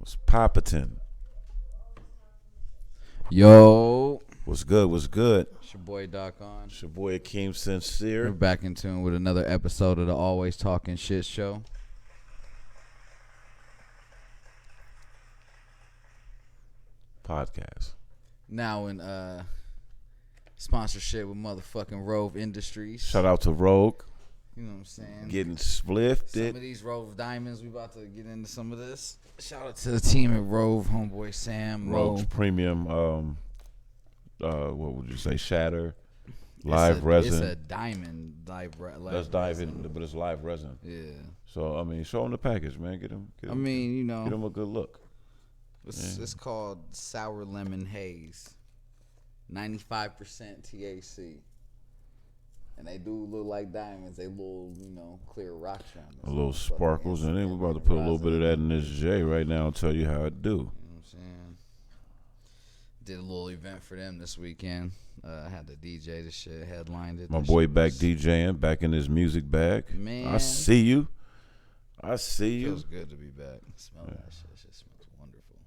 What's poppin'? Yo. What's good? What's good? It's your boy Talkin. It's your boy Akeem Sincere. We're back in tune with another episode of the Always Talking Shit Show. Podcast. Now in sponsorship with motherfucking Rove Industries. Shout out to Rogue. You know what I'm saying? Getting spliffed. Some of these Rove diamonds, we about to get into some of this. Shout out to the team at Rove, homeboy Sam. Rogue's premium, what would you say, shatter, live resin. It's a diamond live resin. Let's dive in, but it's live resin. Yeah. So, I mean, show them the package, man. Get them I mean, you know. Get them a good look. It's called Sour Lemon Haze. 95% THC. And they do look like diamonds. They little, clear rock shining. A little sparkles, and then we're about to put a little bit of that in this J right now and tell you how it do. You know what I'm saying? Did a little event for them this weekend. Had the DJ this shit, headlined it. My boy back DJing, back in his music bag. Man. I see you. I see you. Feels good to be back. Smell that shit. It just smells wonderful.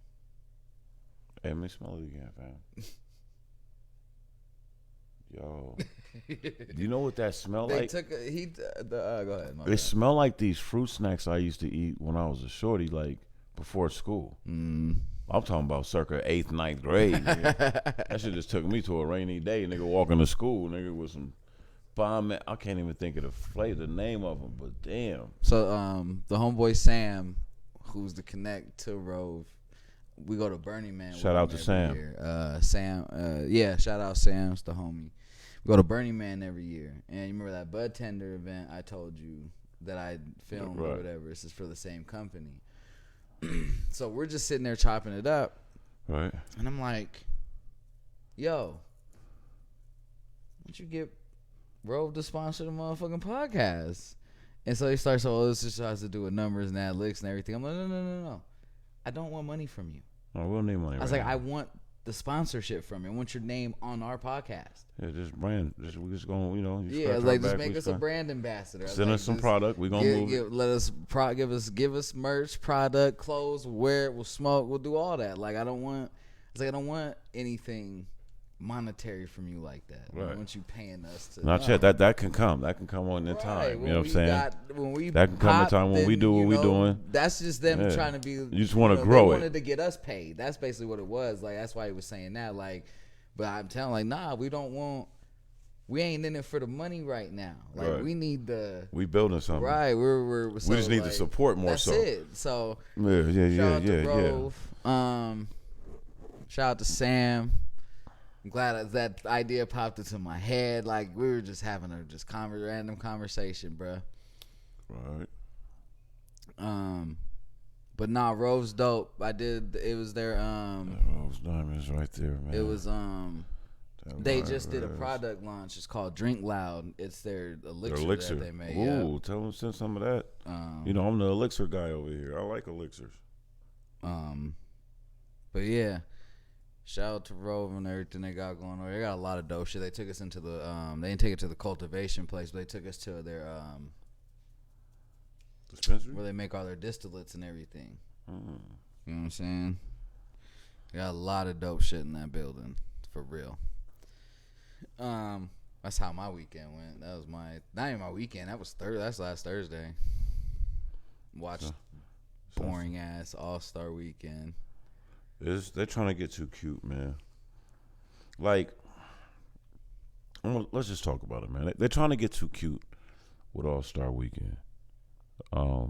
Hey, let me smell it again, fam. Yo. You know what that smell like? Go ahead. It smell like these fruit snacks I used to eat when I was a shorty, like before school. I'm talking about circa 8th, 9th grade. Nigga. That shit just took me to a rainy day. Nigga walking to school, nigga, with some bomb. I can't even think of the flavor, the name of them, but damn. So, the homeboy Sam, who's the connect to Rove, we go to Burning Man. Shout out to Sam. Shout out Sam. It's the homie. We go to Burning Man every year. And you remember that Bud Tender event I told you that I filmed or whatever? This is for the same company. So we're just sitting there chopping it up. Right. And I'm like, yo, why don't you get Rove to sponsor the motherfucking podcast? And so he starts, this just has to do with numbers and analytics and everything. I'm like, no. I don't want money from you. Oh, we'll need money. I was like, I want the sponsorship from you. I want your name on our podcast. Yeah, just brand. We're just going, just make us a brand ambassador. Send us some product. We're gonna move. Let us give us merch, product, clothes, wear it, we'll smoke, we'll do all that. Like I don't want anything monetary from you like that. Right. I want you paying us to. Not yet. That can come. That can come on in time. You know what I'm saying? That can come in time when we do what we're doing. That's just them trying to be. You just want to grow they it. Wanted to get us paid. That's basically what it was. Like that's why he was saying that. Like, but I'm telling we don't want. We ain't in it for the money right now. Like right. We need the. We building something. Right. We just need the support more. That's so. That's it. So. Yeah. Shout out to Sam. I'm glad that idea popped into my head. Like we were just having a random conversation, bro. Right. But nah, Rove's dope. It was their Rove's Diamonds right there, man. It was they just did a product launch. It's called Drink Loud. It's their elixir that they made. Ooh, tell them send some of that. I'm the elixir guy over here. I like elixirs. But yeah. Shout out to Rove and everything they got going on. They got a lot of dope shit. They took us into the they didn't take it to the cultivation place, but they took us to their dispensary where they make all their distillates and everything. You know what I'm saying? They got a lot of dope shit in that building, for real. That's how my weekend went. That was not even my weekend. That was that's last Thursday. Watched boring ass All-Star Weekend. They're trying to get too cute, man. Like, let's just talk about it, man. They're trying to get too cute with All-Star Weekend. I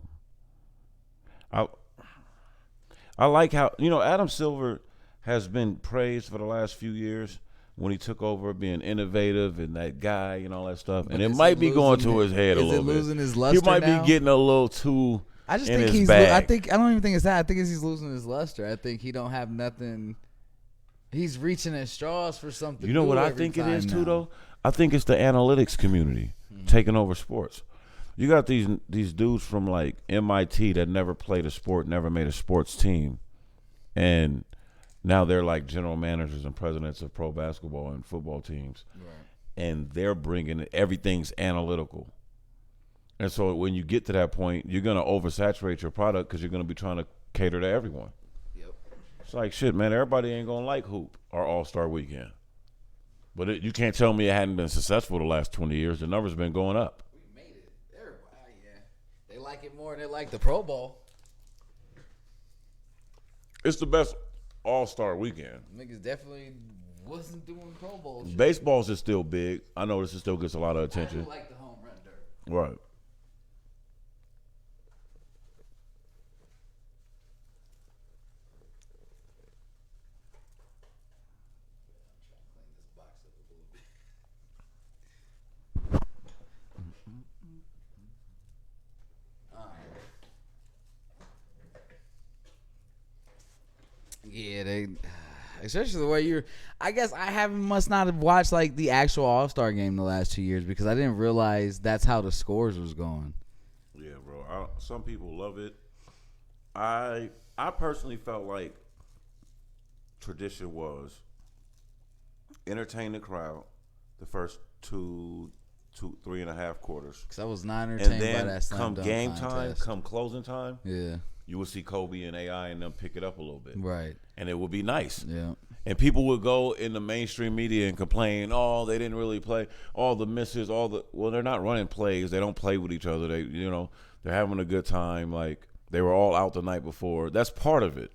like how Adam Silver has been praised for the last few years when he took over, being innovative and that guy and all that stuff. And it might be going to his head a little bit. Is it losing his luster? He might be getting a little too. I just think he's. I don't even think it's that. I think he's losing his luster. I think he don't have nothing. He's reaching at straws for something. You know what I think it is too, though. I think it's the analytics community taking over sports. You got these dudes from like MIT that never played a sport, never made a sports team, and now they're like general managers and presidents of pro basketball and football teams, right. And they're bringing everything's analytical. And so when you get to that point, you're going to oversaturate your product because you're going to be trying to cater to everyone. It's like shit, man. Everybody ain't gonna like hoop or All-Star Weekend, but you can't tell me it hadn't been successful the last 20 years. The numbers been going up. We made it. Everybody, yeah. They like it more than they like the Pro Bowl. It's the best All-Star Weekend. Niggas definitely wasn't doing Pro Bowl shit. Baseball's is still big. I notice it still gets a lot of I attention. do like the home run derby. Right. Clean this box up a little bit. Yeah, they, especially the way you're. I guess I must not have watched like the actual All-Star game the last 2 years because I didn't realize that's how the scores was going. Yeah, bro. Some people love it. I personally felt like tradition was entertain the crowd the first 3.5 quarters, Cause I was not entertained and then by that slam come dunk game contest. time, come closing time, Yeah, you would see Kobe and AI and them pick it up a little bit, right. and it would be nice. Yeah, And people would go in the mainstream media and complain, oh, they didn't really play, all the misses, well, they're not running plays. They don't play with each other. They're having a good time. Like, they were all out the night before. That's part of it.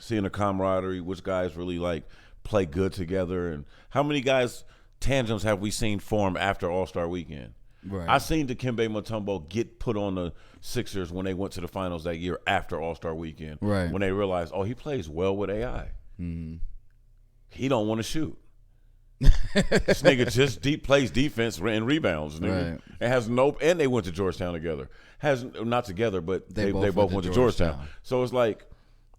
Seeing the camaraderie, which guys really, like, play good together. And how many guys, tandems have we seen form after All-Star Weekend? right. I seen Dikembe Mutombo get put on the Sixers when they went to the finals that year after All-Star Weekend. Right. When they realized, oh, he plays well with AI. Mm-hmm. He don't want to shoot. This nigga just plays defense and rebounds. Nigga. Right. And and they went to Georgetown together. Not together, but they both went to Georgetown. So it's like,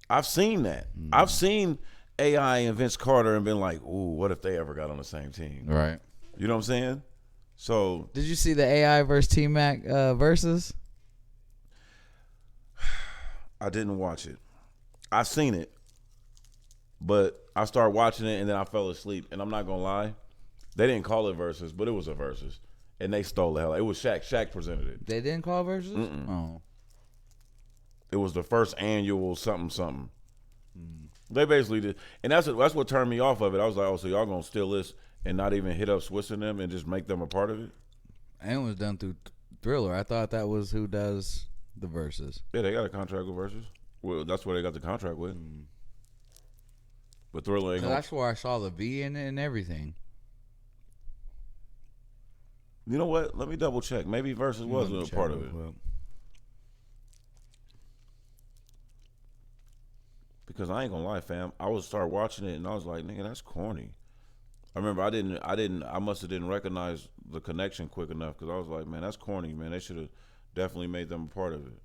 I've seen that. Mm. I've seen AI and Vince Carter and been like, ooh, what if they ever got on the same team? Right. You know what I'm saying? So did you see the AI versus T-Mac versus? I didn't watch it. I seen it, but I started watching it and then I fell asleep. And I'm not gonna lie, they didn't call it versus, but it was a versus, and they stole the hell. It was Shaq. Shaq presented it. They didn't call versus. Mm-mm. Oh, it was the first annual something. They basically did, and that's what turned me off of it. I was like, oh, so y'all gonna steal this and not even hit up Swiss and them and just make them a part of it? and it was done through Thriller. I thought that was who does the verses. Yeah, they got a contract with Versus. Well, that's where they got the contract with. But Thriller ain't gonna. That's where I saw the V in it and everything. You know what? Let me double check. Maybe Versus was a part of it. Well. Because I ain't gonna lie, fam. I would start watching it and I was like, nigga, that's corny. I remember I must have didn't recognize the connection quick enough because I was like, man, that's corny, man. They should have definitely made them a part of it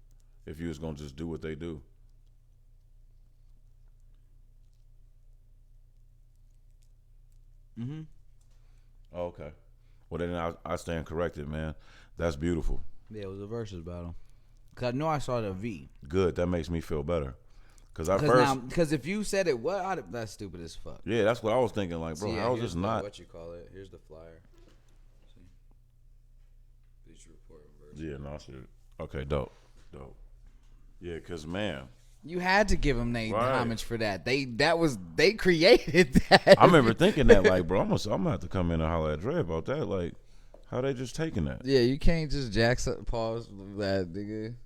if you was gonna just do what they do. Mm-hmm. Oh, okay. Well, then I stand corrected, man. That's beautiful. Yeah, it was a versus battle. Cause I know I saw the V. Good. That makes me feel better. Because if you said it, that's stupid as fuck. Yeah, that's what I was thinking. Like, bro, how is this not? What you call it? Here's the flyer. See, Bleacher Report version. Yeah, no shit. Okay, dope. Yeah, cause man, you had to give them right. homage for that. They created that. I remember thinking that, like, bro, I'm gonna have to come in and holler at Dre about that. Like, how they just taking that? Yeah, you can't just pause that, nigga.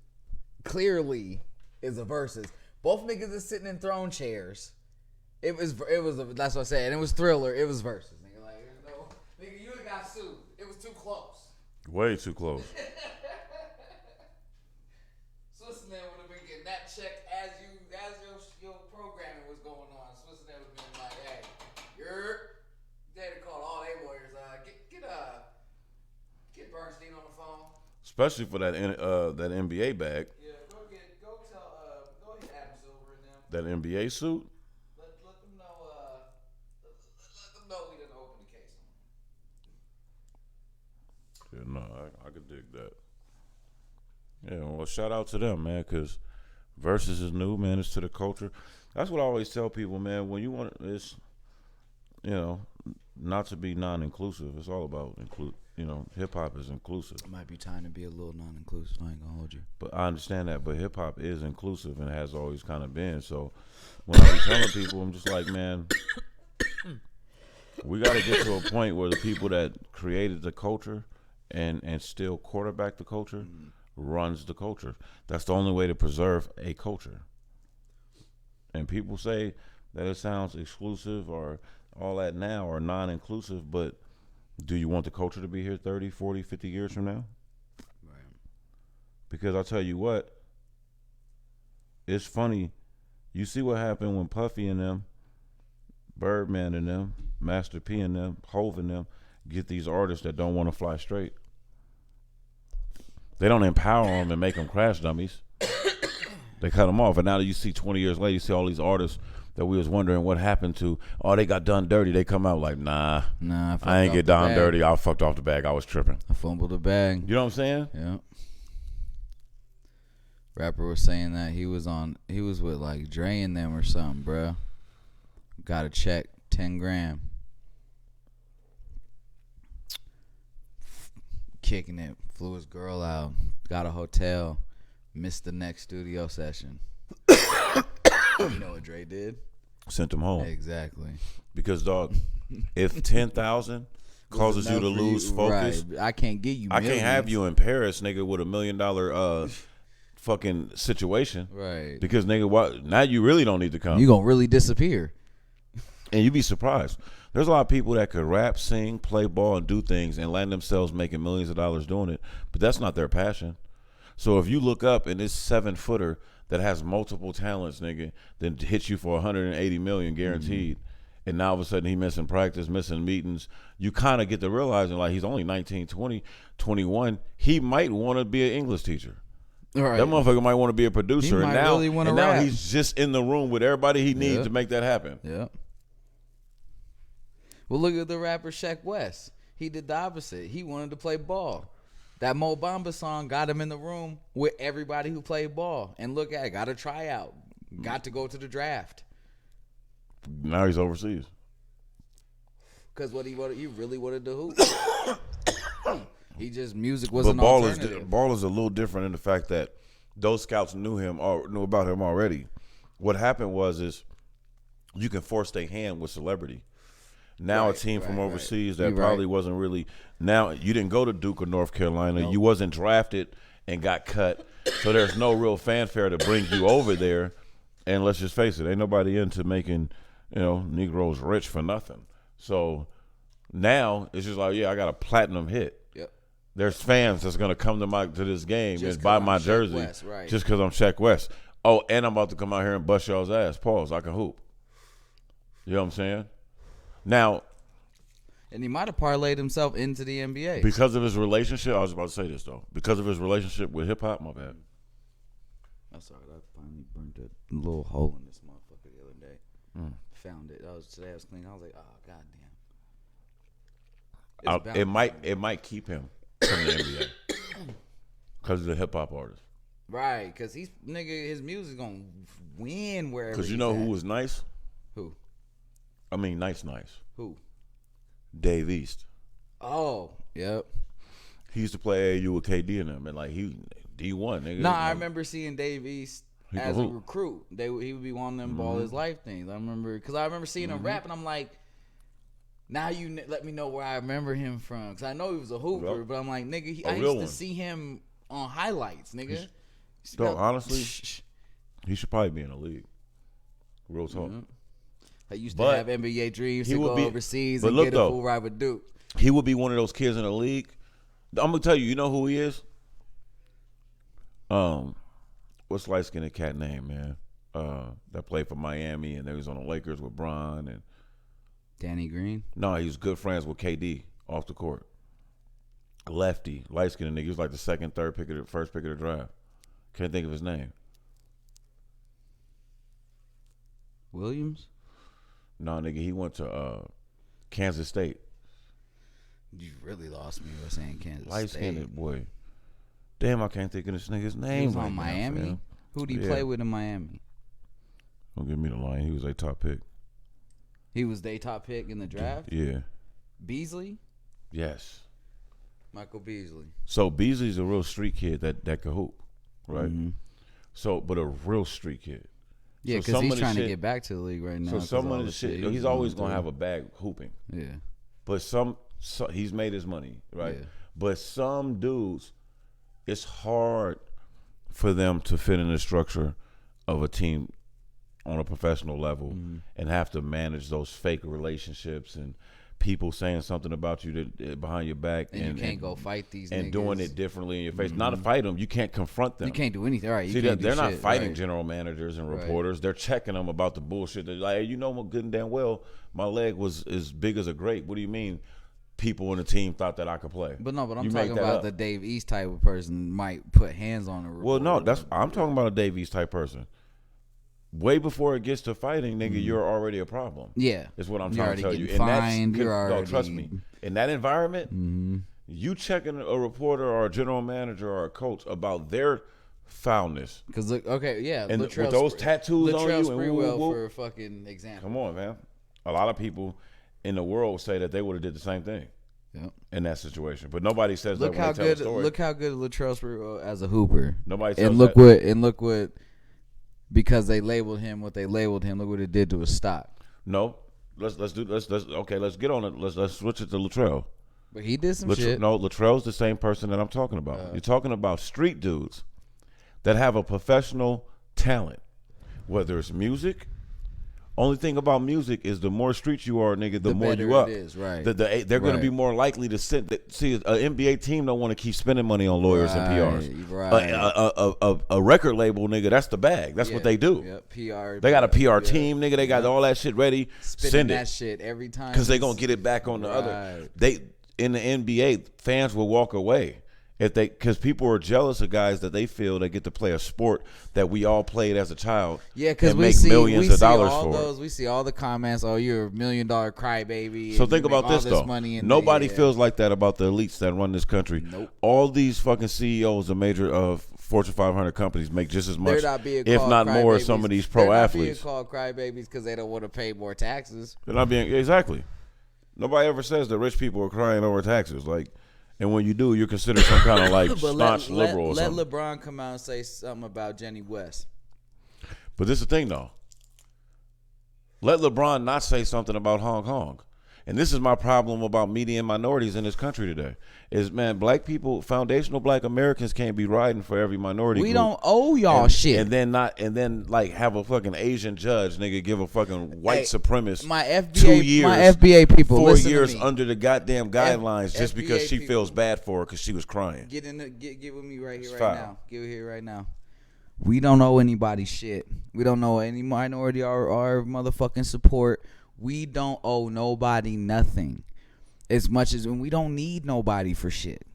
Clearly, is a versus. Both niggas is sitting in throne chairs. It was that's what I said. And it was Thriller. It was versus. Nigga, like, nigga, you got sued. It was too close. Way too close. Swissman would have been getting that check as your programming was going on. Swissman would have been like, hey, they'd have called all they lawyers. Get Bernstein on the phone. Especially for that NBA bag. Yeah, go hit Adam Silver and them. That NBA suit. Let them know. Let them know we didn't open the case on them. Yeah, no, I could dig that. Yeah, well, shout out to them, man, because Versus is new, man. It's to the culture. That's what I always tell people, man. When you want it's, not to be non-inclusive. It's all about hip hop is inclusive. It might be time to be a little non-inclusive. I ain't gonna hold you. But I understand that. But hip hop is inclusive and has always kind of been. So when I be telling people, I'm just like, man, we got to get to a point where the people that created the culture and still quarterback the culture runs the culture. That's the only way to preserve a culture. And people say that it sounds exclusive or all that now or non-inclusive, but do you want the culture to be here 30, 40, 50 years from now? Right. Because I'll tell you what, it's funny. You see what happened when Puffy and them, Birdman and them, Master P and them, Hov and them get these artists that don't want to fly straight. They don't empower them and make them crash dummies. They cut them off. And now that you see 20 years later, you see all these artists that we was wondering what happened to. Oh, they got done dirty. They come out like, nah, I ain't get done dirty. I fucked off the bag. I was tripping. I fumbled the bag. You know what I'm saying? Yeah. Rapper was saying that he was with like Dre and them or something, bro. Got a check, 10 grand. Kicking it, flew his girl out, got a hotel, missed the next studio session. You know what Dre did? Sent him home. Exactly. Because, dog, if 10,000 causes you to lose focus, right. I can't get you. I can't have you in Paris, nigga, with $1 million fucking situation. Right. Because, nigga, now you really don't need to come. You gonna really disappear. And you'd be surprised. There's a lot of people that could rap, sing, play ball, and do things and land themselves making millions of dollars doing it, but that's not their passion. So if you look up and this 7-footer that has multiple talents, nigga, then hits you for 180 million guaranteed, and now all of a sudden he missing practice, missing meetings, you kind of get to realizing like he's only 19, 20, 21. He might want to be an English teacher. Right. That motherfucker might want to be a producer, and now, really and now he's just in the room with everybody he needs to make that happen. Yeah. Well, look at the rapper Sheck West. He did the opposite. He wanted to play ball. That Mo Bamba song got him in the room with everybody who played ball. And look at it, got a tryout. Got to go to the draft. Now he's overseas. Because what he really wanted to hoop. He just, music was an alternative. Ball is a little different in the fact that those scouts knew about him already. What happened is you can force their hand with celebrity. Now a team from overseas that probably wasn't really. Now you didn't go to Duke or North Carolina. Nope. You wasn't drafted and got cut. So there's no real fanfare to bring you over there. And let's just face it, ain't nobody into making Negroes rich for nothing. So now it's just like, yeah, I got a platinum hit. Yep. There's fans that's gonna come to this game and buy my jersey West, just because I'm Sheck West. Oh, and I'm about to come out here and bust y'all's ass. Pause. I can hoop. You know what I'm saying? Now, and he might have parlayed himself into the NBA because of his relationship. I was about to say this though, because of his relationship with hip hop. My bad. That's all right. I finally burnt a little hole in this motherfucker the other day. Found it. Today I was cleaning. I was like, oh goddamn. It might keep him from the NBA because he's a hip hop artist. Right, because his music gonna win wherever. Because you know who was nice? Who? I mean, nice. Who? Dave East. Oh, yep. He used to play AAU with KD and them, and like he D1. Nigga. Nah, I remember seeing Dave East as a recruit. He would be one of them ball his life things. I remember seeing him rap, and I'm like, now you let me know where I remember him from, because I know he was a hooper, but I'm like, nigga, I used to see him on highlights, nigga. Honestly, he should probably be in the league. Real talk. Mm-hmm. I used to have NBA dreams to go overseas and get a full ride with Duke. He would be one of those kids in the league. I'm gonna tell you, you know who he is? What's light-skinned cat name, man? That played for Miami and then he was on the Lakers with Bron and Danny Green. No, he was good friends with KD off the court. Lefty, light-skinned nigga. He was like the first pick of the draft. Can't think of his name. Williams? No, nigga, he went to Kansas State. You really lost me by saying Kansas State. Light-skinned boy. Damn, I can't think of this nigga's name. He was on Miami? Who did he play with in Miami? Don't give me the line. He was a top pick. He was their top pick in the draft? Yeah. Beasley? Yes. Michael Beasley. So Beasley's a real street kid that could hoop, right? Mm-hmm. So, but a real street kid. Yeah, because he's trying to get back to the league right now. So some of the shit, he's always gonna have a bag hooping. Yeah. But he's made his money, right? Yeah. But some dudes, it's hard for them to fit in the structure of a team on a professional level and have to manage those fake relationships and people saying something about you behind your back, and you can't go fight these and niggas. Doing it differently in your face. Not to fight them, you can't confront them. You can't do anything. Right? See, they're not fighting general managers and reporters. Right. They're checking them about the bullshit. They're like, hey, you know good and damn well, my leg was as big as a grape. What do you mean? People in the team thought that I could play. But I'm talking about the Dave East type of person might put hands on a reporter. Well, no, I'm talking about a Dave East type person. Way before it gets to fighting, nigga, you're already a problem. Yeah, is what I'm trying to tell you. Fined, no, trust me. In that environment, you checking a reporter or a general manager or a coach about their foulness. Because look, okay, yeah, and with those tattoos on you, and for a fucking example. Come on, man. A lot of people in the world say that they would have did the same thing. Yep. In that situation, but nobody says look that when how they tell good. a story. Look how good Latrell Sprewell as a hooper. Nobody tells and look what because they labeled him what they labeled him. Look what it did to his stock. No, let's get on it. Let's switch it to Latrell. But he did some shit. No, Latrell's the same person that I'm talking about. You're talking about street dudes that have a professional talent, whether it's music. Only thing about music is the more streets you are, nigga, the more you up. It is, right. They're going to be more likely to send. See, an NBA team don't want to keep spending money on lawyers and PRs. Right. A record label, nigga, that's the bag. That's what they do. Yep, PR. They got a PR team, nigga. They got all that shit ready. Send that shit every time because they gonna get it back on the other. They in the NBA, fans will walk away. Because people are jealous of guys that they feel they get to play a sport that we all played as a child. Yeah, because we make see millions of dollars all for those. We see all the comments. Oh, you're $1 million crybaby. So think about this though. Nobody feels feels like that about the elites that run this country. Nope. All these fucking CEOs of major Fortune 500 companies make just as much, if not more, as some of these pro athletes. They're not being called crybabies because they don't want to pay more taxes. They're not being exactly. Nobody ever says that rich people are crying over taxes, like. And when you do, you're considered some kind of like staunch liberal or something. Let LeBron come out and say something about Jenny West. But this is the thing, though. Let LeBron not say something about Hong Kong. And this is my problem about media and minorities in this country today. Is, man, black people, foundational black Americans can't be riding for every minority group. We don't owe y'all shit. And then like have a fucking Asian judge, nigga, give a fucking white supremacist my FBA, 2 years, my FBA people, 4 years under the goddamn guidelines just because she FBA feels bad for her because she was crying. Get with me right here, It's right now. Get here right now. We don't owe anybody shit. We don't owe any minority or motherfucking support. We don't owe nobody nothing. As much as when we don't need nobody for shit.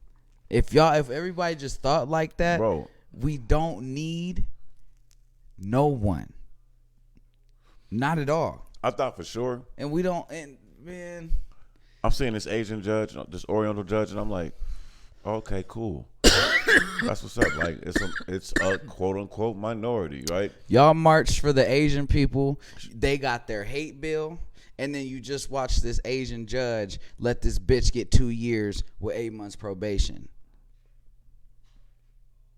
If everybody just thought like that, bro, we don't need no one. Not at all. I thought for sure. And we don't. And man, I'm seeing this Asian judge, this Oriental judge, and I'm like, okay, cool. That's what's up. Like it's a quote unquote minority, right? Y'all marched for the Asian people. They got their hate bill. And then you just watch this Asian judge let this bitch get 2 years with 8 months probation.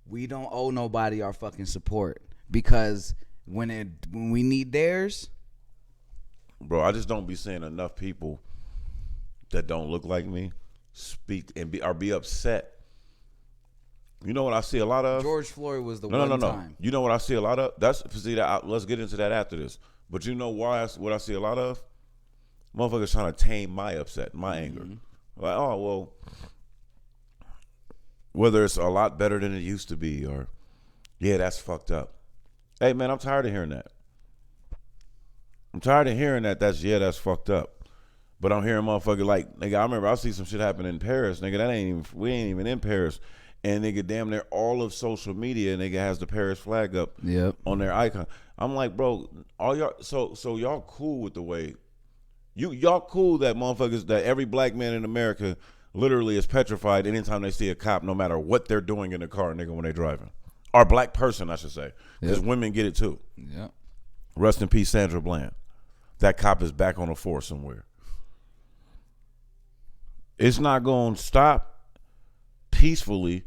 We don't owe nobody our fucking support because when we need theirs, bro, I just don't be seeing enough people that don't look like me speak and be upset. You know what I see a lot of? George Floyd was the one time. No. You know what I see a lot of? Let's get into that after this. But you know what I see a lot of? Motherfuckers trying to tame my upset, my anger. Like, oh, well, whether it's a lot better than it used to be or, yeah, that's fucked up. Hey, man, I'm tired of hearing that. I'm tired of hearing that's fucked up. But I'm hearing motherfuckers like, nigga, I remember I see some shit happen in Paris. Nigga, we ain't even in Paris. And nigga, damn near all of social media, nigga, has the Paris flag up on their icon. I'm like, bro, all y'all, so y'all cool with the way, y'all cool that motherfuckers, that every black man in America literally is petrified anytime they see a cop, no matter what they're doing in the car, nigga, when they driving. Or black person, I should say. Because women get it too. Yep. Rest in peace, Sandra Bland. That cop is back on the force somewhere. It's not going to stop peacefully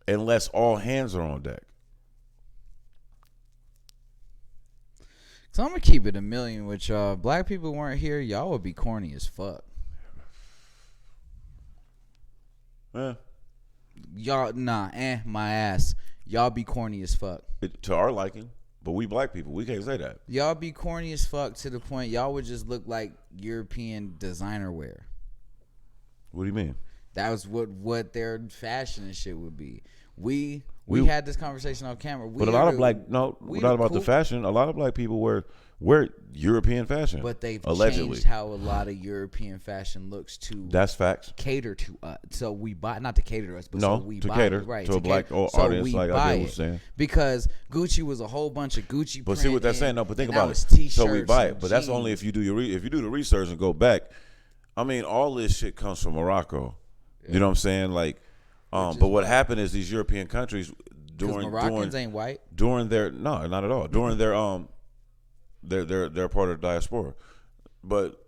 unless all hands are on deck. So I'm gonna keep it a million with y'all. Black people weren't here, y'all would be corny as fuck. Y'all, my ass. Y'all be corny as fuck. To our liking, but we black people, we can't say that. Y'all be corny as fuck to the point y'all would just look like European designer wear. What do you mean? That was what their fashion and shit would be. We had this conversation off camera. But a lot of black, not about the fashion. A lot of black people wear European fashion. But they've allegedly changed how a lot of European fashion looks to. That's facts. Cater to us. So we buy, not to cater to us, but no, so we to buy cater it, right? to a black audience, like I was saying. Because Gucci was a whole bunch of Gucci. But see what that's saying? No, but think about it. So we buy it, but that's only if you do the research and go back. I mean, all this shit comes from Morocco. Yeah. You know what I'm saying? Like, but what happened is these European countries Moroccans ain't white. During their not at all. During their they're part of the diaspora, but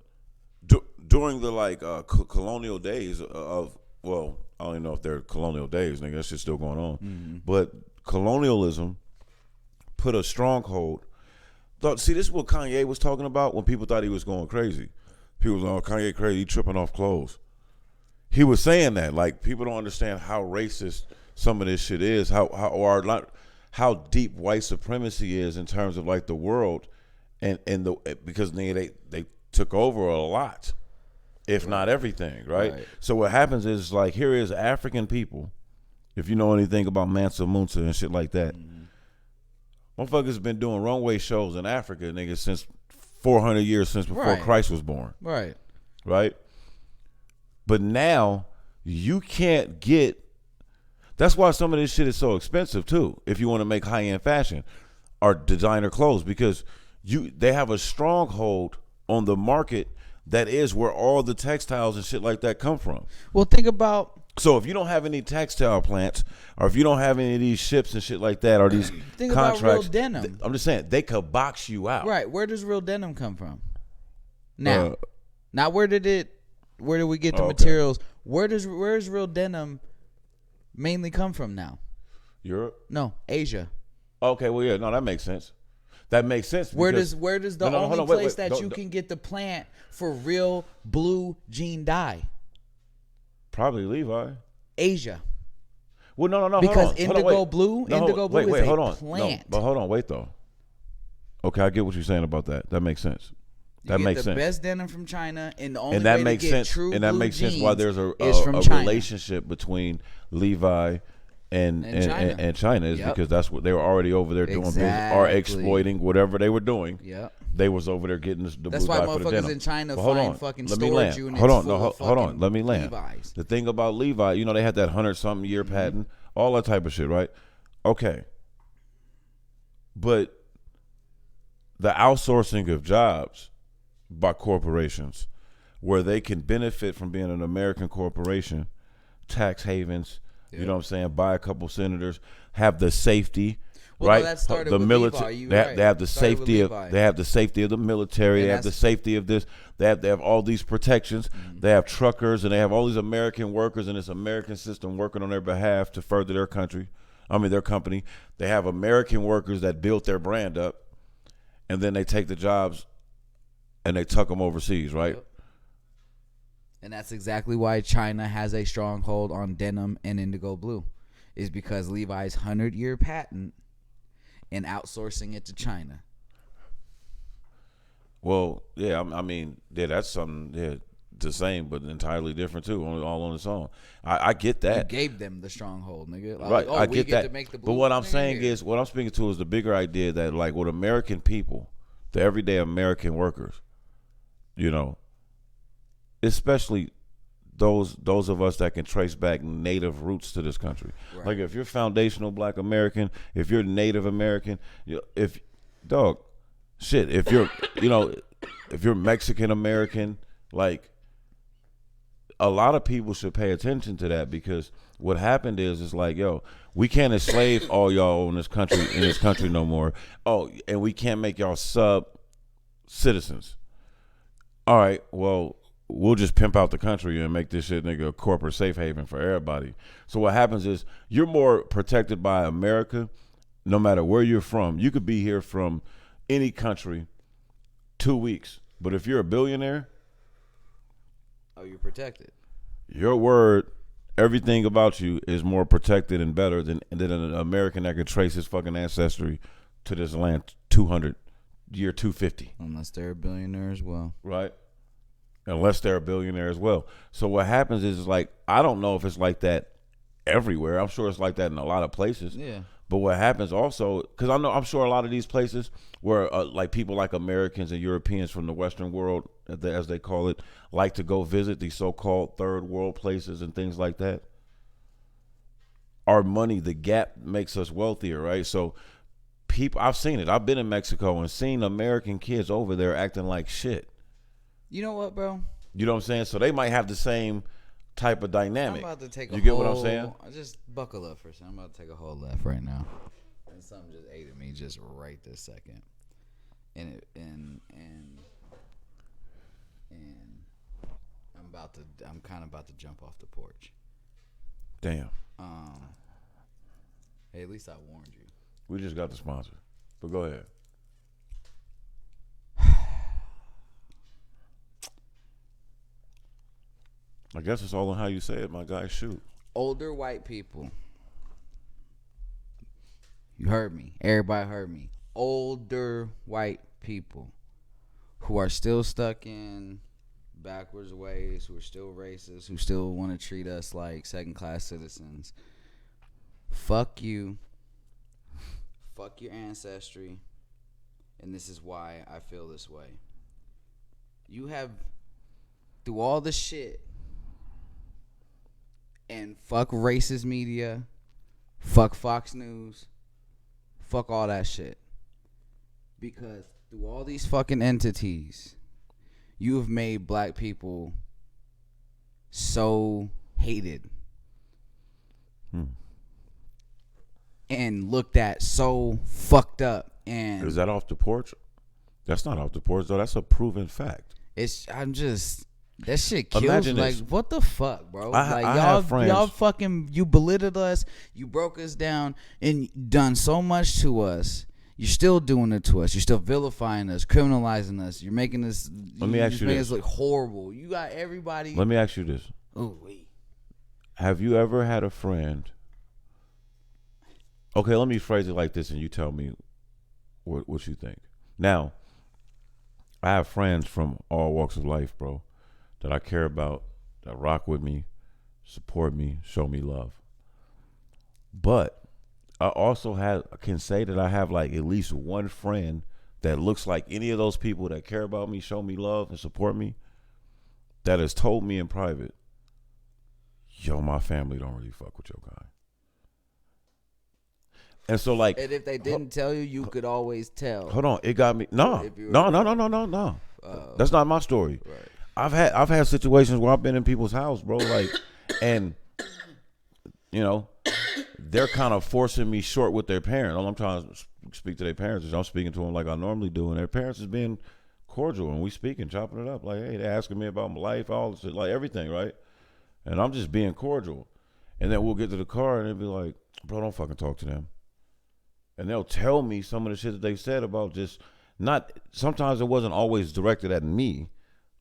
during the colonial days of I don't even know if they're colonial days, nigga. That shit's still going on. Mm-hmm. But colonialism put a stronghold. See, this is what Kanye was talking about when people thought he was going crazy. People was like, "Oh, Kanye crazy, he tripping off clothes." He was saying that like people don't understand how racist some of this shit is, how deep white supremacy is in terms of like the world, and because they took over a lot, if not everything, right? So what happens is like here is African people, if you know anything about Mansa Musa and shit like that, motherfuckers been doing runway shows in Africa, nigga, since 400 years since before Christ was born, right? But now you can't get. That's why some of this shit is so expensive too. If you want to make high end fashion or designer clothes, because they have a stronghold on the market that is where all the textiles and shit like that come from. Well, think about. So if you don't have any textile plants, or if you don't have any of these ships and shit like that, or these think contracts, about real denim. I'm just saying they could box you out. Right? Where does real denim come from? Now, not where did we get the materials? Where's real denim mainly come from now? Europe? No, Asia. Okay, well yeah, no, that makes sense. That makes sense. Where does the only place that you can get the plant for real blue jean dye? Probably Levi. Asia. Well, no. Because hold indigo on, blue, no, indigo blue is hold a on. plant. No, but hold on, wait though. Okay, I get what you're saying about that. That makes sense. That makes sense. The best denim from China, and the only that way makes to get sense. true and that blue makes sense jeans why there's a relationship between Levi and China is because that's what they were already over there doing business or exploiting whatever they were doing. Yeah, they was over there getting the that's why for the motherfuckers denim. in China find fucking storage units. Hold on. Let me land. Levi's. The thing about Levi, you know, they had that 100-something year patent, all that type of shit, right? Okay, but the outsourcing of jobs by corporations, where they can benefit from being an American corporation, tax havens. You know what I'm saying? Buy a couple senators, have the safety, right? No, that started the with military. Levi. They have the safety of. They have the safety of the military. They have the safety of this. They have all these protections. Mm-hmm. They have truckers, and they have all these American workers in this American system working on their behalf to further their country. Their company. They have American workers that built their brand up, and then they take the jobs, and they tuck them overseas, right? Yep. And that's exactly why China has a stronghold on denim and indigo blue, is because Levi's 100-year patent and outsourcing it to China. Well, yeah, that's something, the same but entirely different too, all on its own. I get that. You gave them the stronghold, nigga. Right, I get that. To make the blue, but what I'm saying is, what I'm speaking to is the bigger idea that, like, with American people, the everyday American workers, you know, especially those of us that can trace back native roots to this country. Right. Like if you're foundational Black American, if you're Native American, if you're if you're Mexican American, like a lot of people should pay attention to that, because what happened is like, yo, we can't enslave all y'all in this country no more. Oh, and we can't make y'all sub citizens. All right, well, we'll just pimp out the country and make this shit nigga a corporate safe haven for everybody. So what happens is you're more protected by America no matter where you're from. You could be here from any country 2 weeks. But if you're a billionaire, you're protected. Your word, everything about you is more protected and better than an American that could trace his fucking ancestry to this land 250. Unless they're a billionaire as well. Right. Unless they're a billionaire as well. So what happens is like, I don't know if it's like that everywhere. I'm sure it's like that in a lot of places. Yeah. But what happens also, because I'm sure a lot of these places where like people like Americans and Europeans from the Western world, as they call it, like to go visit these so-called third world places and things like that. Our money, the gap makes us wealthier, right? So people, I've seen it. I've been in Mexico and seen American kids over there acting like shit. You know what, bro? You know what I'm saying? So they might have the same type of dynamic. I'm about to take you get what I'm saying? Just buckle up for a second. I'm about to take a whole left right now. And something just ate at me just right this second. And I'm kind of about to jump off the porch. Damn. Hey, at least I warned you. We just got the sponsor. But go ahead. I guess it's all on how you say it, my guy. Shoot. Older white people. You heard me. Everybody heard me. Older white people who are still stuck in backwards ways, who are still racist, who still want to treat us like second-class citizens. Fuck you. Fuck your ancestry. And this is why I feel this way. You have, through all the shit, and fuck racist media, fuck Fox News, fuck all that shit. Because through all these fucking entities, you have made black people so hated. And looked at so fucked up. And is that off the porch? That's not off the porch though. That's a proven fact. That shit kills Imagine me. Like, this. what the fuck, bro? I have friends. Y'all fucking, you belittled us, you broke us down, and done so much to us. You're still doing it to us. You're still vilifying us, criminalizing us. You're making us. Let me ask you this. Us look horrible. You got everybody. Let me ask you this. Oh wait. Have you ever had a friend? Okay, let me phrase it like this, and you tell me what you think. Now, I have friends from all walks of life, bro, that I care about, that rock with me, support me, show me love. But I also can say that I have like at least one friend that looks like any of those people that care about me, show me love, and support me, that has told me in private, yo, my family don't really fuck with your guy. And so, like, and if they didn't tell you, you could always tell. Hold on, it got me. No. That's not my story. Right. I've had situations where I've been in people's house, bro, like, and you know, they're kind of forcing me short with their parents. All I'm trying to speak to their parents is I'm speaking to them like I normally do, and their parents is being cordial, and we speaking, chopping it up, like, hey, they're asking me about my life, all this, like everything, right? And I'm just being cordial, and then we'll get to the car, and they'll be like, bro, don't fucking talk to them. And they'll tell me some of the shit that they said about just not, sometimes it wasn't always directed at me,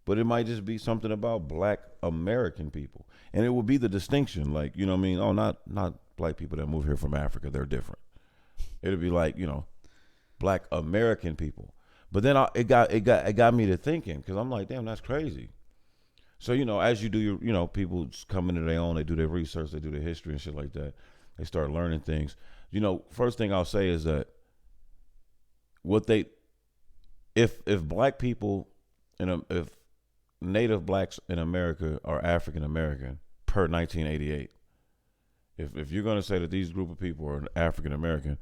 but it might just be something about black American people. And it would be the distinction, like, you know what I mean? Oh, not black people that move here from Africa, they're different. It'd be like, you know, black American people. But then it got me to thinking, because I'm like, damn, that's crazy. So, you know, as you do your, you know, people come into their own, they do their research, they do their history and shit like that. They start learning things. You know, first thing I'll say is that if black people, if native blacks in America are African American per 1988, if you're going to say that these group of people are African American,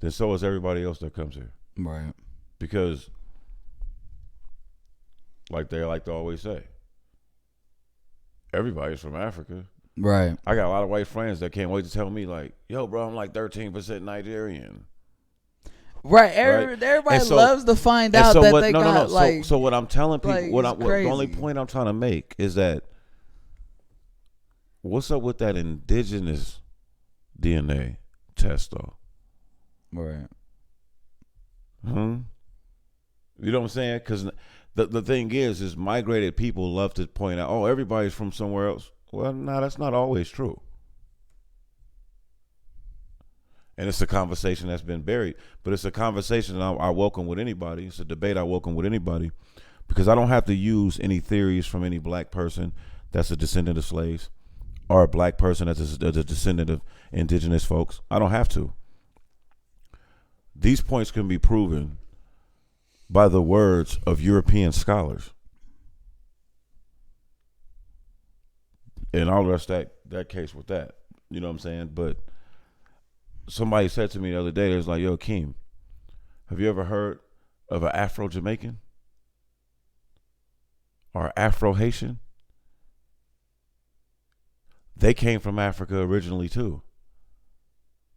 then so is everybody else that comes here. Right. Because, like they like to always say, everybody's from Africa. Right. I got a lot of white friends that can't wait to tell me, like, yo, bro, I'm like 13% Nigerian. Right. Everybody so, loves to find out that what, they no, got no, no. like. So what I'm telling people, like, what the only crazy. point I'm trying to make is that what's up with that indigenous DNA test though? Right. You know what I'm saying? Because the thing is migrated people love to point out, oh, everybody's from somewhere else. Well, no, that's not always true. And it's a conversation that's been buried, but it's a conversation I welcome with anybody. It's a debate I welcome with anybody because I don't have to use any theories from any black person that's a descendant of slaves or a black person that's a descendant of indigenous folks. I don't have to. These points can be proven by the words of European scholars. And I'll rest that case with that. You know what I'm saying? But somebody said to me the other day, they was like, yo, Keem, have you ever heard of an Afro-Jamaican? Or Afro-Haitian? They came from Africa originally too.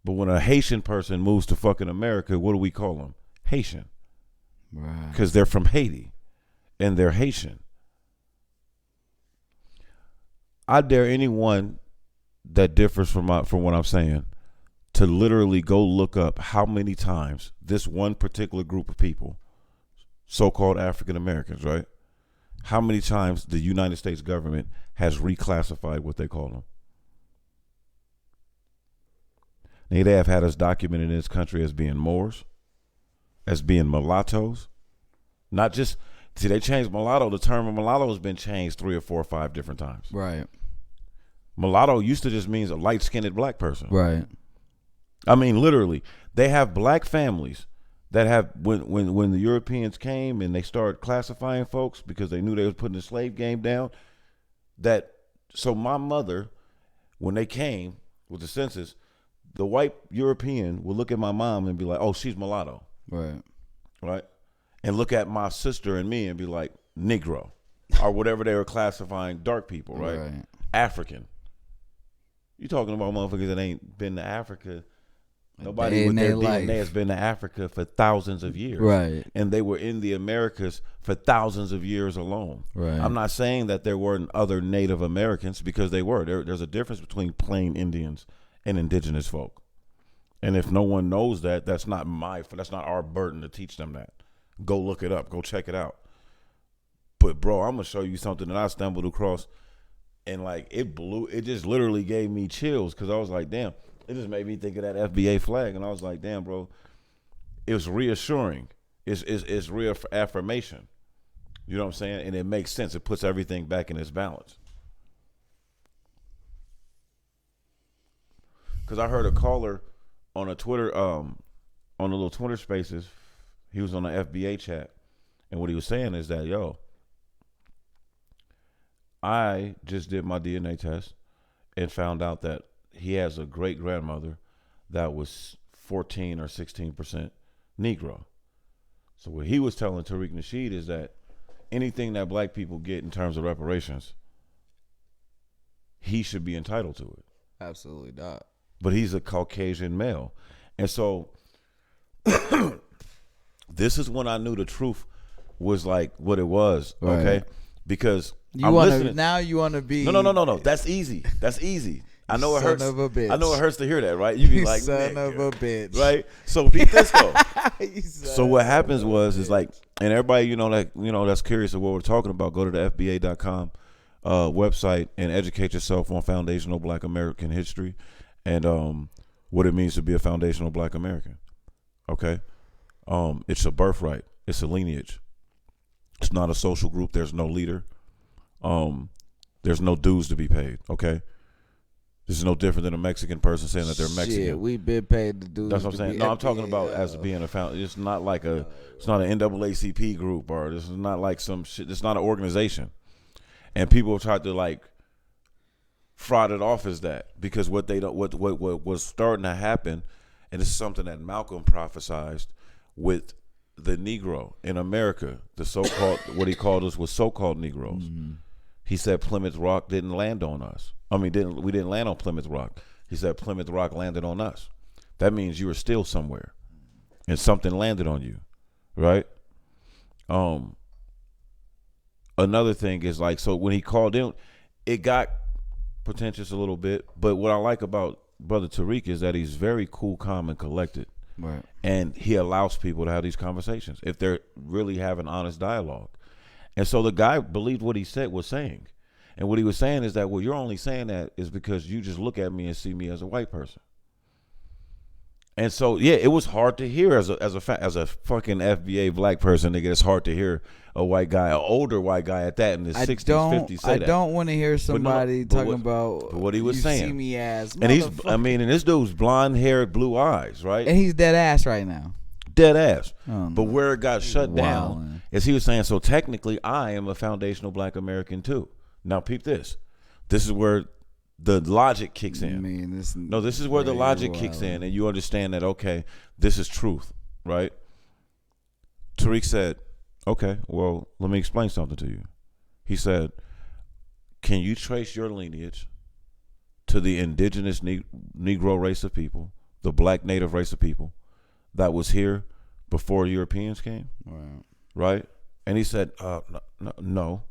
But when a Haitian person moves to fucking America, what do we call them? Haitian. Right. Because they're from Haiti and they're Haitian. I dare anyone that differs from what I'm saying to literally go look up how many times this one particular group of people, so-called African Americans, right? How many times the United States government has reclassified what they call them. They have had us documented in this country as being Moors, as being mulattoes. Not just, see, they changed mulatto. The term of mulatto has been changed 3 or 4 or 5 different times. Right. Mulatto used to just mean a light-skinned black person. Right. I mean, literally, they have black families that have, when the Europeans came and they started classifying folks because they knew they was putting the slave game down, so my mother, when they came with the census, the white European would look at my mom and be like, oh, she's mulatto. Right. Right? And look at my sister and me and be like, Negro, or whatever they were classifying dark people, right? Right. African. You talking about motherfuckers that ain't been to Africa. Nobody with their DNA has been to Africa for thousands of years. Right. And they were in the Americas for thousands of years alone. Right. I'm not saying that there weren't other Native Americans, because they were. There's a difference between plain Indians and indigenous folk. And if no one knows that, that's not our burden to teach them that. Go look it up. Go check it out. But bro, I'm gonna show you something that I stumbled across, and like it just literally gave me chills, because I was like, damn, it just made me think of that FBA flag, and I was like, damn, bro, it's reassuring. It's reaffirmation. You know what I'm saying? And it makes sense. It puts everything back in its balance. Because I heard a caller on a Twitter, on a little Twitter Spaces. He was on the FBA chat, and what he was saying is that, yo, I just did my DNA test and found out that he has a great grandmother that was 14 or 16% Negro. So what he was telling Tariq Nasheed is that anything that black people get in terms of reparations, he should be entitled to it. Absolutely not. But he's a Caucasian male. And so this is when I knew the truth was like what it was, right. Okay? Because you I'm wanna, listening. Now you want to be... No. That's easy. That's easy. I know it hurts. Son of a bitch. I know it hurts to hear that, right? You be like, son of a bitch. Right? So peep this though. So what happens is like, and everybody, that's curious of what we're talking about, go to the FBA.com website and educate yourself on foundational Black American history and what it means to be a foundational Black American. Okay? It's a birthright. It's a lineage. It's not a social group. There's no leader. There's no dues to be paid. Okay? This is no different than a Mexican person saying that they're Mexican. Shit, we've been paid to do. That's what I'm saying. No, I'm talking about as being a foundation. It's not like it's not an NAACP group, or this is not like some shit. It's not an organization. And people try to like fraud it off as that, because what was starting to happen, and this is something that Malcolm prophesized with the Negro in America, the so-called, what he called us was so-called Negroes. Mm-hmm. He said Plymouth Rock didn't land on us. We didn't land on Plymouth Rock. He said Plymouth Rock landed on us. That means you were still somewhere. and something landed on you, right? Another thing is like, so when he called in, it got pretentious a little bit. But what I like about Brother Tariq is that he's very cool, calm, and collected. Right. And he allows people to have these conversations if they're really having honest dialogue. And so the guy believed what he was saying. And what he was saying is that, well, you're only saying that is because you just look at me and see me as a white person. And so, yeah, it was hard to hear as a fucking FBA black person, nigga. It's hard to hear a white guy, an older white guy at that in his 60s, 50s say that. I don't want to hear somebody talking about what he was saying. See me as, and and this dude's blonde haired, blue eyes, right? And he's dead ass right now. Dead ass. Oh, but where it got shut down is he was saying, so technically I am a foundational black American too. Now peep this. This is where the logic kicks in. This is where the logic kicks in, and you understand that, okay, this is truth, right? Tariq said, okay, well, let me explain something to you. He said, can you trace your lineage to the indigenous Negro race of people, the black native race of people that was here before Europeans came? Right? And he said, no.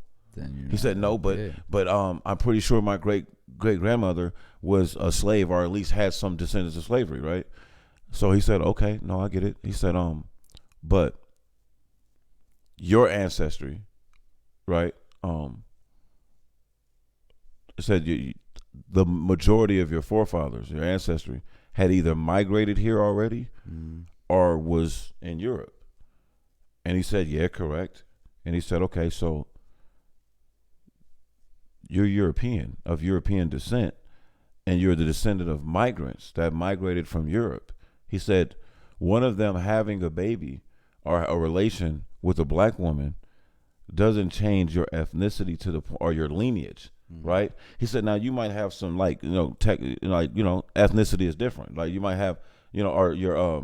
He said no, but I'm pretty sure my great grandmother was a slave, or at least had some descendants of slavery, right? So he said, okay, no, I get it. He said, but your ancestry, right? Said the majority of your forefathers, your ancestry, had either migrated here already or was in Europe. And he said, yeah, correct. And he said, okay, so you're European, of European descent, and you're the descendant of migrants that migrated from Europe. He said, one of them having a baby or a relation with a black woman doesn't change your ethnicity or your lineage, right? He said, now you might have some ethnicity is different. Like you might have, or your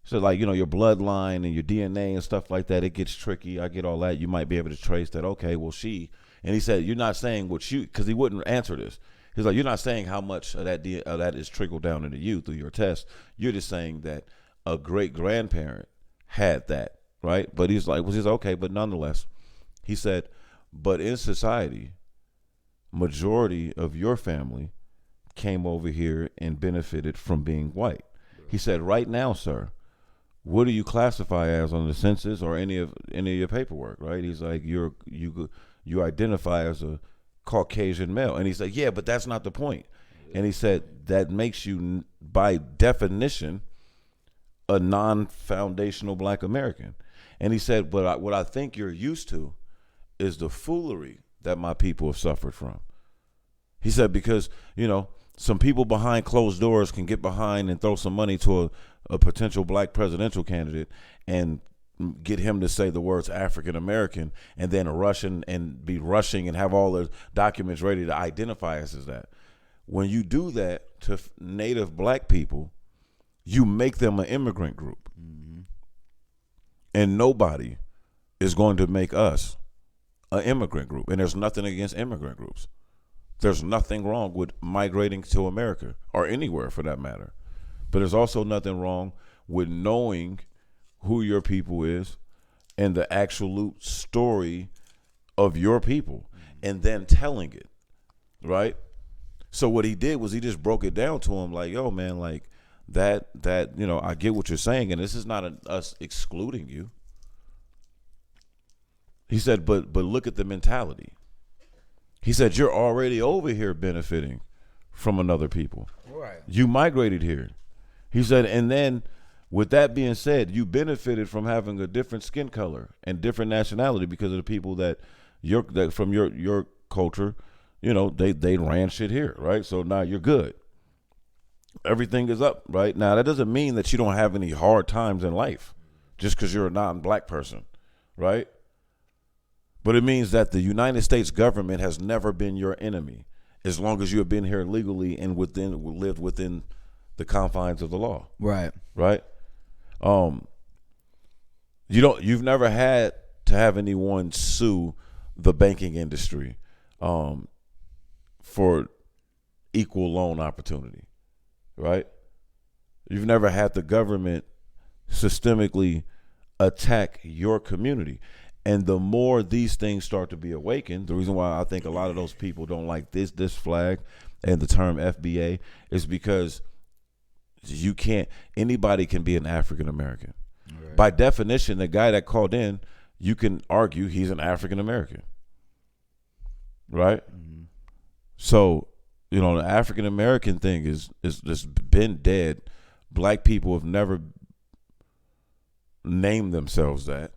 so like, your bloodline and your DNA and stuff like that, it gets tricky. I get all that. You might be able to trace that. Okay, well, and he said, you're not saying because he wouldn't answer this. He's like, you're not saying how much of that is trickled down into you through your test. You're just saying that a great grandparent had that, right? But he's like, okay, but nonetheless, he said, but in society, majority of your family came over here and benefited from being white. He said, right now, sir, what do you classify as on the census or any of your paperwork, right? He's like, you identify as a Caucasian male. And he's like, yeah, but that's not the point. And he said, that makes you, by definition, a non-foundational black American. And he said, but what I think you're used to is the foolery that my people have suffered from. He said, because, some people behind closed doors can get behind and throw some money to a potential black presidential candidate and get him to say the words African American and then rushing and have all the documents ready to identify us as that. When you do that to native black people, you make them an immigrant group. And nobody is going to make us an immigrant group. And there's nothing against immigrant groups. There's nothing wrong with migrating to America or anywhere for that matter. But there's also nothing wrong with knowing who your people is and the absolute story of your people and then telling it, right? So what he did was he just broke it down to him like, yo, man, like that I get what you're saying, and this is not us excluding you. He said, but look at the mentality. He said, you're already over here benefiting from another people. Right. You migrated here. He said, and then with that being said, you benefited from having a different skin color and different nationality because of the people that from your culture, they ran shit here, right? So now you're good. Everything is up, right? Now that doesn't mean that you don't have any hard times in life just because you're a non-black person, right? But it means that the United States government has never been your enemy as long as you have been here legally and lived within the confines of the law. Right. Right? You've never had to have anyone sue the banking industry for equal loan opportunity. Right? You've never had the government systemically attack your community. And the more these things start to be awakened, the reason why I think a lot of those people don't like this flag and the term FBA is because you can't, anybody can be an African American. Right. By definition, the guy that called in, you can argue he's an African American. Right? Mm-hmm. So, you know, the African American thing is just been dead. Black people have never named themselves that.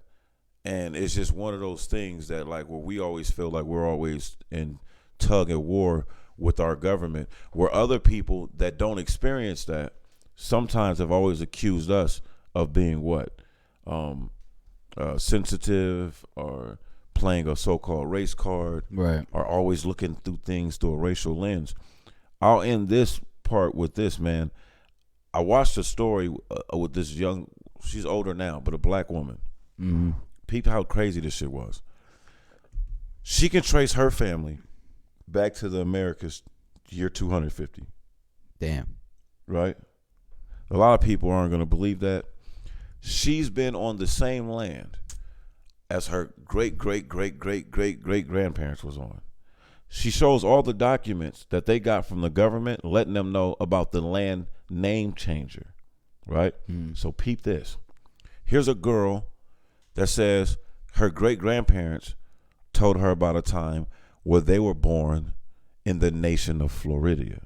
And it's just one of those things that, like, where we always feel like we're always in tug and war with our government, where other people that don't experience that sometimes have always accused us of being what? Sensitive, or playing a so-called race card, right? Or always looking through things through a racial lens. I'll end this part with this, man. I watched a story with this young, she's older now, but a black woman. Mm-hmm. Peep how crazy this shit was. She can trace her family back to the Americas year 250. Damn. Right? A lot of people aren't going to believe that. She's been on the same land as her great-great-great-great-great-great-grandparents was on. She shows all the documents that they got from the government letting them know about the land name changer. Right? So peep this. Here's a girl that says her great-grandparents told her about a time where they were born in the nation of Florida.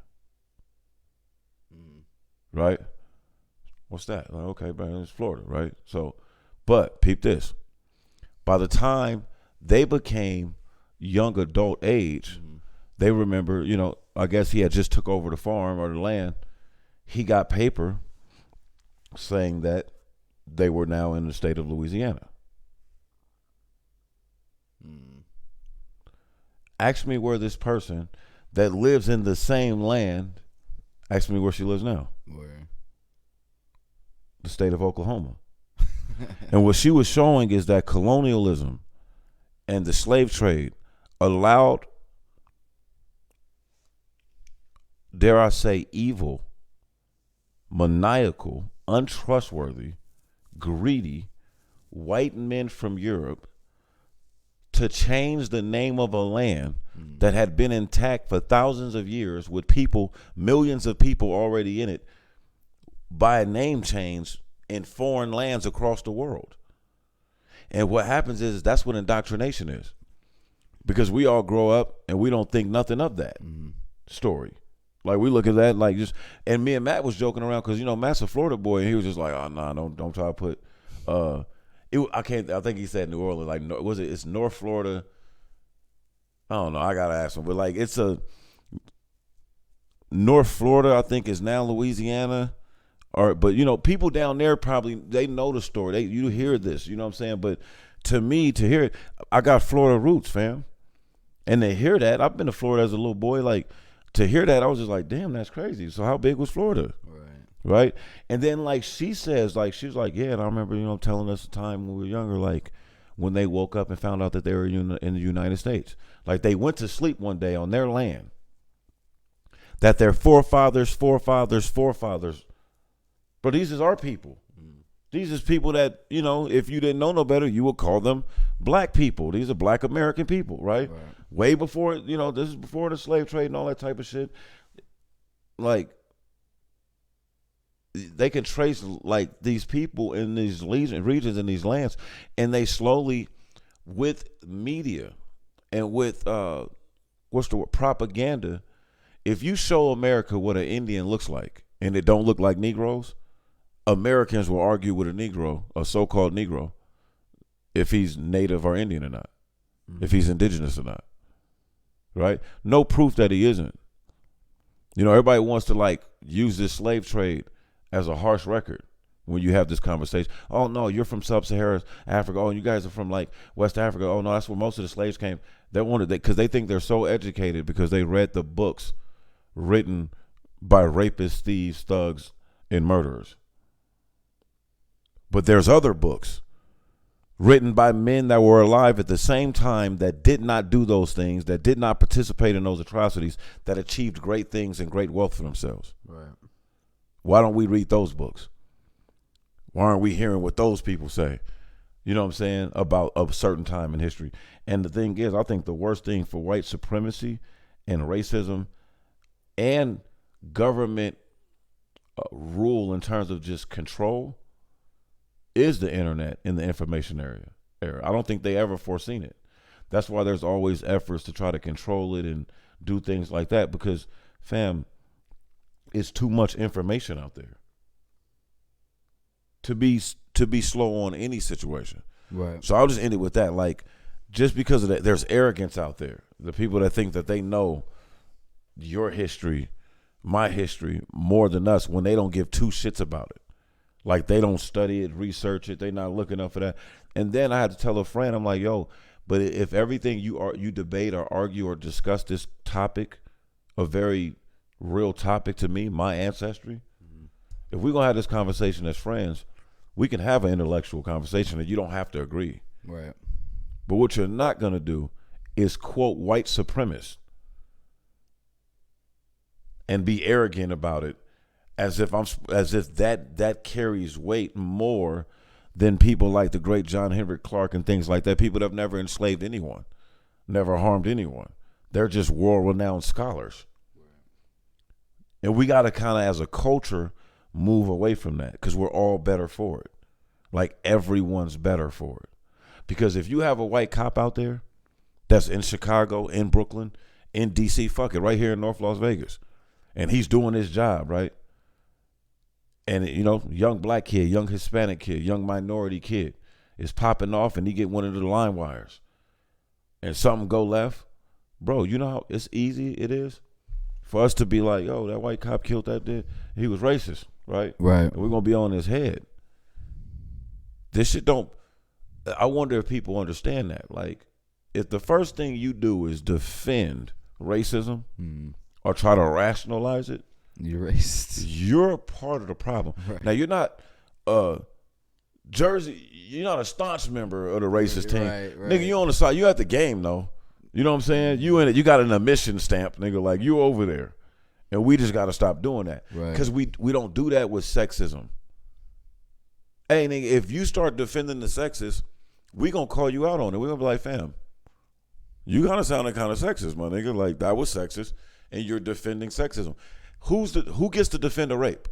Right? What's that? Like, okay, but it's Florida, right? So, but peep this. By the time they became young adult age, they remember, you know, I guess he had just took over the farm or the land. He got paper saying that they were now in the state of Louisiana. Ask me where this person that lives in the same land, ask me where she lives now. Where? The state of Oklahoma. And what she was showing is that colonialism and the slave trade allowed, dare I say, evil, maniacal, untrustworthy, greedy white men from Europe to change the name of a land that had been intact for thousands of years with people, millions of people already in it, by a name change in foreign lands across the world. And what happens is that's what indoctrination is. Because we all grow up and we don't think nothing of that story. Like, we look at that like just, and me and Matt was joking around because, you know, Matt's a Florida boy, and he was just like, oh, nah, don't try to put, I think he said New Orleans, like, it's North Florida. I don't know, I got to ask him, but like, it's a, North Florida, I think, is now Louisiana. But, you know, people down there probably, they know the story. You hear this, you know what I'm saying? But to me, to hear it, I got Florida roots, fam. And to hear that, I've been to Florida as a little boy. Like, to hear that, I was just like, damn, that's crazy. So how big was Florida? Right? And then, like, she says, like, she was like, yeah, and I remember, you know, telling us a time when we were younger, like, when they woke up and found out that they were in the United States. Like, they went to sleep one day on their land. That their forefathers, but these is our people. These is people that, you know, if you didn't know no better, you would call them black people. These are black American people, right? Way before, you know, this is before the slave trade and all that type of shit. Like, they can trace, like, these people in these regions in these lands, and they slowly, with media and with, propaganda, if you show America what an Indian looks like and it don't look like Negroes, Americans will argue with a Negro, a so-called Negro, if he's native or Indian or not, if he's indigenous or not, right? No proof that he isn't. You know, everybody wants to, like, use this slave trade as a harsh record when you have this conversation. Oh, no, you're from sub-Saharan Africa. Oh, you guys are from, like, West Africa. Oh, no, that's where most of the slaves came. They wanted that because they think they're so educated because they read the books written by rapists, thieves, thugs, and murderers. But there's other books written by men that were alive at the same time that did not do those things, that did not participate in those atrocities, that achieved great things and great wealth for themselves. Right. Why don't we read those books? Why aren't we hearing what those people say? You know what I'm saying? About a certain time in history. And the thing is, I think the worst thing for white supremacy and racism and government rule in terms of just control is the internet in the information era. I don't think they ever foreseen it. That's why there's always efforts to try to control it and do things like that because, fam, it's too much information out there to be slow on any situation. Right. So I'll just end it with that. Like, just because of that, there's arrogance out there. The people that think that they know your history, my history, more than us when they don't give two shits about it. Like, they don't study it, research it. They're not looking up for that. And then I had to tell a friend, I'm like, yo, but if everything you debate or argue or discuss this topic, a very real topic to me, my ancestry, if we're going to have this conversation as friends, we can have an intellectual conversation and you don't have to agree. Right. But what you're not going to do is quote white supremacists and be arrogant about it as if that carries weight more than people like the great John Henrik Clark and things like that, people that have never enslaved anyone, never harmed anyone. They're just world-renowned scholars. And we got to kind of, as a culture, move away from that because we're all better for it. Like, everyone's better for it. Because if you have a white cop out there that's in Chicago, in Brooklyn, in D.C., fuck it, right here in North Las Vegas, and he's doing his job, right? And, you know, young black kid, young Hispanic kid, young minority kid is popping off and he get one of the line wires and something go left. Bro, you know how it's easy it is for us to be like, yo, that white cop killed that dude. He was racist, right? Right. And we're going to be on his head. This shit don't, I wonder if people understand that. Like, if the first thing you do is defend racism or try to rationalize it, you're racist. You're part of the problem. Right. Now, you're not Jersey, you're not a staunch member of the racist team. Right. Nigga, you on the side. You at the game, though. You know what I'm saying? You in it. You got an admission stamp, nigga. Like, you over there. And we just got to stop doing that. Because we don't do that with sexism. Hey, nigga, if you start defending the sexist, we going to call you out on it. We're going to be like, fam, you kind of sounded kind of sexist, my nigga. Like, that was sexist, and you're defending sexism. Who gets to defend a rape?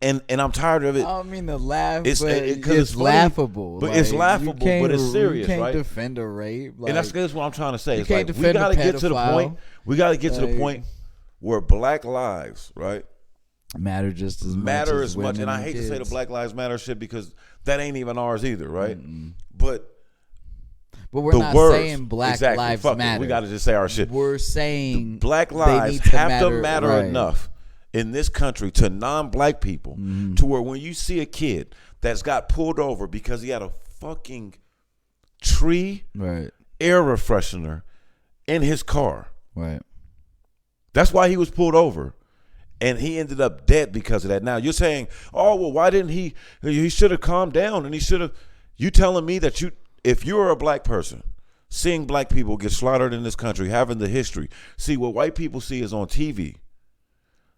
and I'm tired of it. I don't mean to laugh, it's it's laughable. But like, it's laughable, but it's serious, right? You right? can't defend a rape. Like, and that's what I'm trying to say. It's like, we got to get to the point. We got to get to the point where black lives, right, matter just as much. And I hate to say the Black Lives Matter shit because that ain't even ours either, right? But we're not saying Black Lives Matter. We got to just say our shit. We're saying Black lives have to matter right. enough in this country to non-black people to where when you see a kid that's got pulled over because he had a fucking tree air refreshener in his car. Right. That's why he was pulled over. And he ended up dead because of that. Now, you're saying, oh, well, why didn't he should have calmed down and he should have. You telling me that if you're a black person, seeing black people get slaughtered in this country, having the history, see what white people see is on TV.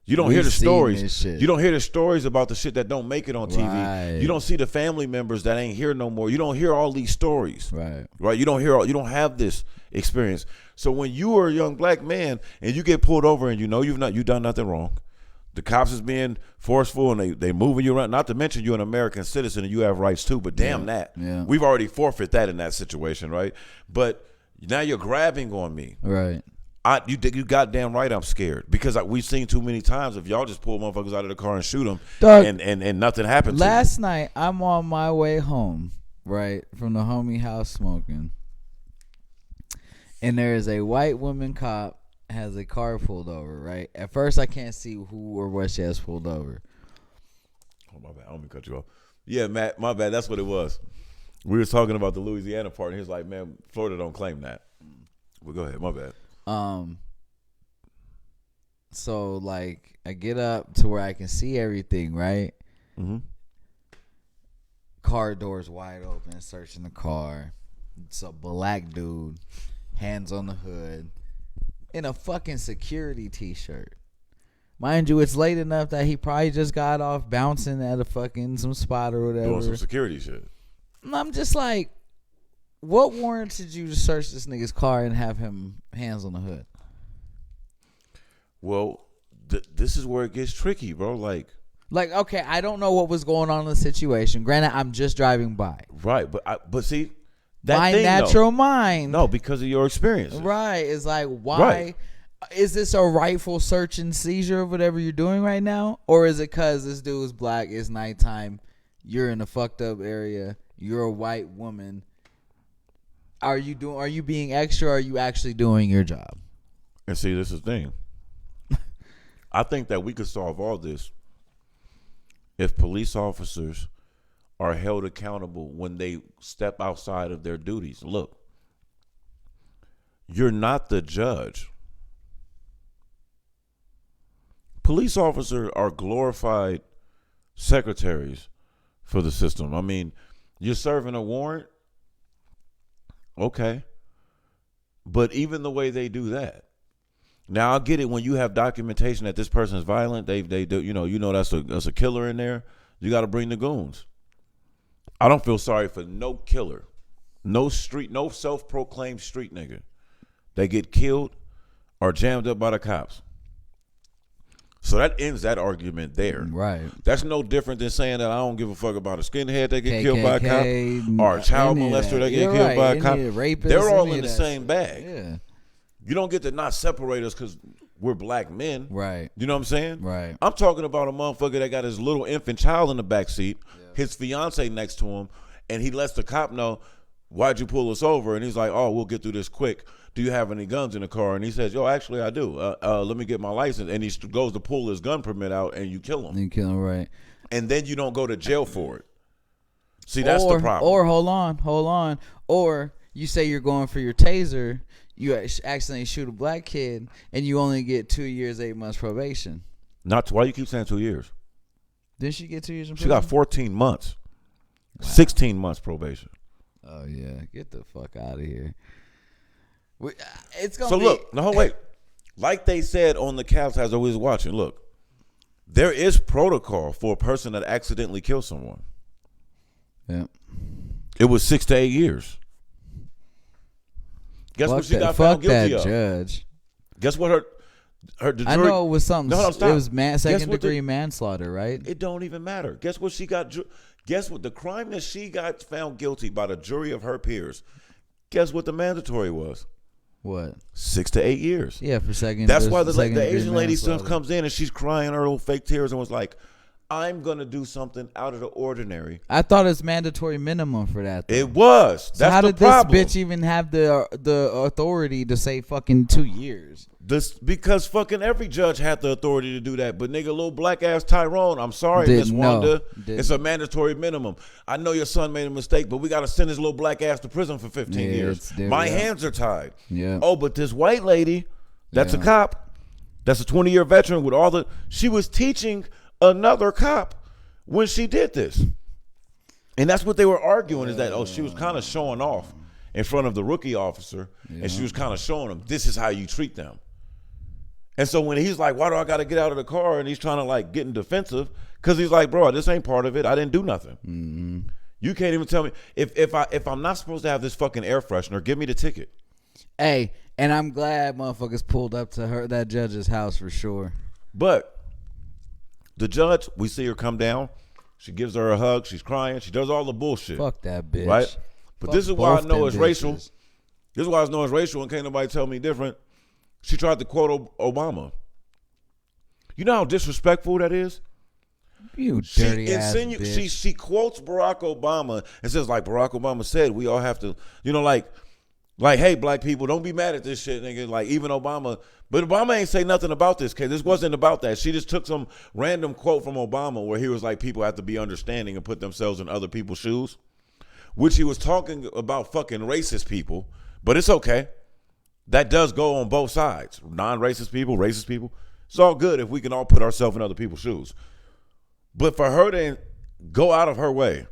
You don't hear the stories. You don't hear the stories about the shit that don't make it on TV. Right. You don't see the family members that ain't here no more. You don't hear all these stories. Right. You don't have this experience. So when you are a young black man and you get pulled over and you know you've done nothing wrong, the cops is being forceful and they moving you around. Not to mention you're an American citizen and you have rights too. But damn that, we've already forfeit that in that situation, right? But now you're grabbing on me, right? You goddamn right. I'm scared because we've seen too many times if y'all just pull motherfuckers out of the car and shoot them, and nothing happened. Last night I'm on my way home, right, from the homie house smoking, and there is a white woman cop. Has a car pulled over, right? At first, I can't see who or what she has pulled over. Oh, my bad. I don't mean to cut you off. Yeah, Matt, my bad. That's what it was. We were talking about the Louisiana part, and he was like, man, Florida don't claim that. Well, go ahead. My bad. So, like, I get up to where I can see everything, right? Mm-hmm. Car doors wide open, searching the car. It's a black dude, hands on the hood, in a fucking security t-shirt Mind you, it's late enough that he probably just got off bouncing at a fucking some spot or whatever. Doing some security shit. I'm just like, what warranted you to search this nigga's car and have him hands on the hood? Well, this is where it gets tricky, bro. Like, okay, I don't know what was going on in the situation. Granted, I'm just driving by. Right, but see, that my thing, natural mind. No, because of your experience. Right, it's like, why? Right. Is this a rightful search and seizure of whatever you're doing right now? Or is it because this dude is black, it's nighttime, you're in a fucked up area, you're a white woman? Are you being extra, or are you actually doing your job? And see, this is the thing. I think that we could solve all this if police officers are held accountable when they step outside of their duties. Look, you're not the judge. Police officers are glorified secretaries for the system. I mean, you're serving a warrant, okay, but even the way they do that. Now I get it when you have documentation that this person is violent. They do, you know that's a killer in there. You got to bring the goons. I don't feel sorry for no killer, no self-proclaimed street nigga. They get killed or jammed up by the cops. So that ends that argument there. Right. That's no different than saying that I don't give a fuck about a skinhead that get killed by a cop or a child molester that get killed by a cop. They're all in the same bag. Yeah. You don't get to not separate us because we're black men. Right. You know what I'm saying? Right. I'm talking about a motherfucker that got his little infant child in the back seat, his fiance next to him, and he lets the cop know, why'd you pull us over? And he's like, oh, we'll get through this quick. Do you have any guns in the car? And he says, yo, actually I do. Let me get my license. And he goes to pull his gun permit out, and you kill him. You kill him, right. And then you don't go to jail for it. See, that's the problem. Or hold on. Or you say you're going for your taser, you accidentally shoot a black kid, and you only get 2 years, 8 months probation. Why you keep saying 2 years? Did she get 2 years in She prison? got 14 months. Wow. 16 months probation. Oh, yeah. Get the fuck out of here. It's gonna so be... look, no, wait. Like they said on the Cavs as I was watching, look, there is protocol for a person that accidentally kills someone. Yeah. It was 6 to 8 years. Guess what she got found guilty of? Judge. Guess what her the jury, I know it was something. No, stop. It was second degree manslaughter, right? It don't even matter. Guess what she got? Guess what the crime that she got found guilty by the jury of her peers? Guess what the mandatory was? What? 6 to 8 years. Yeah, for second. That's why the Asian lady stuff comes in and she's crying her little fake tears and was like, I'm going to do something out of the ordinary. I thought it's mandatory minimum for that, though. It was. So how did this bitch even have the authority to say fucking 2 years? Because fucking every judge had the authority to do that. But nigga, little black ass Tyrone, I'm sorry, Miss Wanda. It's a mandatory minimum. I know your son made a mistake, but we got to send his little black ass to prison for 15 years. My hands are tied. Yeah. Oh, but this white lady, that's a cop. That's a 20-year veteran with all the... She was teaching another cop when she did this. And that's what they were arguing is that, she was kind of showing off in front of the rookie officer. Yeah. And she was kind of showing him, this is how you treat them. And so when he's like, why do I got to get out of the car? And he's trying to like getting defensive because he's like, bro, this ain't part of it. I didn't do nothing. Mm-hmm. You can't even tell me if I'm not supposed to have this fucking air freshener, give me the ticket. Hey, and I'm glad motherfuckers pulled up to that judge's house for sure. But the judge, we see her come down. She gives her a hug. She's crying. She does all the bullshit. Fuck that bitch. Right? But this is why I know it's racial. This is why I know it's racial and can't nobody tell me different. She tried to quote Obama. You know how disrespectful that is? You dirty ass bitch. She quotes Barack Obama and says, like Barack Obama said, we all have to, like, hey, black people, don't be mad at this shit, nigga. Like, even Obama. But Obama ain't say nothing about this, cause this wasn't about that. She just took some random quote from Obama where he was like, people have to be understanding and put themselves in other people's shoes, which he was talking about fucking racist people, but it's okay. That does go on both sides. Non-racist people, racist people. It's all good if we can all put ourselves in other people's shoes. But for her to go out of her way,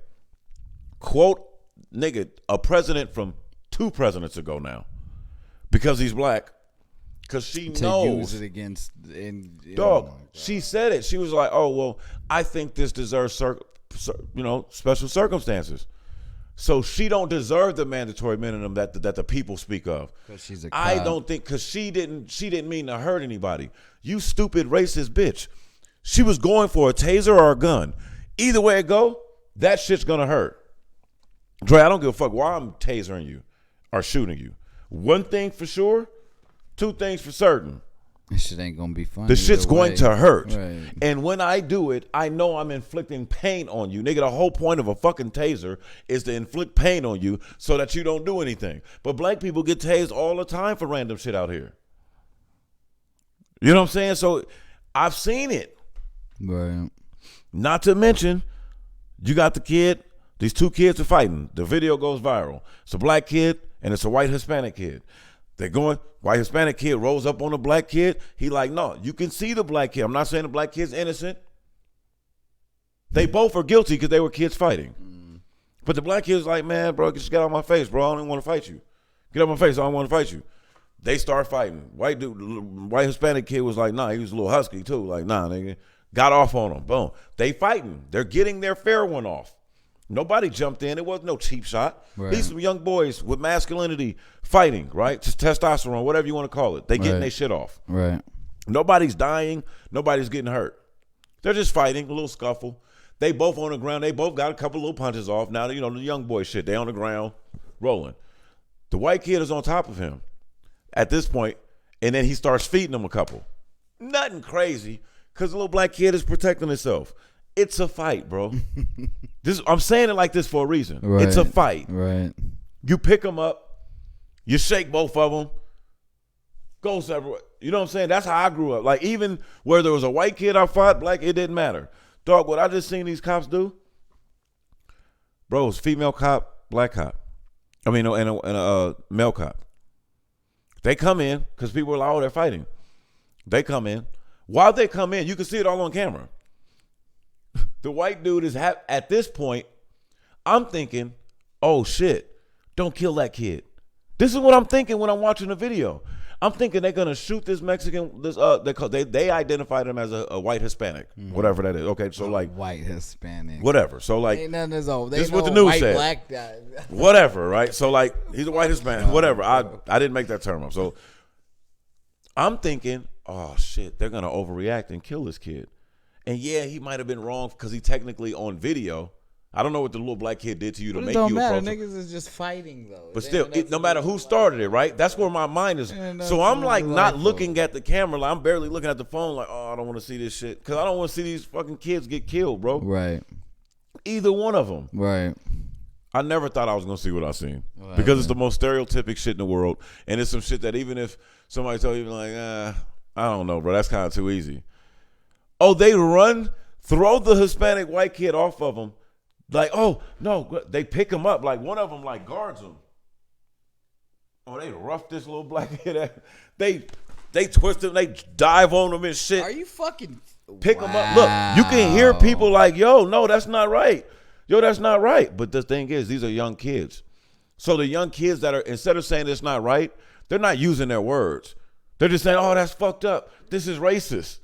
quote, nigga, a president from 2 presidents ago now, because he's black, because she to knows. use it against. Dog, she said it. She was like, "Oh well, I think this deserves special circumstances." So she don't deserve the mandatory minimum that the people speak of. She's a cop. I don't think because she didn't mean to hurt anybody. You stupid racist bitch. She was going for a taser or a gun. Either way it go, that shit's gonna hurt. Dre, I don't give a fuck why I'm tasering you or shooting you. One thing for sure, two things for certain. This shit ain't gonna be fun. The shit's going to hurt. Right. And when I do it, I know I'm inflicting pain on you. Nigga, the whole point of a fucking taser is to inflict pain on you so that you don't do anything. But black people get tased all the time for random shit out here. You know what I'm saying? So I've seen it. Right. Not to mention, you got the kid, these two kids are fighting. The video goes viral. It's a black kid and it's a white Hispanic kid. They're going, white Hispanic kid rolls up on the black kid. He like, no, you can see the black kid. I'm not saying the black kid's innocent. They both are guilty because they were kids fighting. But the black kid's like, man, bro, just get out of my face, bro. I don't even want to fight you. Get out of my face. I don't want to fight you. They start fighting. White Hispanic kid was like, nah, he was a little husky too. Like, nah, nigga. Got off on him. Boom. They fighting. They're getting their fair one off. Nobody jumped in. It wasn't no cheap shot. Right. These some young boys with masculinity fighting, right? Just testosterone, whatever you want to call it. They getting their shit off. Right. Nobody's dying. Nobody's getting hurt. They're just fighting, a little scuffle. They both on the ground. They both got a couple little punches off. Now, the young boy shit. They on the ground rolling. The white kid is on top of him at this point, and then he starts feeding him a couple. Nothing crazy, because the little black kid is protecting himself. It's a fight, bro. I'm saying it like this for a reason. Right. It's a fight. Right. You pick them up, you shake both of them, go separate. You know what I'm saying? That's how I grew up. Like, even where there was a white kid I fought, black, it didn't matter. Dog, what I just seen these cops do, bro, it's female cop, black cop. I mean, and a male cop. They come in, because people are like, oh, they're fighting. They come in. While they come in, you can see it all on camera. The white dude is at this point, I'm thinking, oh shit, don't kill that kid. This is what I'm thinking when I'm watching the video. I'm thinking they're gonna shoot this Mexican. They identified him as a white Hispanic, whatever that is. Okay, so like white Hispanic, whatever. So like, ain't nothing as old. This is what the news white, said. Black guy. Whatever, right? So like, he's a white Hispanic, whatever. I didn't make that term up. So I'm thinking, oh shit, they're gonna overreact and kill this kid. And yeah, he might have been wrong because he technically on video. I don't know what the little black kid did to you to make you approach him. It don't matter. Niggas is just fighting though. But still, no matter who started it, right? That's where my mind is. So I'm like not looking at the camera. Like, I'm barely looking at the phone. Like, oh, I don't want to see this shit because I don't want to see these fucking kids get killed, bro. Right. Either one of them. Right. I never thought I was gonna see what I seen because it's the most stereotypic shit in the world, and it's some shit that even if somebody told you like, I don't know, bro, that's kind of too easy. Oh, they throw the Hispanic white kid off of him. Like, oh, no, they pick him up. Like, one of them, like, guards him. Oh, they rough this little black kid. They twist him. They dive on him and shit. Are you fucking... Pick him up. Look, you can hear people like, yo, no, that's not right. Yo, that's not right. But the thing is, these are young kids. So the young kids that are, instead of saying it's not right, they're not using their words. They're just saying, oh, that's fucked up. This is racist.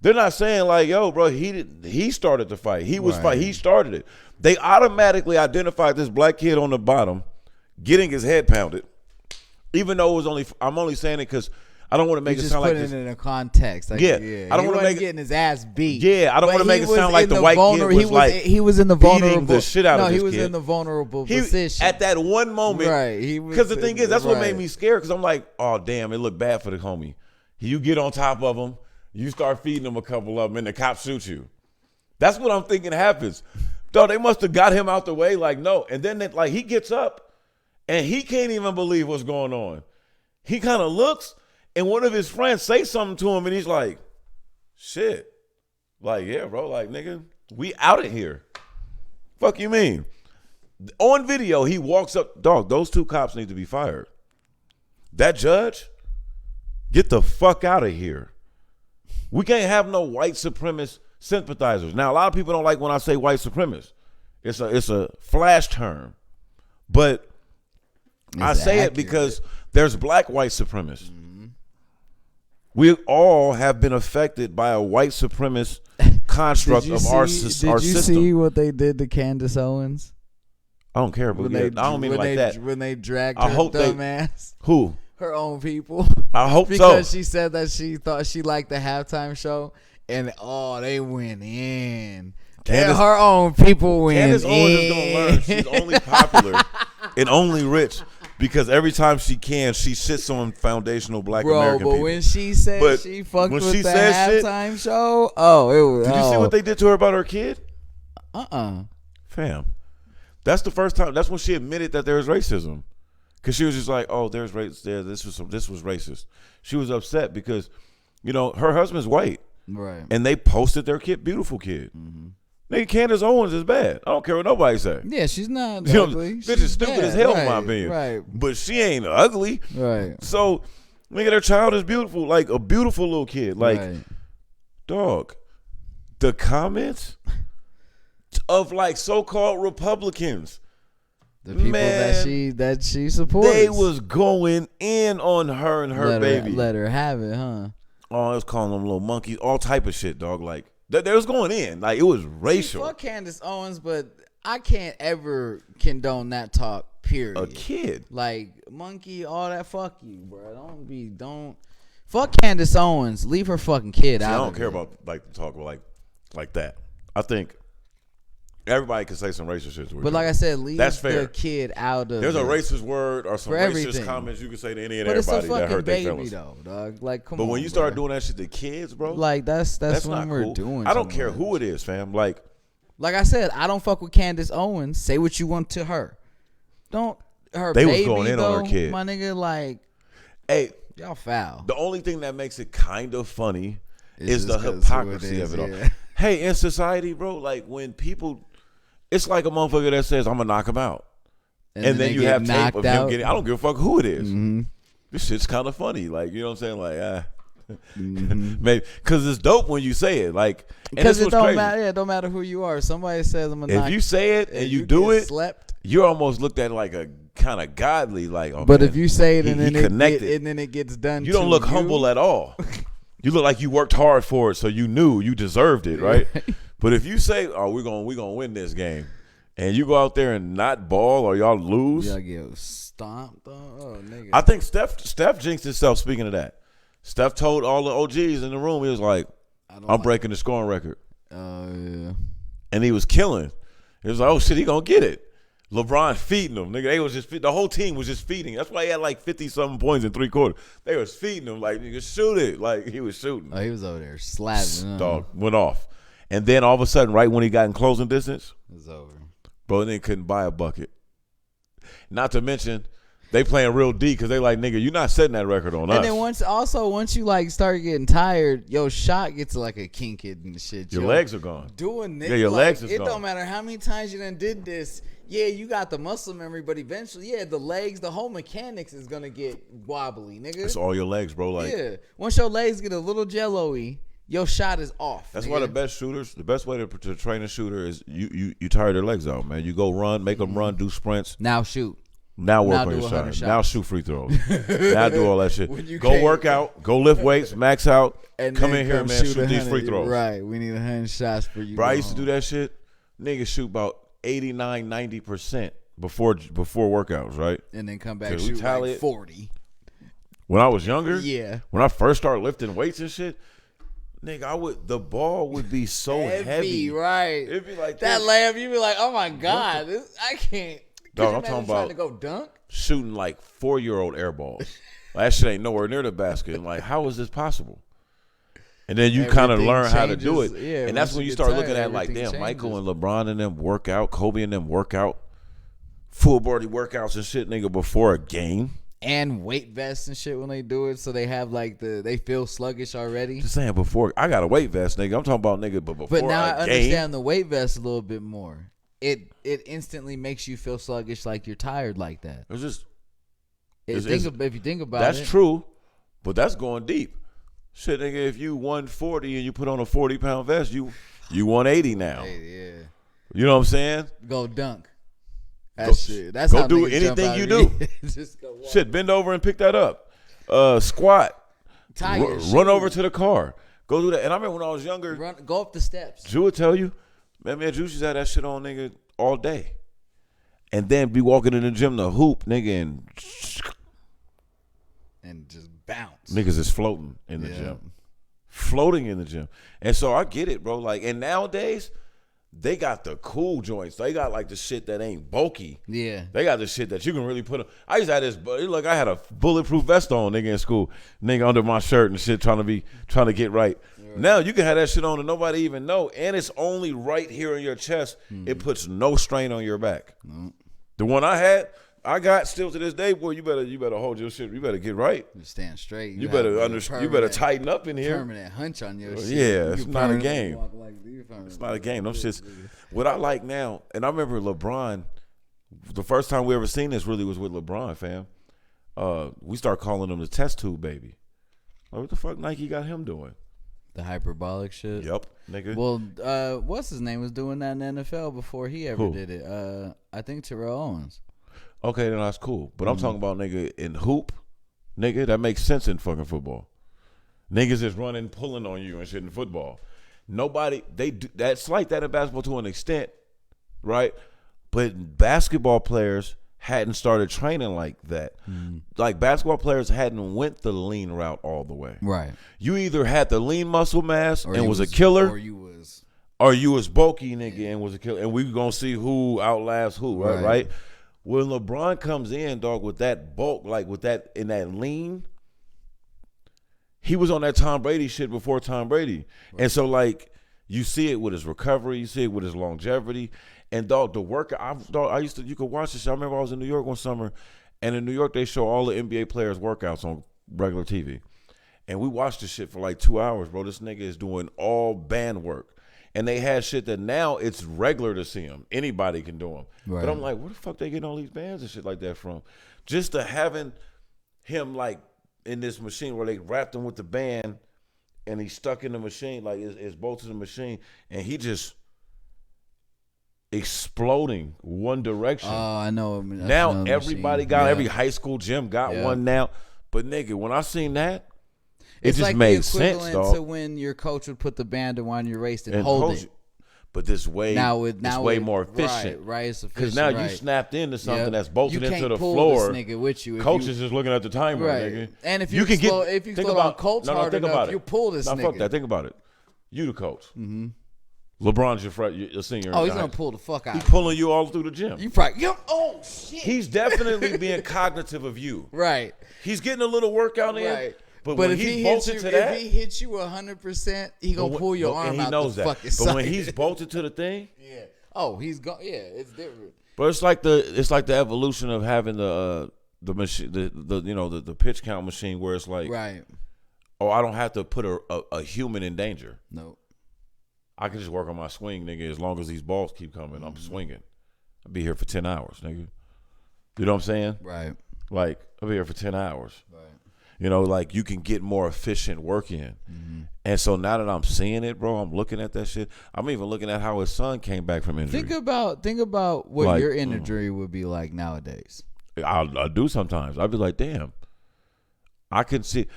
They're not saying like, yo, bro, he started the fight. He was fight. He started it. They automatically identified this black kid on the bottom getting his head pounded, even though it was only. I'm only saying it because I don't want to make it sound like this. Just put it in a context. Like, yeah, I don't want to make it getting his ass beat. Yeah, I don't want to make it sound like the white kid was like he was in the vulnerable the shit out of this kid. No, he was in the vulnerable position at that one moment. Right. Because the thing is, that's what made me scared. Because I'm like, oh damn, it looked bad for the homie. You get on top of him. You start feeding them a couple of them, and the cops shoot you. That's what I'm thinking happens. Though they must have got him out the way, like, no. And then, he gets up, and he can't even believe what's going on. He kind of looks, and one of his friends say something to him, and he's like, shit. Like, yeah, bro, like, nigga, we out of here. Fuck you mean? On video, he walks up. Dog, those two cops need to be fired. That judge, get the fuck out of here. We can't have no white supremacist sympathizers. Now, a lot of people don't like when I say white supremacist. It's a flash term. But I say it because there's black white supremacists. Mm-hmm. We all have been affected by a white supremacist construct of our system. Did you see what they did to Candace Owens? I don't care, but I don't mean like that. When they dragged I her hope dumb ass. Who? Her own people. I hope because so. she said that she thought she liked the halftime show, and they went in. And her own people went Candace in. Owens is gonna learn she's only popular and only rich because every time she can, she shits on foundational Black American people. But when she said she fucked with the halftime show, it was. Did you see what they did to her about her kid? Fam, that's the first time. That's when she admitted that there was racism, because she was just like, "Oh, there's race there. This was racist." She was upset because, her husband's white, right? And they posted their kid, beautiful kid. Mm-hmm. Nigga, Candace Owens is bad. I don't care what nobody say. Yeah, she's not ugly. Bitch is stupid as hell, in my opinion. Right. But she ain't ugly. Right. So, nigga, their child is beautiful. Like, a beautiful little kid. Like, dog, the comments of, like, so-called Republicans. The people that she supports. They was going in on her and her baby. Let her have it, huh? Oh, I was calling them little monkeys. All type of shit, dog. Like, they was going in. Like, it was racial. Fuck Candace Owens, but I can't ever condone that talk, period. A kid. Like, monkey, all that, fuck you, bro. Don't. Fuck Candace Owens. Leave her fucking kid out. I don't care about, like, the talk like that. I think everybody can say some racist shit. But like I said, leave the kid out of There's a racist word or some racist comments you can say to any and everybody that hurt their feelings. Though, dog. Like, come on. But when you start doing that shit to kids, bro, like that's when we're cool. doing. I don't care who it is, fam. Like I said, I don't fuck with Candace Owens. Say what you want to her. Don't her. They baby, was going in though, on her kid, my nigga. Like, hey, y'all foul. The only thing that makes it kind of funny is the hypocrisy of it all. Hey, in society, bro, like when people. It's like a motherfucker that says, I'm going to knock him out. And then you have tape of him getting, I don't give a fuck who it is. Mm-hmm. This shit's kind of funny. Like, you know what I'm saying? Like, maybe. Because it's dope when you say it. Like, because it don't matter. Yeah, it don't matter who you are. Somebody says, I'm going to knock. If you say it and you do it, you're almost looked at like a kind of godly. Like, oh, but man, if you say it and then it gets done, you don't look humble at all. You look like you worked hard for it, so you knew you deserved it, right? But if you say, "Oh, we're gonna win this game," and you go out there and not ball or y'all lose, y'all get stomped. Nigga. I think Steph jinxed himself. Speaking of that, Steph told all the OGs in the room, he was like, "I'm breaking the scoring record." Yeah. And he was killing. He was like, "Oh shit, he gonna get it." LeBron feeding them, nigga. They was just the whole team was just feeding. That's why he had like 50-something points in 3 quarters. They was feeding him like, nigga, shoot it. Like he was shooting. Oh, he was over there slapping. Dog went off. And then all of a sudden, right when he got in closing distance, it's over. Bro, then couldn't buy a bucket. Not to mention, they playing real D because they like, nigga, you're not setting that record on us. And then once you like start getting tired, your shot gets like a kink it and shit. Your legs are gone. Doing this, yeah, your legs is it gone. Don't matter how many times you done did this. Yeah, you got the muscle memory, but eventually, the legs, the whole mechanics is gonna get wobbly, nigga. It's all your legs, bro. Like, yeah, once your legs get a little jello-y, your shot is off. That's nigga. why the best way to train a shooter is you tire their legs out, man. You go run, make them run, do sprints. Now shoot. Now work on your shot. Now shoot free throws. Now do all that shit. Go work out. Go lift weights. Max out. And come in here, man. Shoot these free throws. Right. We need 100 shots for you. Bro, I used to do that shit. Niggas shoot about 89, 90% before workouts, right? And then come back shoot like 40. When I was younger, yeah. When I first started lifting weights and shit, nigga, the ball would be so heavy. Right. It'd be like that layup. You'd be like, oh my god, I can't. Dog, I'm talking about to go dunk, shooting like 4-year-old air balls. That shit ain't nowhere near the basket. And like, how is this possible? And then you kind of learn how to do it. Yeah, and that's when you start looking at like, damn, Michael and LeBron and them work out, Kobe and them work out, full body workouts and shit, nigga, before a game. And weight vests and shit when they do it, so they have like they feel sluggish already. Just saying, before I got a weight vest, nigga. I'm talking about nigga, but before. But now I understand the weight vest a little bit more. It instantly makes you feel sluggish, like you're tired, like that. It's just. If you think about it, that's true, but that's going deep. Shit, nigga, if you 140 and you put on a 40-pound vest, you 180 now. Yeah. You know what I'm saying? Go dunk. That's go how do anything you do. Just go walk. Shit, bend over and pick that up. Squat Tie your shoe. Run over to the car. Go do that. And I remember when I was younger. Go up the steps. Drew would tell you, man, Drew used to have that shit on, nigga, all day. And then be walking in the gym to hoop, nigga, and just bounce. Niggas is floating in the gym. Floating in the gym. And so I get it, bro. Like, and nowadays, they got the cool joints. They got like the shit that ain't bulky. Yeah. They got the shit that you can really put on. I used to have this, look, I had a bulletproof vest on, nigga, in school. Nigga under my shirt and shit trying to get right. Now you can have that shit on and nobody even know. And it's only right here in your chest. Mm-hmm. It puts no strain on your back. Mm-hmm. The one I got still to this day, boy, you better hold your shit. You better get right. You stand straight. You better tighten up in here. Permanent hunch on your shit. Yeah, it's not a game. It's not a game. Them shits. What I like now, and I remember LeBron, the first time we ever seen this really was with LeBron, fam. We start calling him the test tube baby. Like, what the fuck Nike got him doing? The hyperbolic shit? Yep, nigga. Well, what's his name was doing that in the NFL before he ever did it. I think Terrell Owens. Okay, then that's cool. But I'm talking about, nigga, in hoop, nigga, that makes sense in fucking football. Niggas is running, pulling on you and shit in football. Nobody, they do, that's like that in basketball to an extent, right? But basketball players hadn't started training like that. Like basketball players hadn't went the lean route all the way. Right. You either had the lean muscle mass and was a killer, or you was bulky, nigga, and was a killer. And we gonna see who outlasts who, right? When LeBron comes in, dog, with that bulk, like with that in that lean, he was on that Tom Brady shit before Tom Brady. Right. And so, like, you see it with his recovery, you see it with his longevity. And, dog, the work, you could watch this. I remember I was in New York one summer, and in New York, they show all the NBA players' workouts on regular TV. And we watched this shit for like 2 hours, bro. This nigga is doing all band work. And they had shit that now it's regular to see them. Anybody can do them. Right. But I'm like, where the fuck they getting all these bands and shit like that from? Just to having him, like, in this machine where they wrapped him with the band and he's stuck in the machine, like it's bolted in the machine, and he just exploding one direction. Oh, I know. Now everybody got, every high school gym got one now. But nigga, when I seen that, it just like made sense, dog. To when your coach would put the band around your waist and hold it. But this way, it's way more efficient. Right, it's efficient. Because now you snapped into something that's bolted into the floor. This nigga with you. Coach is just looking at the timer, nigga. And if you slow down Colts hard enough, you pull this nigga. Fuck that. Think about it. You the coach. Mm-hmm. LeBron's your senior. Oh, he's going to pull the fuck out. He's pulling you all through the gym. You probably, oh, shit. He's definitely being cognitive of you. Right. He's getting a little workout in. Right. But when if he's bolted to that, if he hits you 100%, he gonna pull your arm out. He knows that. But when he's bolted to the thing, he's gone. Yeah, it's different. But it's like the evolution of having the machine, the pitch count machine, where it's like, right. Oh, I don't have to put a human in danger. No, I can just work on my swing, nigga. As long as these balls keep coming, I'm swinging. I'll be here for 10 hours, nigga. You know what I'm saying? Right. Like I'll be here for 10 hours. Right. You know, like you can get more efficient work in. Mm-hmm. And so now that I'm seeing it, bro, I'm looking at that shit. I'm even looking at how his son came back from injury. Think about what like, your injury would be like nowadays. I do sometimes. I'd be like, damn, I can see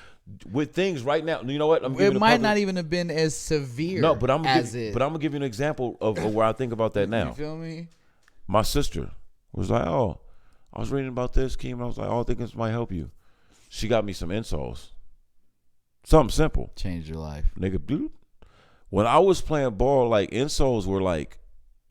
with things right now. You know what? It might not even have been as severe. No, but I'm gonna give you an example of where I think about that now. You feel me? My sister was like, oh, I was reading about this, Keem, and I was like, oh, I think this might help you. She got me some insoles. Something simple. Changed your life. Nigga, dude. When I was playing ball, like, insoles were, like,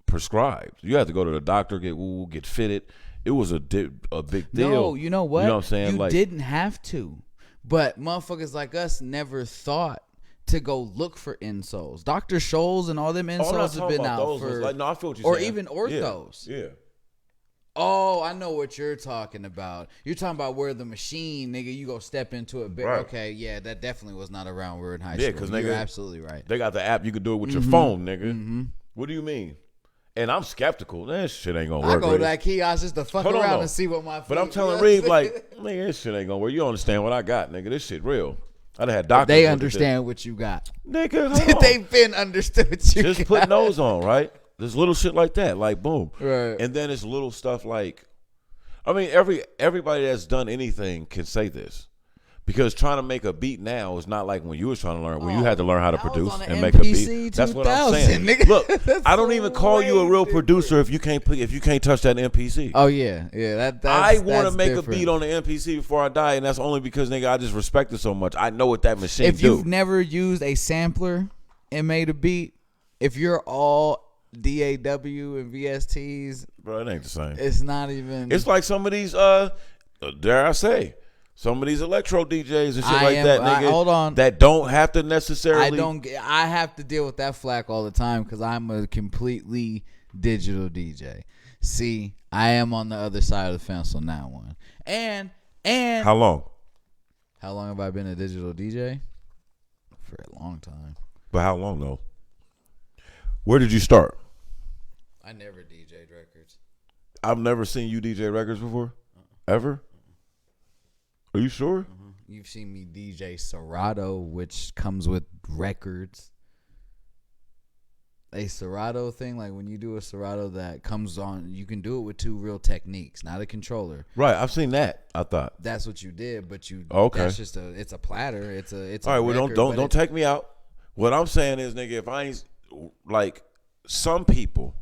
prescribed. You had to go to the doctor, get fitted. It was a big deal. No, you know what? You know what I'm saying? You didn't have to. But motherfuckers like us never thought to go look for insoles. Dr. Scholl's and all them insoles have been out for. Like, no, I feel what you're saying. Or even orthos. Yeah. Oh, I know what you're talking about. You're talking about where the machine, nigga, you go step into it. Right. Okay, yeah, that definitely was not around when we were in high school. Yeah, because nigga, you're absolutely right. They got the app. You can do it with your phone, nigga. Mm-hmm. What do you mean? And I'm skeptical. That shit ain't gonna work. I go to that kiosk just to fuck around and see what my. But I'm telling Reed, like, nigga, this shit ain't gonna work. You don't understand what I got, nigga. This shit real. I done had doctors. They understand what you got, nigga. They've been understood what you just got. put those on, right? There's little shit like that, like boom, right? And then it's little stuff like. I mean, everybody that's done anything can say this. Because trying to make a beat now is not like when you was trying to learn, when you had to learn how to I was produce on the and make a MPC beat. That's what I'm 2000, saying. nigga. Look, That's I don't so even call you a real way producer if you can't touch that MPC. Oh yeah. That's I want to that's make different. a beat on the MPC before I die, and that's only because, nigga, I just respect it so much. I know what that machine If do. you've never used a sampler and made a beat, if you're all DAW and VSTs, Bro, it ain't the same. it's not even. It's like some of these, dare I say, some of these electro DJs and shit that, nigga. Hold on. That don't have to necessarily. I have to deal with that flack all the time because I'm a completely digital DJ. See, I am on the other side of the fence on that one. And How long? how long have I been a digital DJ? For a long time. But how long though? Where did you start? I never DJ'd records. I've never seen you DJ records before. Ever? Are you sure? You've seen me DJ Serato, which comes with records. A Serato thing, like when you do a Serato that comes on, you can do it with two real techniques, not a controller. Right, I've seen that. I thought. That's what you did, but you. Okay. That's just it's a platter. It's All right. a Well, record, don't take me out. What I'm saying is, nigga, if I ain't like some people,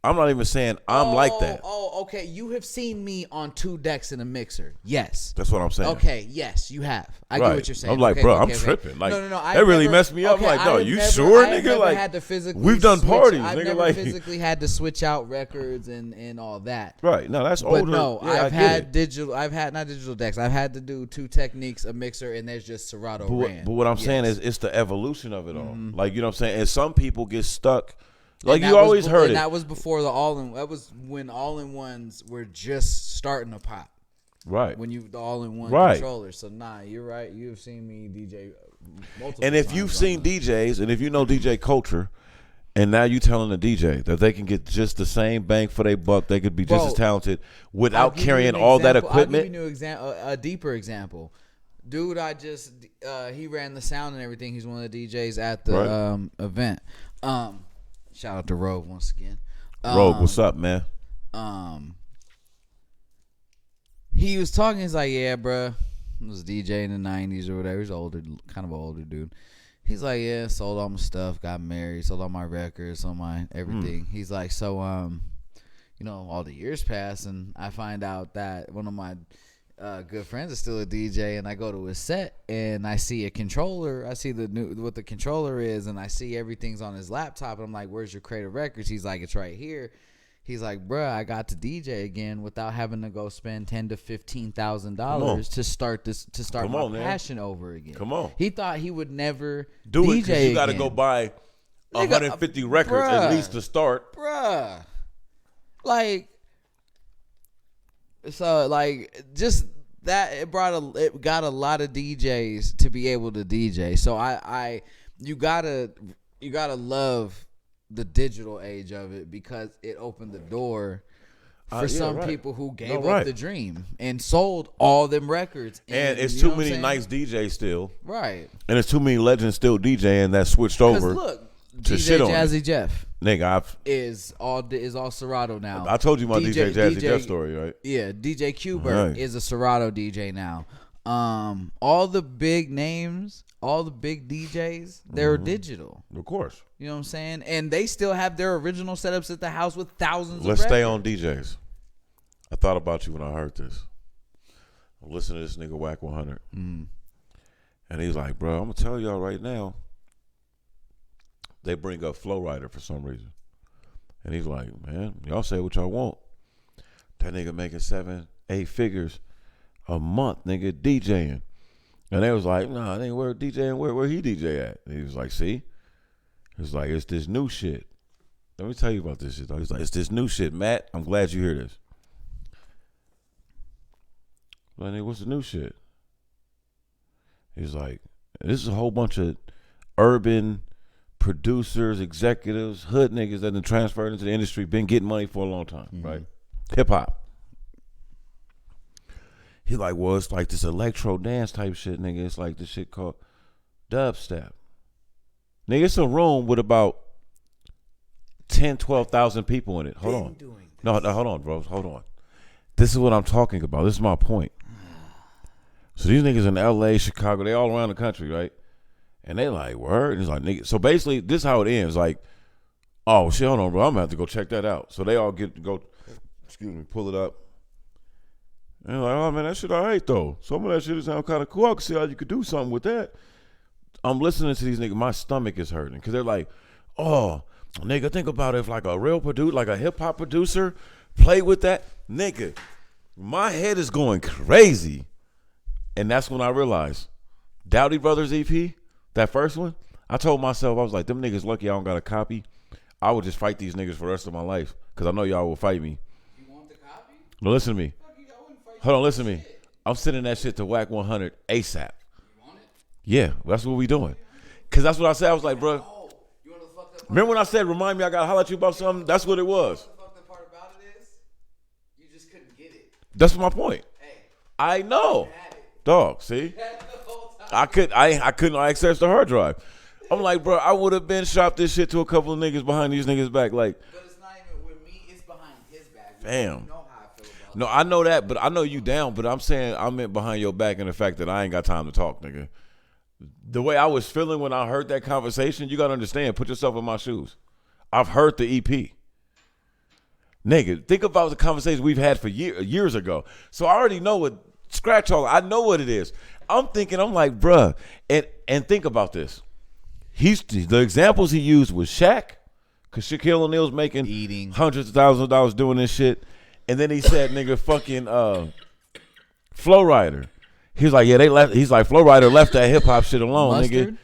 I'm not even saying I'm like that. Oh, okay. You have seen me on 2 decks in a mixer. Yes. That's what I'm saying. Okay, yes, you have. I Right. get what you're saying. I'm like, okay, bro, okay, I'm okay. tripping. Like, no. that really messed me up. I'm like, no, you sure, nigga? Like, had to physically we've done switch, parties, I've nigga. never Like, physically had to switch out records and all that. right? No, that's But older. no, Yeah, I've had digital. I've had not digital decks. I've had to do 2 techniques, a mixer, and there's just Serato ran. But what I'm saying is, it's the evolution of it all. Like, you know what I'm saying? And some people get stuck. Like, you always heard it. That was before the all-in. That was when all-in-ones were just starting to pop. Right. When you the all-in-one Right. controller. So you're right. You've seen me DJ multiple And if times you've on seen them. DJs, and if you know DJ culture, and now you telling the DJ that they can get just the same bang for their buck, they could be just Bro, as talented I'll without give you carrying an all that example. equipment. I'll give you a new example, a deeper example. Dude, I just he ran the sound and everything. He's one of the DJs at the Right. event. Shout out to Rogue once again. Rogue, what's up, man? He was talking. He's like, yeah, bruh. He was DJ in the 90s or whatever. He's older, kind of an older dude. He's like, yeah, sold all my stuff, got married, sold all my records, all my everything. He's like, so, you know, all the years pass, and I find out that one of my good friends is still a DJ, and I go to his set, and I see a controller. I see what the controller is, and I see everything's on his laptop, and I'm like, where's your crate of records? He's like, it's right here. He's like, bruh, I got to DJ again without having to go spend $10,000 to $15,000 to start Come my on, man. passion over again. Come on. He thought he would never Do it DJ because you got to again. go buy Nigga, 150 records bruh. at least to start. Bruh. Like, so like just that it got a lot of DJs to be able to DJ. So you gotta love the digital age of it because it opened the door for some right. people who gave up right. the dream and sold all them records. And it's you too know what I'm many saying? nice DJs still. Right. And it's too many legends still DJing that switched Because over look, to DJ shit on Jazzy it. Jeff Nigga, is all Serato now. I told you my DJ Jazzy Jeff story, right? Yeah, DJ Cuber Right. is a Serato DJ now. All the big names, all the big DJs, they're digital. Of course. You know what I'm saying? And they still have their original setups at the house with thousands Let's of stay records. on DJs. I thought about you when I heard this. I'm listening to this nigga Whack 100. And he's like, bro, I'm going to tell y'all right now. They bring up Flow Rider for some reason. And he's like, man, y'all say what y'all want. That nigga making 7-8 figures a month, nigga, DJing. And they was like, nah, nigga, where DJing? Where he DJ at? And he was like, see? He's like, it's this new shit. Let me tell you about this shit, though. He's like, it's this new shit, Matt. I'm glad you hear this. Like, nigga, what's the new shit? He's like, this is a whole bunch of urban producers, executives, hood niggas that have transferred into the industry, been getting money for a long time, right? Hip hop. He's like, well, it's like this electro dance type shit, nigga. It's like this shit called dubstep. Nigga, it's a room with about 10, 12,000 people in it. Hold on. No, hold on, bro. Hold on. This is what I'm talking about. This is my point. So these niggas in L.A., Chicago, they all around the country, right? And they like, word? And it's like, nigga. So basically, this is how it ends. Like, oh, shit, hold on, bro. I'm going to have to go check that out. So they all get to go, pull it up. And they're like, oh, man, that shit all right, though. Some of that shit sound kind of cool. I can see how you could do something with that. I'm listening to these niggas. My stomach is hurting because they're like, oh, nigga, think about it. If like a real producer, like a hip-hop producer played with that, nigga, my head is going crazy. And that's when I realized, Dowdy Brothers EP, that first one, I told myself, I was like, them niggas lucky I don't got a copy. I would just fight these niggas for the rest of my life because I know y'all will fight me. You want the copy? No, listen to me. Hold on, listen to me. I'm sending that shit to Whack 100 ASAP. You want it? Yeah, that's what we doing. Because that's what I said. I was like, bro. Oh, you want to fuck that part? Remember when I said, remind me I got to holler at you about something? That's what it was. The fucked up part about it is, you just couldn't get it. That's my point. Hey, I know. had it. Dog, see? You had it the whole time. I couldn't access the hard drive. I'm like, bro, I would have been shopped this shit to a couple of niggas behind these niggas' back. Like, But it's not even with me. It's behind his back. Damn. You know how I feel about no, I know that, but I know you down. But I'm saying I meant behind your back in the fact that I ain't got time to talk, nigga. The way I was feeling when I heard that conversation, you got to understand. Put yourself in my shoes. I've heard the EP. Nigga, think about the conversation we've had for years ago. So I already know what, scratch all, I know what it is. I'm like, bruh, and think about this. The examples he used was Shaq, because Shaquille O'Neal's making Eating. hundreds of thousands of dollars doing this shit. And then he said, nigga, fucking Flow Rider. He was like, yeah, they left. He's like, Flow Rider left that hip hop shit alone, Mustard? nigga.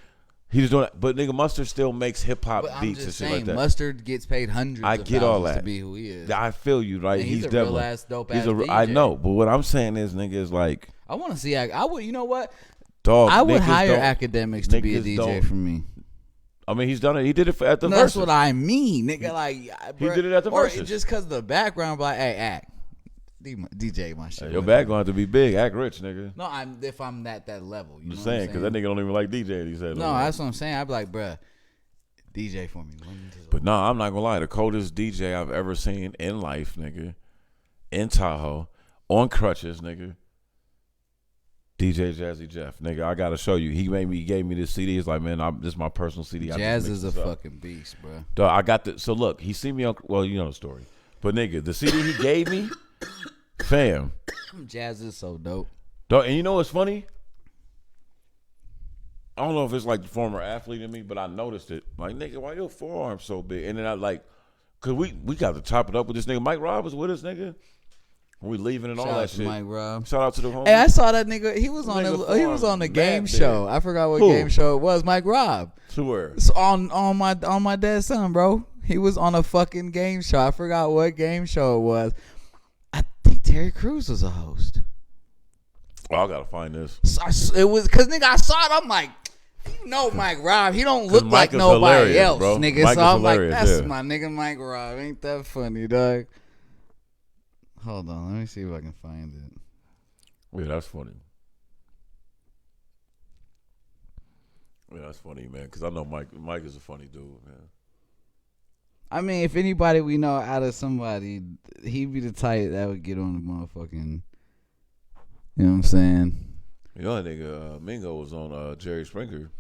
He was doing that, but nigga, Mustard still makes hip hop But I'm beats and just shit saying, like that. Mustard gets paid hundreds I of get all thousands that. to be who he is. I feel you, right? And he's a definitely real ass dope he's ass a. DJ. I know, but what I'm saying is, nigga, is like, I want to see. I would. You know what? dog. I would niggas hire don't- academics to be a niggas DJ don't- for me. I mean, he's done it. He did it at the No, that's Versus. what I mean, nigga. Like, He did it at the or Versus. just because of the background, like, hey, act, DJ my shit. Your whatever. bag gonna have to be big. Act rich, nigga. No, if I'm at that level. You I'm know saying, what because that nigga don't even like DJ. He said. No, that's what I'm saying. I'd be like, bruh, DJ for me. But no, I'm not gonna lie. The coldest DJ I've ever seen in life, nigga, in Tahoe, on crutches, nigga. DJ Jazzy Jeff, nigga, I gotta show you. He gave me this CD. He's like, man, this is my personal CD. Jazz is a fucking beast, bro. Dog, I got the. So look, he see me on. Well, you know the story. But nigga, the CD he gave me, fam. Jazz is so dope. Dog, and you know what's funny? I don't know if it's like the former athlete in me, but I noticed it. Like, nigga, why your forearm so big? And then I like, cause we got to chop it up with this nigga. Mike Rob was with us, nigga. We leaving and all Shout that out to shit. Mike Rob. Shout out to the homie. Hey, I saw that nigga. He was on Nigga he was on the farm game mad show. big. I forgot what Who? game show it was. Mike Rob. Swear. It's on my dad's son, bro. He was on a fucking game show. I forgot what game show it was. I think Terry Crews was a host. Oh, I gotta find this. So it was because nigga, I saw it. I'm like, you know, Mike Rob. He don't look Mike like is nobody hilarious, else, bro. nigga. Mike so is I'm like, hilarious, that's yeah. my nigga Mike Rob. Ain't that funny, dog? Hold on, let me see if I can find it. Yeah, that's funny. Yeah, that's funny, man. Because I know Mike is a funny dude, man. I mean, if anybody we know out of somebody, he'd be the type that would get on the motherfucking. You know what I'm saying? The other nigga, Mingo, was on Jerry Springer.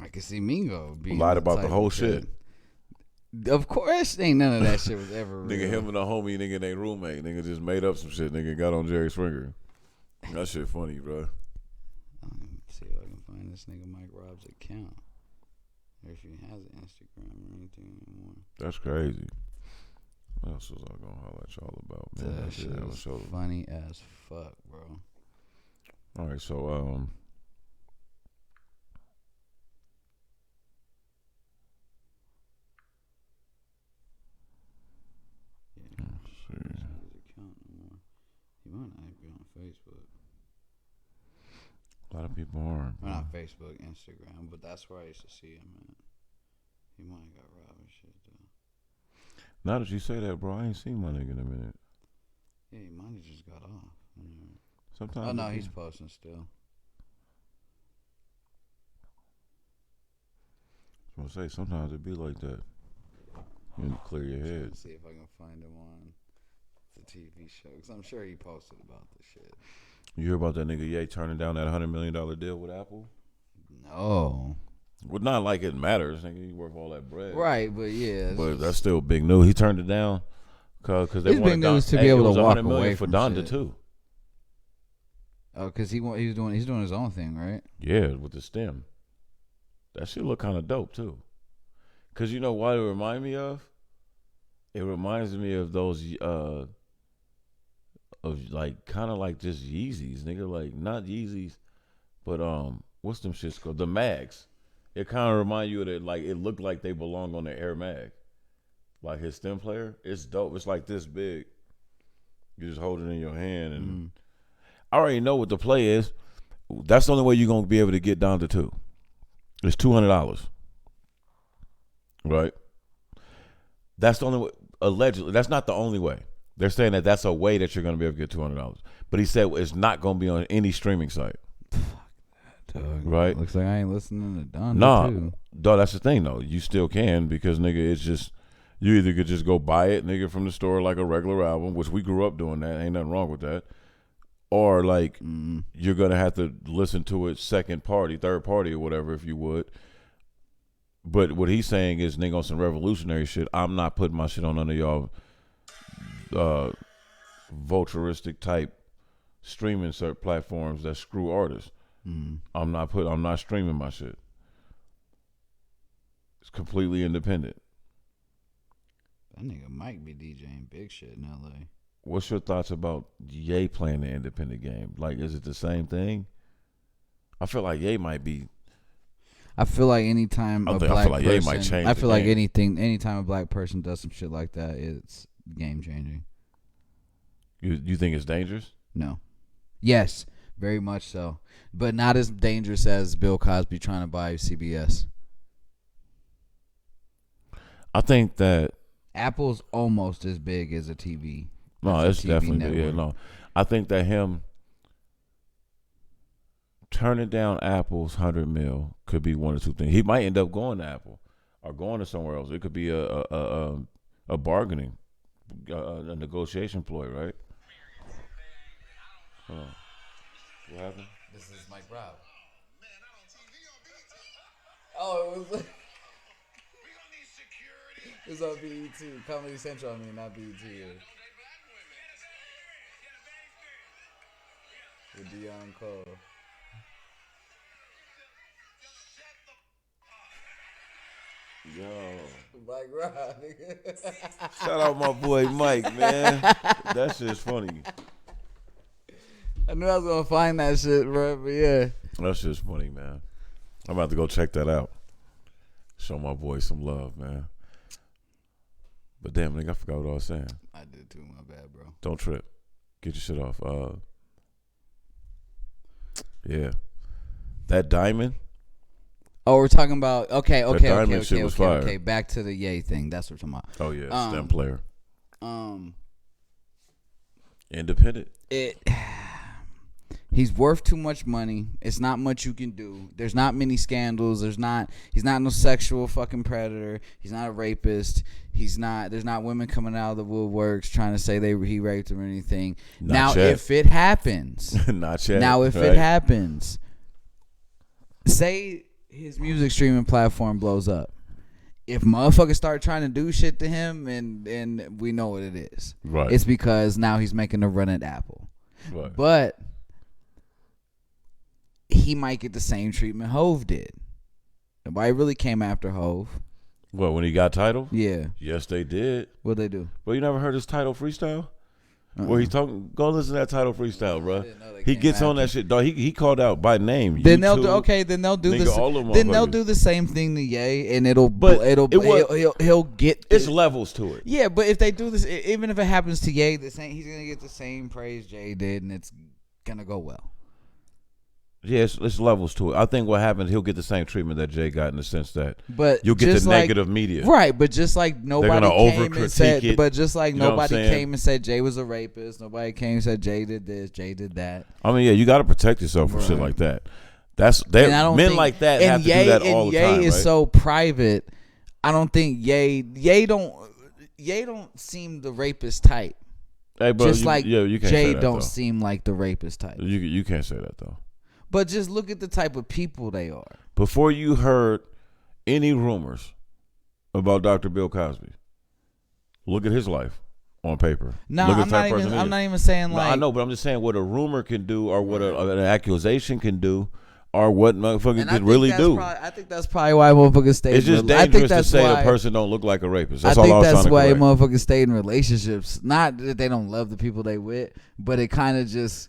I can see Mingo being Lied the about the type whole of shit. Of course, ain't none of that shit was ever real. Nigga, him and the homie, nigga, they roommate. Nigga just made up some shit. Nigga got on Jerry Springer. That shit funny, bro. Let me see if I can find this nigga Mike Rob's account. Or if he has an Instagram or anything anymore. That's crazy. What else was I gonna holler at y'all about, man? That I shit did have a is show. funny as fuck, bro. All right, so Yeah, let's see. his account no more. He might not be on Facebook. A lot of people are. Well, not Facebook, Instagram, but that's where I used to see him at. He might have got robbed and shit, though. Now that you say that, bro, I ain't seen my nigga in a minute. Yeah, he might have just got off. Sometimes. Oh, no, he's posting still. I was gonna say sometimes it be like that. You need to clear your head. Let's see if I can find him on the TV show, because I'm sure he posted about this shit. You hear about that nigga Ye turning down that $100 million deal with Apple? No. Well, not like it matters. Nigga, he worth all that bread. Right, but yeah. But that's still big news. He turned it down because they It's wanted big news to be able to walk away for from Donda shit. too. Oh, because he's doing his own thing, right? Yeah, with the stem. That shit look kind of dope too. Cause you know what it remind me of? It reminds me of those of like kind of like just Yeezys, nigga. Like not Yeezys, but what's them shits called? The Mags. It kind of remind you of that. Like it looked like they belong on the Air Mag. Like his stem player, it's dope. It's like this big. You just hold it in your hand, and I already know what the play is. That's the only way you're gonna be able to get down to 2. It's $200, right? That's the only way. Allegedly, that's not the only way. They're saying that that's a way that you're gonna be able to get $200. But he said it's not gonna be on any streaming site. Dog, right? Looks like I ain't listening to Donda too. Dog, that's the thing though. You still can because nigga, it's just you either could just go buy it, nigga, from the store like a regular album, which we grew up doing that. Ain't nothing wrong with that. Or like you're gonna have to listen to it second party, third party, or whatever if you would. But what he's saying is, nigga, on some revolutionary shit, I'm not putting my shit on none of y'all vulturistic type streaming platforms that screw artists. I'm not streaming my shit. It's completely independent. That nigga might be DJing big shit in LA. What's your thoughts about Ye playing the independent game? Like, is it the same thing? I feel like Ye might be. I feel like anytime I a feel black like person, Ye might change I the feel like game. anytime a black person does some shit like that, it's game changing. You think it's dangerous? No. Yes, very much so, but not as dangerous as Bill Cosby trying to buy CBS. I think that Apple's almost as big as a TV. no, as it's a TV definitely network. yeah, no. I think that him turning down Apple's $100 million could be one or two things. He might end up going to Apple or going to somewhere else. It could be a bargaining, a negotiation ploy, right? What happened? This is Mike Rob. Oh, it was. It's on BET, Comedy Central. I mean, not BET. With Dion Cole. Yo. Mike Rob, nigga. Shout out my boy Mike, man. That shit's funny. I knew I was gonna find that shit, bro. But yeah, That's just funny, man. I'm about to go check that out. Show my boy some love, man. But damn, nigga, I forgot what I was saying. I did too. My bad, bro. Don't trip. Get your shit off. Yeah. That diamond. Oh, we're talking about okay. diamond shit was fire. Okay. Back to the Ye thing. That's what we're talking about. Oh yeah, STEM player. Um, Independent. He's worth too much money. It's not much you can do. There's not many scandals. He's not no sexual fucking predator. He's not a rapist. There's not women coming out of the woodworks trying to say he raped them or anything. Not yet. If it happens, Not yet. now if it happens, say his music streaming platform blows up. If motherfuckers start trying to do shit to him, and we know what it is. Right. It's because now he's making a run at Apple. Right. But he might get the same treatment Hove did. Nobody really came after Hove. What, when he got Tidal? Yeah. Yes, they did. What'd they do? Well, you never heard his Tidal freestyle? Where he's talking, go listen to that Tidal freestyle, bro. they He came gets on after. that shit, dog. He called out by name. Then they'll YouTube, do okay. Then they'll do nigga, this. all them Then they'll motherfuckers. do the same thing to Ye, and it'll he'll get. It's levels to it. Yeah, but if they do this, even if it happens to Ye, he's gonna get the same praise Jay did, and it's gonna go well. Yeah, it's levels to it. I think what happens, he'll get the same treatment that Jay got in the sense that But you'll get just the like, negative media. Right, but just like nobody gonna came and over-critique said, it. but just like You know what I'm nobody saying? came and said Jay was a rapist. Nobody came and said Jay did this, Jay did that. I mean, yeah, you got to protect yourself from shit Right. like that. And I don't Men think, like that and have to Ye, do that and all the Ye time, is right? so private. I don't think Ye don't seem the rapist type. Hey, bro, just like you can't Jay say that, don't though. seem like the rapist type. You can't say that though. But just look at the type of people they are. Before you heard any rumors about Dr. Bill Cosby, look at his life on paper. No, look at I'm the type of person he I'm is. not even saying No, like I know, but I'm just saying what a rumor can do, or what an accusation can do, or what motherfuckers could really do. I think that's probably why motherfuckers stay. It's just dangerous to say a person don't look like a rapist. That's all I was trying to correct. I think that's why motherfuckers stay in relationships. Not that they don't love the people they with, but it kind of just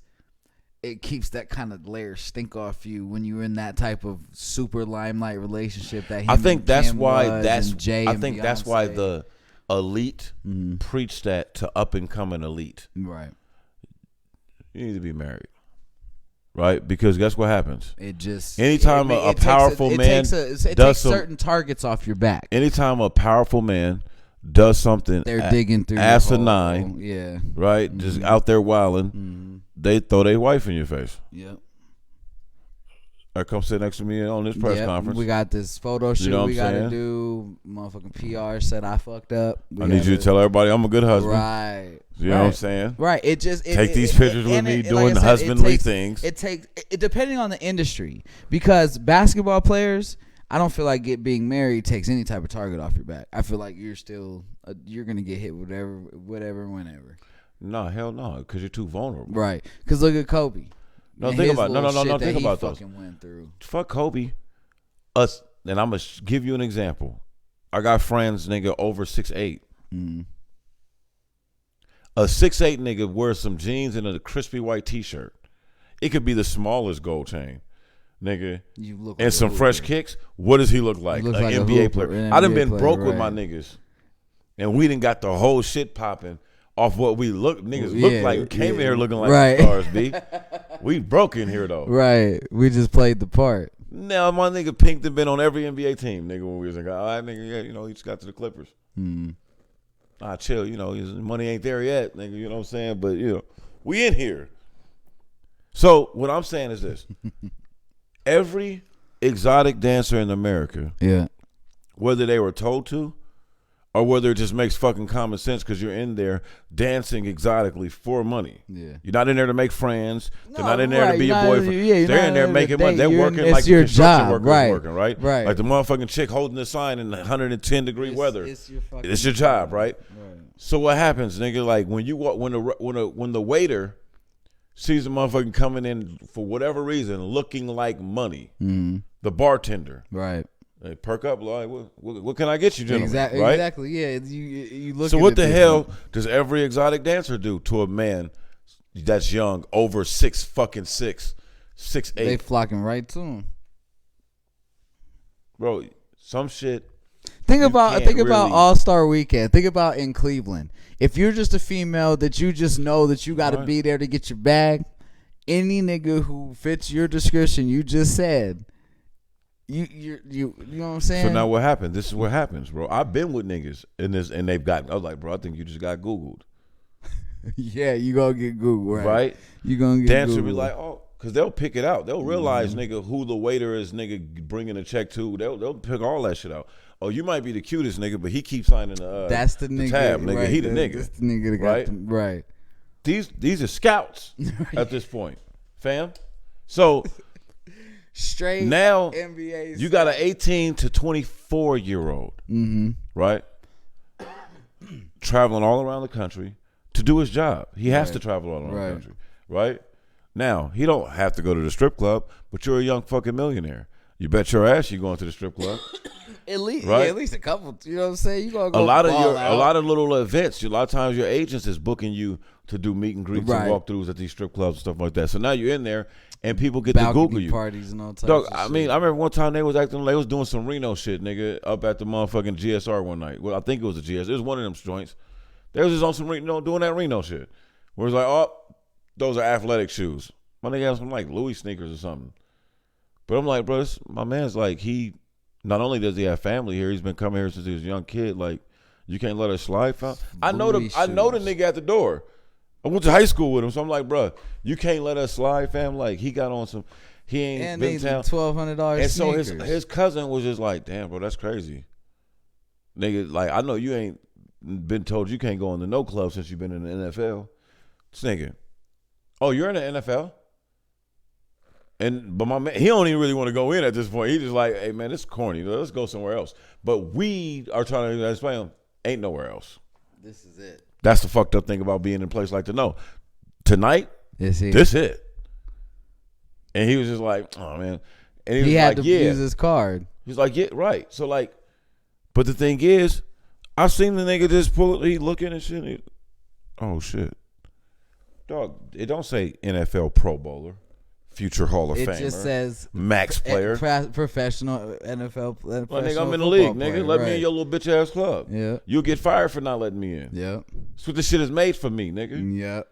it keeps that kind of layer stink off you when you're in that type of super limelight relationship. That I think that's why Beyonce. the elite preach that to up and coming elite. Right. You need to be married. Right? Because guess what happens? It just anytime a powerful man takes certain targets off your back. Anytime a powerful man does something they're digging through asinine, yeah. Right? Just out there wilding, they throw their wife in your face. Yep. Or come sit next to me on this press conference. We got this photo shoot we got to do. Motherfucking PR said I fucked up. I need you to tell everybody I'm a good husband. Right. You know what I'm saying? Right. It just take these pictures with me doing the husbandly things. It takes depending on the industry, because basketball players, I don't feel like being married takes any type of target off your back. I feel like you're gonna get hit whatever, whenever. No, hell no, because you're too vulnerable. Right. Because look at Kobe. No, think about think about those. Went through. Fuck Kobe. Us, and I'm gonna give you an example. I got friends, nigga, over 6'8". A 6'8" nigga wears some jeans and a crispy white T-shirt. It could be the smallest gold chain, nigga. You look and like some fresh kicks. What does he look like? An NBA player. I done been broke with my niggas, and we done got the whole shit popping off what we look. Niggas look like came here looking like stars. B. We broke in here though. Right. We just played the part. Now my nigga Pink done been on every NBA team, nigga. When we was in, all right, nigga, yeah, he just got to the Clippers. Chill, his money ain't there yet, nigga. You know what I'm saying? But we in here. So what I'm saying is this: every exotic dancer in America, whether they were told to, or whether it just makes fucking common sense because you're in there dancing exotically for money. Yeah. You're not in there to make friends. They're not in there to be your boyfriend. They're in there making money. They're working like the construction workers working, right? Right. Like the motherfucking chick holding the sign in 110-degree weather. It's your job, right? So what happens, nigga? Like when you walk, when the waiter sees a motherfucking coming in for whatever reason, looking like money, the bartender, right? They perk up, like, what can I get you, gentlemen? Right? Exactly, yeah. You look. So what the hell does every exotic dancer do to a man that's young, over 6'8"? They flocking right to him, bro. Some shit. Think about All-Star Weekend. Think about in Cleveland. If you're just a female that you just know that you got to be there to get your bag, any nigga who fits your description you just said. You know what I'm saying? So now what happened? This is what happens, bro. I've been with niggas in this, and they've got. I was like, bro, I think you just got Googled. Yeah, you gonna get Googled, right? You gonna get dancer Googled. Be like, oh, because they'll pick it out. They'll realize, nigga, who the waiter is, nigga, bringing a check to. They'll pick all that shit out. Oh, you might be the cutest nigga, but he keeps signing that's the nigga, tab, nigga. Right, he the nigga. That's the nigga that got them, right. These are scouts at this point, fam. So. Straight now NBA you got an 18 to 24-year-old, right? Traveling all around the country to do his job. He has to travel all around the country, right? Now, he don't have to go to the strip club, but you're a young fucking millionaire. You bet your ass you're going to the strip club. At least, right? at least a couple. You know what I'm saying? You gonna go a lot of little events. A lot of times your agents is booking you to do meet and greets and walkthroughs at these strip clubs and stuff like that. So now you're in there and people get to Google you. Parties and all types. Dog, I remember one time they was acting. They was doing some Reno shit, nigga, up at the motherfucking GSR one night. Well, I think it was a GS. It was one of them joints. They was just on some Reno, doing that Reno shit. Where it's like, oh, those are athletic shoes. My nigga has some like Louis sneakers or something. But I'm like, bro, my man's like, he not only does he have family here, he's been coming here since he was a young kid. Like, you can't let us slide. I know the nigga at the door. I went to high school with him, so I'm like, bro, you can't let us slide, fam. Like, he got on some, he ain't been town. $1,200 And so his cousin was just like, damn, bro, that's crazy. Nigga, like, I know you ain't been told you can't go in the no club since you've been in the NFL. This nigga, oh, you're in the NFL? But my man, he don't even really want to go in at this point. He just like, hey man, this is corny. Let's go somewhere else. But we are trying to explain him, ain't nowhere else. This is it. That's the fucked up thing about being in a place like that. No, tonight, this it. And he was just like, oh man. And he was had like, to use his card. He's like, yeah, right. So like, but the thing is, I seen the nigga just pull it. He looking and shit. Oh shit, dog! It don't say NFL Pro Bowler, future Hall of Famer. It just says max player, professional NFL. Well, nigga, I'm in the league, player, nigga. Let me in your little bitch ass club. Yeah, you'll get fired for not letting me in. Yeah, that's what this shit is made for me, nigga. Yep.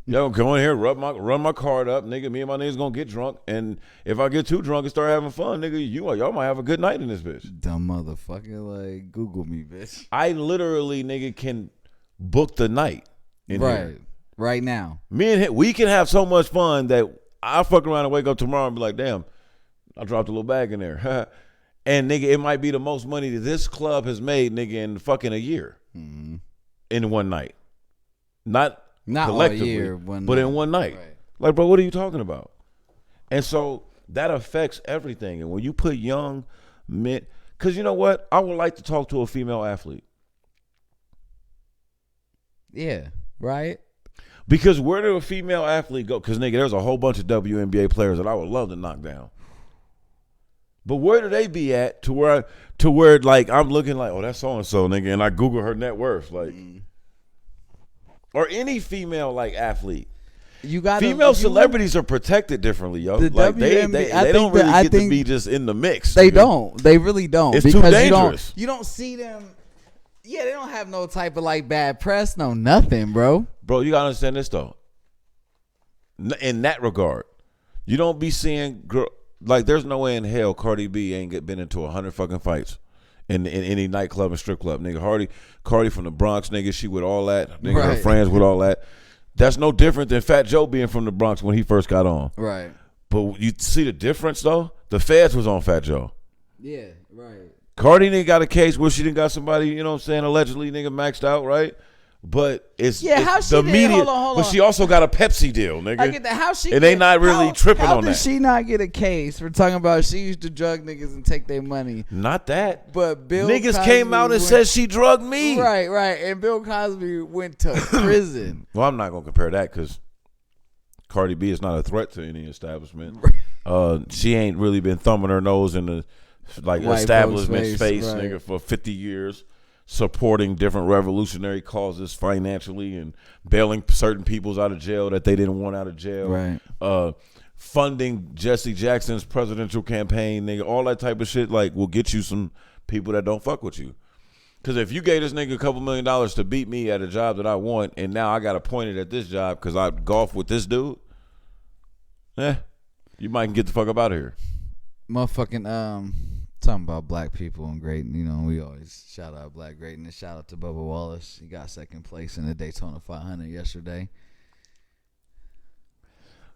Y'all go in here, run my card up, nigga. Me and my niggas gonna get drunk, and if I get too drunk and start having fun, nigga, y'all might have a good night in this bitch. Dumb motherfucker, like Google me, bitch. I literally, nigga, can book the night in here. Right now. Me and him, we can have so much fun that I'll fuck around and wake up tomorrow and be like, damn, I dropped a little bag in there. And nigga, it might be the most money that this club has made, nigga, in fucking a year. Mm-hmm. In one night. Not collectively, all year, but in one night. Right. Like, bro, what are you talking about? And so that affects everything. And when you put young men, because you know what? I would like to talk to a female athlete. Yeah, right? Because where did a female athlete go? Because, nigga, there's a whole bunch of WNBA players that I would love to knock down. But where do they be at to where like I'm looking like, oh, that's so-and-so, nigga, and I Google her net worth. Like, or any female, like, athlete. Female celebrities are protected differently, yo. Like, they don't really get to be just in the mix. They don't. They really don't. It's too dangerous. You don't see them. Yeah, they don't have no type of, like, bad press, no nothing, bro. Bro, you gotta understand this though. In that regard, you don't be seeing like there's no way in hell Cardi B ain't been into 100 fucking fights in any nightclub and strip club, nigga. Cardi from the Bronx, nigga. She with all that, nigga. Her friends with all that. That's no different than Fat Joe being from the Bronx when he first got on. Right. But you see the difference though. The feds was on Fat Joe. Yeah. Right. Cardi nigga got a case where she didn't got somebody, you know what I'm saying, allegedly nigga maxed out, right? But it's the media. Hold on. But she also got a Pepsi deal, nigga. I get that. How she? And they not really tripping on that. How did she not get a case for talking about she used to drug niggas and take their money? Not that. But Bill niggas Cosby came out and said she drugged me. Right. And Bill Cosby went to prison. Well, I'm not gonna compare that because Cardi B is not a threat to any establishment. She ain't really been thumbing her nose in the establishment's face, nigga, for 50 years. Supporting different revolutionary causes financially and bailing certain peoples out of jail that they didn't want out of jail. Right. Funding Jesse Jackson's presidential campaign, nigga. All that type of shit, like, will get you some people that don't fuck with you. Because if you gave this nigga a couple $1 million to beat me at a job that I want, and now I got appointed at this job because I golf with this dude, you might get the fuck up out of here. Motherfucking, talking about black people and great, you know, we always shout out black greatness. Shout out to Bubba Wallace. He got second place in the Daytona 500 yesterday.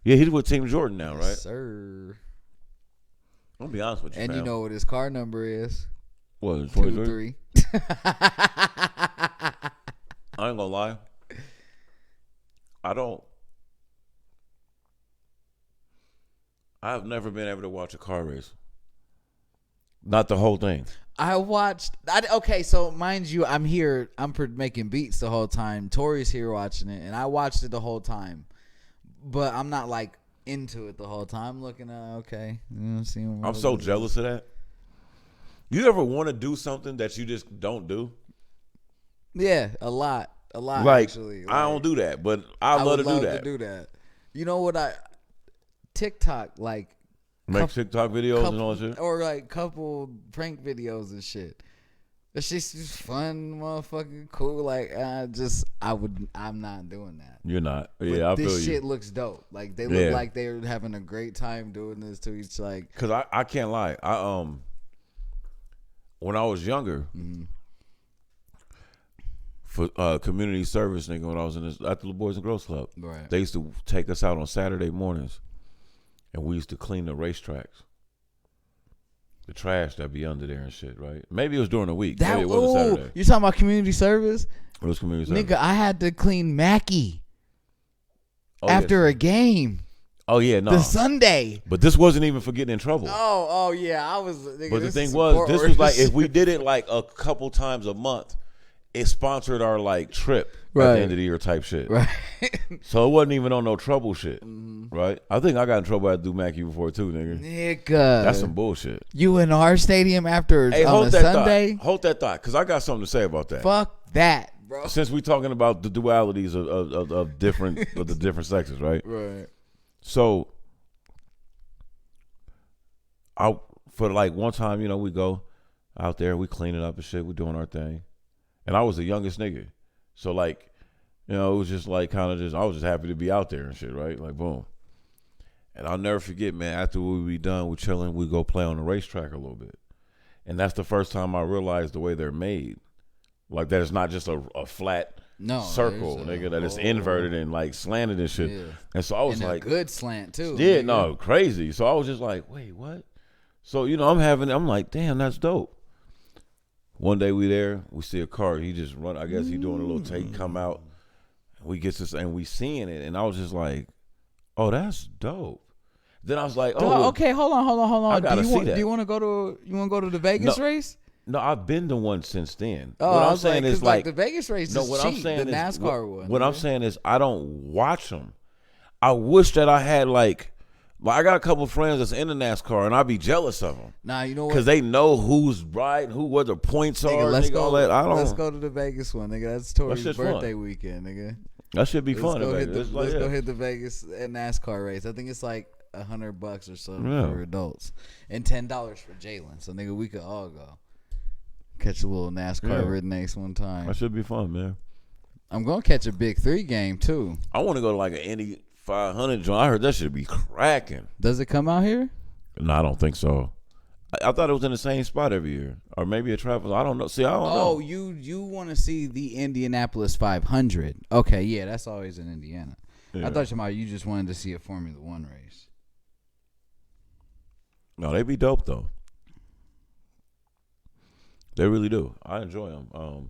Yeah, he's with Team Jordan now, right? Yes, sir. I'll be honest with you, and fam. You know what his car number is? What, 23? I ain't gonna lie. I've never been able to watch a car race. Not the whole thing. Okay, so mind you, I'm here. I'm making beats the whole time. Tori's here watching it, and I watched it the whole time. But I'm not, like, into it the whole time. I'm looking at, okay. You know, I'm so jealous of that. You ever want to do something that you just don't do? Yeah, a lot, like, actually. I don't do that, but I love to do that. To do that. You know what? TikTok, like, make TikTok videos and all that shit, or like couple prank videos and shit. It's just fun, motherfucking cool. Like, I'm not doing that. You're not. But yeah, I feel you. This shit looks dope. Like, they look like they're having a great time doing this to each, like. Cause I can't lie. When I was younger, for community service, nigga, when I was at the Boys and Girls Club, right. They used to take us out on Saturday mornings. And we used to clean the racetracks. The trash that be under there and shit, right? Maybe it was during the week. Maybe it wasn't Saturday. You talking about community service? It was community service. Nigga, I had to clean Mackie. after a game. Oh yeah, no. The Sunday. But this wasn't even for getting in trouble. Oh yeah, I was. Nigga, but the thing was, this was like if we did it like a couple times a month, it sponsored our like trip at the end of the year type shit. Right. So it wasn't even on no trouble shit. Right. I think I got in trouble at Dumackey before too, nigga. Nigga, that's some bullshit. You in our stadium after on a Sunday? Hold that thought, because I got something to say about that. Fuck that, bro. Since we talking about the dualities of different of the different sexes, right? Right. So, for like one time, you know, we go out there, we cleaning up and shit, we doing our thing, and I was the youngest nigga, so like, you know, it was just like kind of just I was just happy to be out there and shit, right? Like boom, and I'll never forget, man. After we be done, we chilling, we go play on the racetrack a little bit, and that's the first time I realized the way they're made, like that it's not just a flat. Circle, nigga, that is inverted and like slanted and shit. Yeah. And so I was like, a good slant too. Yeah, no, crazy. So I was just like, wait, what? So, you know, I'm like, damn, that's dope. One day we there, we see a car. He just run. I guess he doing a little take, come out. We get this and we seeing it, and I was just like, oh, that's dope. Then I was like, oh, okay, hold on. I gotta see that. Do you want to go to the Vegas race? No, I've been to one since then. Oh, what I'm saying is like the Vegas race is what cheap. I'm saying the NASCAR one. What I'm saying is I don't watch them. I wish that I had like I got a couple of friends that's in the NASCAR, and I'd be jealous of them. Nah, you know what? Because they know who's riding, what the points are. Let's go. Let's go to the Vegas one, nigga. That's Tori's birthday weekend, nigga. That should be fun. Let's go hit the Vegas NASCAR race. I think it's like $100 or so for adults, and $10 for Jalen. So nigga, we could all go. Catch a little NASCAR rednecks one time. That should be fun, man. I'm gonna catch a Big 3 game too. I want to go to like an Indy 500 joint. I heard that should be cracking. Does it come out here? No, I don't think so. I thought it was in the same spot every year, or maybe it travels. I don't know. See, I don't know. Oh, you want to see the Indianapolis 500? Okay, yeah, that's always in Indiana. Yeah. I thought you just wanted to see a Formula One race. No, they be dope though. They really do. I enjoy them.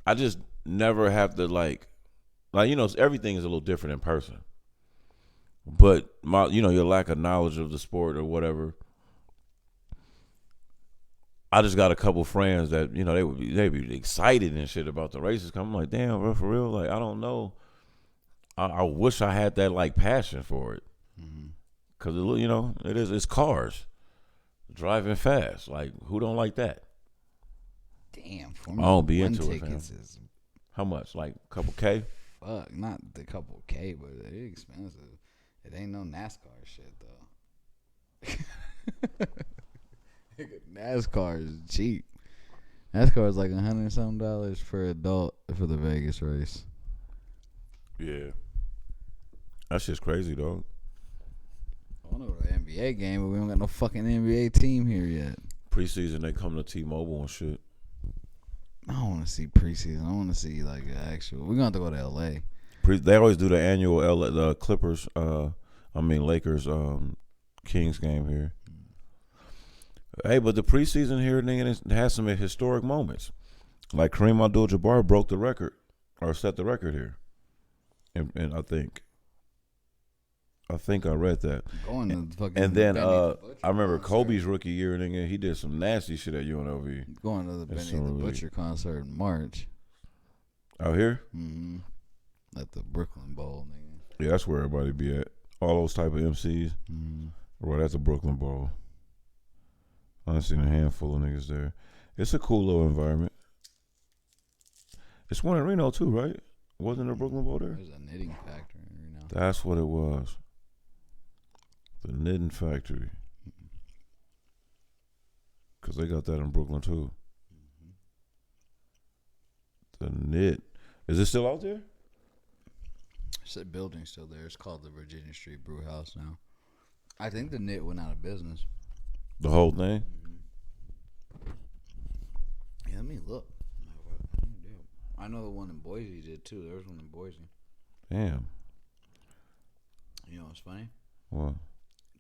I just never have to like you know, everything is a little different in person. But your lack of knowledge of the sport or whatever. I just got a couple friends that they be excited and shit about the races. I'm like, damn, bro, for real. Like, I don't know. I wish I had that like passion for it, because it's cars driving fast. Like, who don't like that? Damn, I don't be into it, fam. Is, how much? Like a couple K? Fuck, not the couple K, but they're expensive. It ain't no NASCAR shit though. NASCAR is cheap. NASCAR is like $100 something per adult for the Vegas race. Yeah, that's just crazy, dog. I want to go to the NBA game, but we don't got no fucking NBA team here yet. Preseason, they come to T-Mobile and shit. I don't want to see preseason. I want to see like an actual. We're gonna have to go to LA. They always do the annual the Clippers. Lakers. Kings game here. Hey, but the preseason here, nigga, has some historic moments. Like Kareem Abdul-Jabbar broke the record or set the record here, and I think I read that. Going to fucking and then I remember Kobe's rookie year, nigga. He did some nasty shit at UNLV. Going to the Benny the Butcher concert in March. Out here? Mm-hmm. At the Brooklyn Bowl, nigga. Yeah, that's where everybody be at. All those type of MCs. Mm-hmm. Right at the Brooklyn Bowl. I've seen a handful of niggas there. It's a cool little environment. It's one in Reno too, right? Wasn't there a Brooklyn Bowl there? There's a knitting factory in Reno. That's what it was. The knitting factory. Because they got that in Brooklyn too. The knit. Is it still out there? The building's still there. It's called the Virginia Street Brew House now. I think the knit went out of business. The whole thing? Yeah, let me look. I know the one in Boise did too. There was one in Boise. Damn. You know what's funny? What?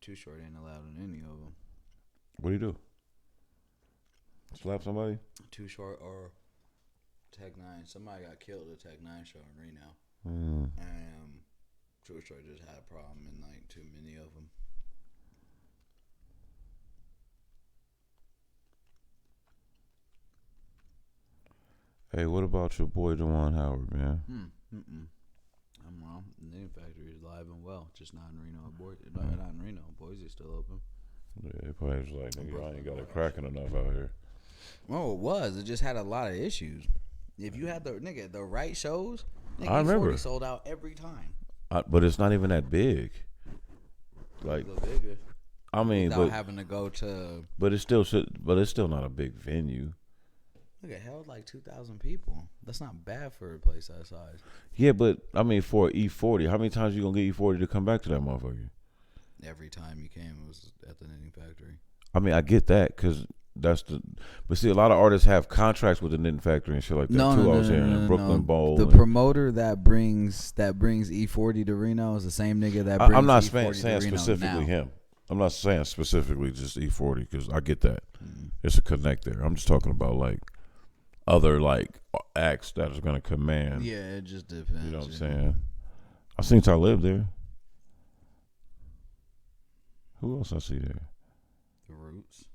Too Short ain't allowed in any of them. What do you do? Slap somebody? Too Short or Tech 9. Somebody got killed at Tech 9 show in Reno. Mm. And Detroit just had a problem and like too many of them. Hey, what about your boy Juwan Howard, man? I'm wrong. The Knitting Factory is live and well, just not in Reno. Not in Reno. Boise's still open. Yeah, they probably was like, nigga, I ain't got it cracking enough out here. Well, it was. It just had a lot of issues. If you had the right shows, nigga, I remember E40 sold out every time. But it's not even that big. Like, A little bigger. I mean, Without having to go to. But it's still not a big venue. Look, it held like 2,000 people. That's not bad for a place that size. Yeah, but I mean, for E40, how many times you gonna get E40 to come back to that motherfucker? Every time you came, it was at the Knitting Factory. I mean, I get that because but see, a lot of artists have contracts with the Knitting Factory and shit like that too. I was hearing Brooklyn Bowl. The promoter that brings E40 to Reno is the same nigga that brings. I'm not E40 saying to Reno specifically now. him. I'm not saying specifically just E40 because I get that. It's a connect there. I'm just talking about like other like acts that is gonna command. Yeah, it just depends. You know what I'm saying? I seen Talib there. Who else I see there? The Roots.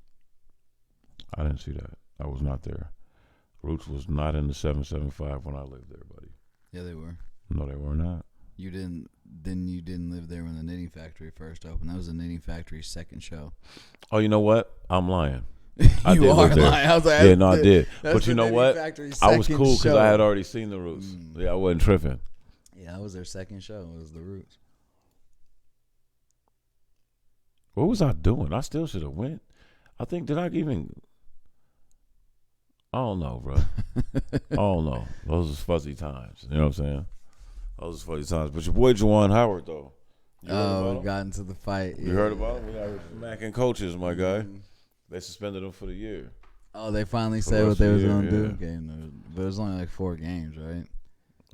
I didn't see that. I was not there. Roots was not in the 775 when I lived there, buddy. Yeah, they were. No, they were not. You didn't. Then you didn't live there when the Knitting Factory first opened. That was the Knitting Factory's second show. Oh, you know what? I'm lying. I you are lying. I was like, yeah, no, I did. But you know what? I was cool because I had already seen the Roots. Yeah, I wasn't tripping. Yeah, that was their second show. It was the Roots. What was I doing? I still should have went. I think did I even? I don't know, bro. I don't know. Those was fuzzy times. You know what I'm saying? Those was fuzzy times. But your boy Juwan Howard though. We got into the fight. You heard about him? We got Mackin coaches, my guy. They suspended him for the year. Oh, they finally said what they was gonna do. Okay, no, but it was only like 4 games, right?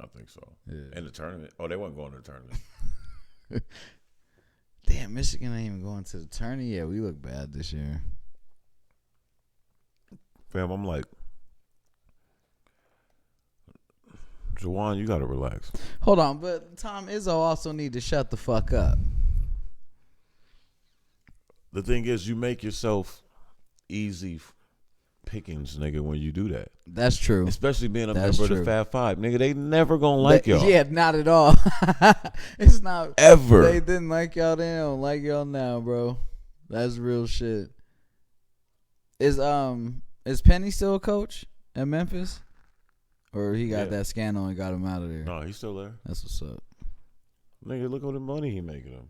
I think so. Yeah. In the tournament. Oh, they weren't going to the tournament. Damn, Michigan ain't even going to the tourney yet. We look bad this year. Fam, I'm like, Juwan, you gotta relax. Hold on, but Tom Izzo also need to shut the fuck up. The thing is, you make yourself easy pickings, nigga, when you do that. That's true. Especially being a member of the Fab Five. Nigga, they never gonna like y'all. Yeah, not at all. It's not. Ever. They didn't like y'all then. They don't like y'all now, bro. That's real shit. Is Penny still a coach at Memphis? Or he got that scandal and got him out of there? No, he's still there. That's what's up. Nigga, look at the money he making him.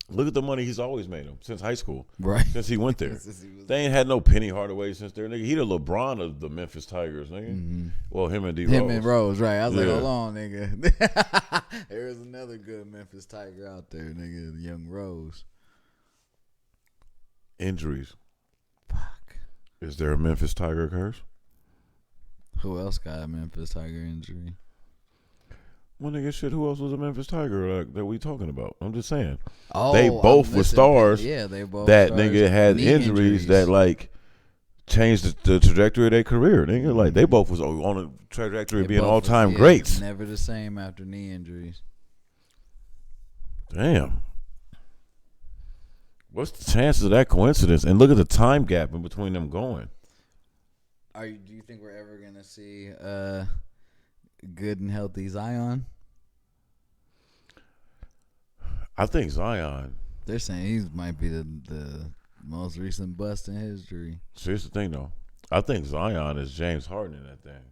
Look at the money he's always made him since high school. Right. Since he went there. They ain't had no Penny Hardaway since there, nigga. He the LeBron of the Memphis Tigers, nigga. Mm-hmm. Well, him and D Rose. Him and Rose, right. I was like, hold on, nigga. There is another good Memphis Tiger out there, nigga. Young Rose. Injuries. Fuck. Is there a Memphis Tiger curse? Who else got a Memphis Tiger injury? Well, nigga, shit, who else was a Memphis Tiger that we talking about? I'm just saying. Oh, they both were stars. Yeah, they both that stars. Nigga had injuries that, like, changed the trajectory of their career. Nigga, like, they both was on a trajectory of being all-time greats. Never the same after knee injuries. Damn. What's the chances of that coincidence? And look at the time gap in between them going. Do you think we're ever gonna see good and healthy Zion? I think Zion. They're saying he might be the most recent bust in history. See, here's the thing, though. I think Zion is James Harden in that thing.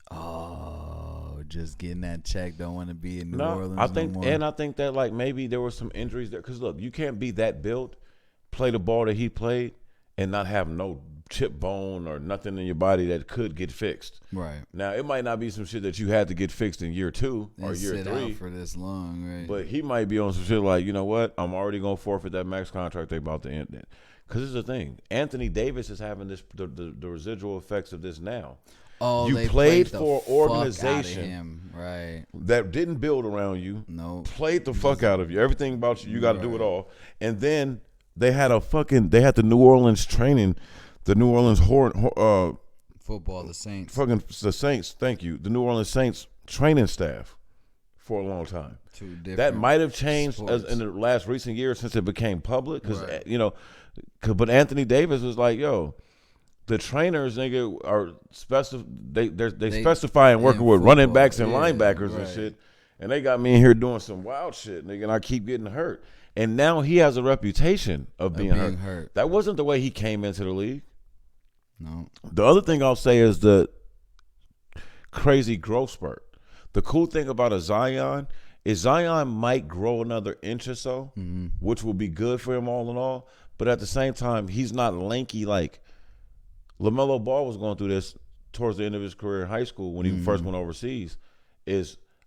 Oh, just getting that check. Don't want to be in New Orleans. I think, no more. and I think that like maybe there were some injuries there. Because look, you can't be that built, play the ball that he played, and not have no chip bone or nothing in your body that could get fixed. Right. Now, it might not be some shit that you had to get fixed in year 2 or year 3. Sit out for this long, right? But he might be on some shit like, you know what? I'm already going to forfeit that max contract they about to end it. Because this is the thing. Anthony Davis is having the residual effects of this now. Oh, you they played the for an organization him. Right. that didn't build around you. No. Played the fuck out of you. Everything about you got to do it all. And then they had the New Orleans training. The New Orleans football, the Saints. Fucking the Saints, thank you. The New Orleans Saints training staff for a long time. Two different That might have changed in the last recent years since it became public. Because, but Anthony Davis was like, yo, the trainers, nigga, are they specify and working with running backs and linebackers and shit. And they got me in here doing some wild shit, nigga, and I keep getting hurt. And now he has a reputation of being hurt. That wasn't the way he came into the league. No. The other thing I'll say is the crazy growth spurt. The cool thing about a Zion is Zion might grow another inch or so, which will be good for him all in all. But at the same time, he's not lanky like LaMelo Ball was going through this towards the end of his career in high school when he first went overseas.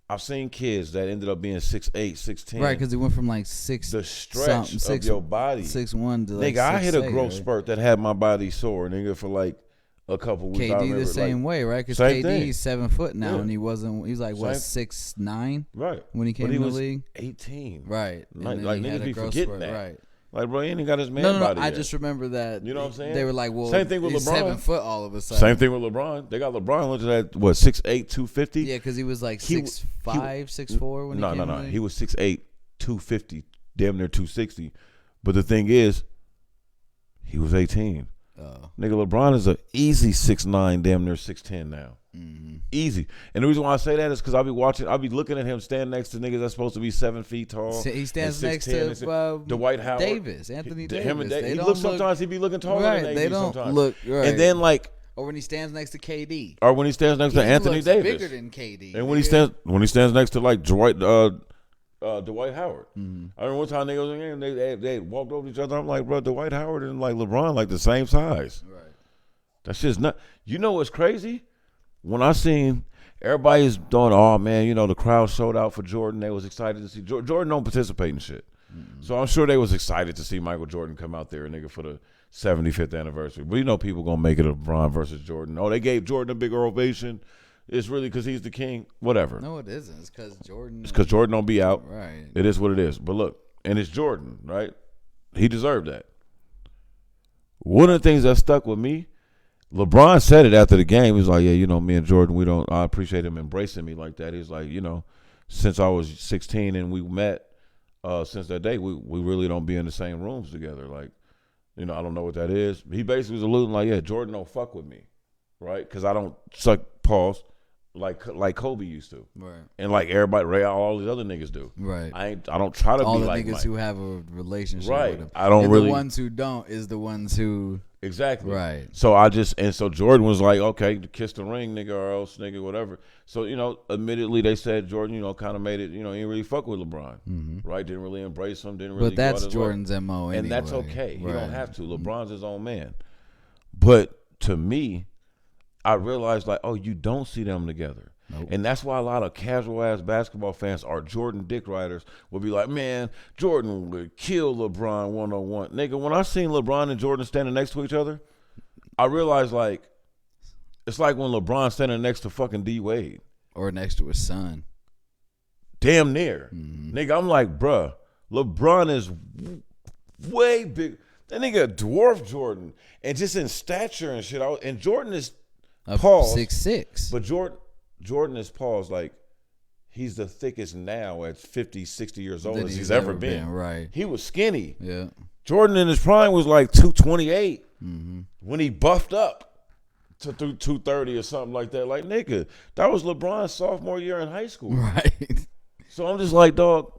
I've seen kids that ended up being 6'8", 6'10". Right, because he went from like 6. The stretch of your body. 6'1" to like nigga, I hit a 6'8", growth spurt that had my body sore, nigga, for like a couple weeks. KD the same way, right? Because KD's 7 foot now, and he was like what 6'9", right? When he came in the league, 18, right? Like niggas be forgetting that, right? Like, bro, he ain't got his man body. I yet. just remember that. You know what I'm saying? They were like, well, same thing with LeBron. 7 foot all of a sudden. Same thing with LeBron. They got LeBron looking at what 6'8", 250. Yeah, because he was like 6'5", 6'4" when he came No. He was 6'8", 250, damn near 260. But the thing is, he was 18. Nigga, LeBron is an easy 6'9", damn near 6'10" now. Easy. And the reason why I say that is because I'll be looking at him stand next to niggas that's supposed to be 7 feet tall. He stands next to Dwight Howard, Anthony Davis. He looks sometimes he be looking taller than AD they don't sometimes. Look right. And then like, or when he stands next to KD, or when he stands next to Anthony Davis, bigger than KD. And when he stands next to like Dwight Howard. I remember one time they was in the game, they walked over each other. I'm like, bro, Dwight Howard and like LeBron like the same size. Right. That's just not. You know what's crazy? When I seen everybody's doing, oh man, the crowd showed out for Jordan. They was excited to see Jordan. Don't participate in shit, so I'm sure they was excited to see Michael Jordan come out there, nigga, for the 75th anniversary. But people gonna make it a LeBron versus Jordan. Oh, they gave Jordan a bigger ovation. It's really because he's the king. Whatever. No, it isn't. It's because Jordan. It's because Jordan don't be out. Right. It is what it is. But look, and it's Jordan, right? He deserved that. One of the things that stuck with me, LeBron said it after the game. He was like, yeah, me and Jordan, I appreciate him embracing me like that. He's like, since I was 16 and we met, since that day, we really don't be in the same rooms together. Like, I don't know what that is. He basically was alluding like, yeah, Jordan don't fuck with me, right? Because I don't suck paws like Kobe used to, right? And like everybody, all these other niggas do, right? I don't try to all be the like niggas Mike. Who have a relationship, right? With him. I don't and really. The ones who don't is the ones who exactly right. So Jordan was like, okay, kiss the ring, nigga, or else, nigga, whatever. So admittedly, they said Jordan, kind of made it, he didn't really fuck with LeBron, right? Didn't really embrace him, didn't really. But that's Jordan's MO, anyway. And that's okay. Right. He don't have to. LeBron's his own man. But to me, I realized like, oh, you don't see them together. Nope. And that's why a lot of casual-ass basketball fans or Jordan dick riders will be like, man, Jordan would kill LeBron one-on-one. Nigga, when I seen LeBron and Jordan standing next to each other, I realized, like, it's like when LeBron standing next to fucking D-Wade. Or next to his son. Damn near. Nigga, I'm like, bruh, LeBron is way big. That nigga dwarfed Jordan. And just in stature and shit. And Jordan is paused. 6'6". But Jordan is paused like he's the thickest now at 50, 60 years old as he's ever been. Right. He was skinny. Yeah. Jordan in his prime was like 228 when he buffed up to 230 or something like that. Like, nigga, that was LeBron's sophomore year in high school. Right. So I'm just like, dog,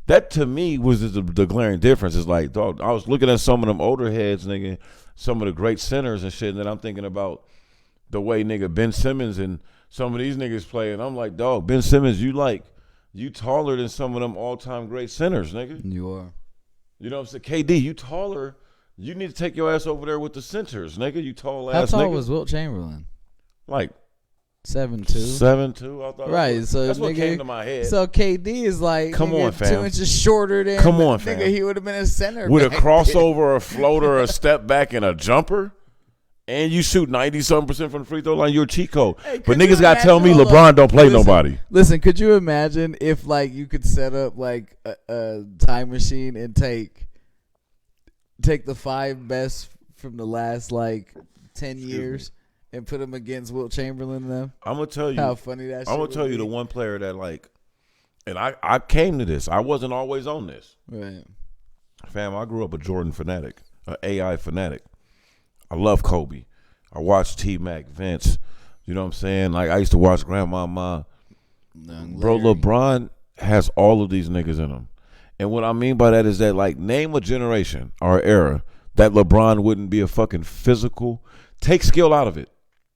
that to me was the glaring difference. Is like, dog, I was looking at some of them older heads, nigga, some of the great centers and shit, and then I'm thinking about the way, nigga, Ben Simmons and some of these niggas play, and I'm like, dog, Ben Simmons, you taller than some of them all-time great centers, nigga. You are. You know what I'm saying? KD, you taller. You need to take your ass over there with the centers, nigga. You tall ass nigga. How tall was Wilt Chamberlain? Like 7'2". 7'2", I thought. Right, so that's what came to my head. So KD is like, come on, fam, 2 inches shorter than. Come on, fam. Nigga, he would have been a center with a crossover, a floater, a step back, and a jumper. And you shoot 90-something% from the free throw line, you're a cheat code. Hey, but niggas got to tell me LeBron don't play nobody. Listen, could you imagine if, like, you could set up, like, a time machine and take the 5 best from the last, like, 10 years and put them against Wilt Chamberlain and them? I'm going to tell you. How funny that shit I'm going to tell you be. the one player that, like, And I came to this. I wasn't always on this. Right. Fam, I grew up a Jordan fanatic, an AI fanatic. I love Kobe. I watched T-Mac, Vince. You know what I'm saying? Like, I used to watch Grandmama. Bro, LeBron has all of these niggas in him. And what I mean by that is that, like, name a generation or era that LeBron wouldn't be a fucking physical. Take skill out of it.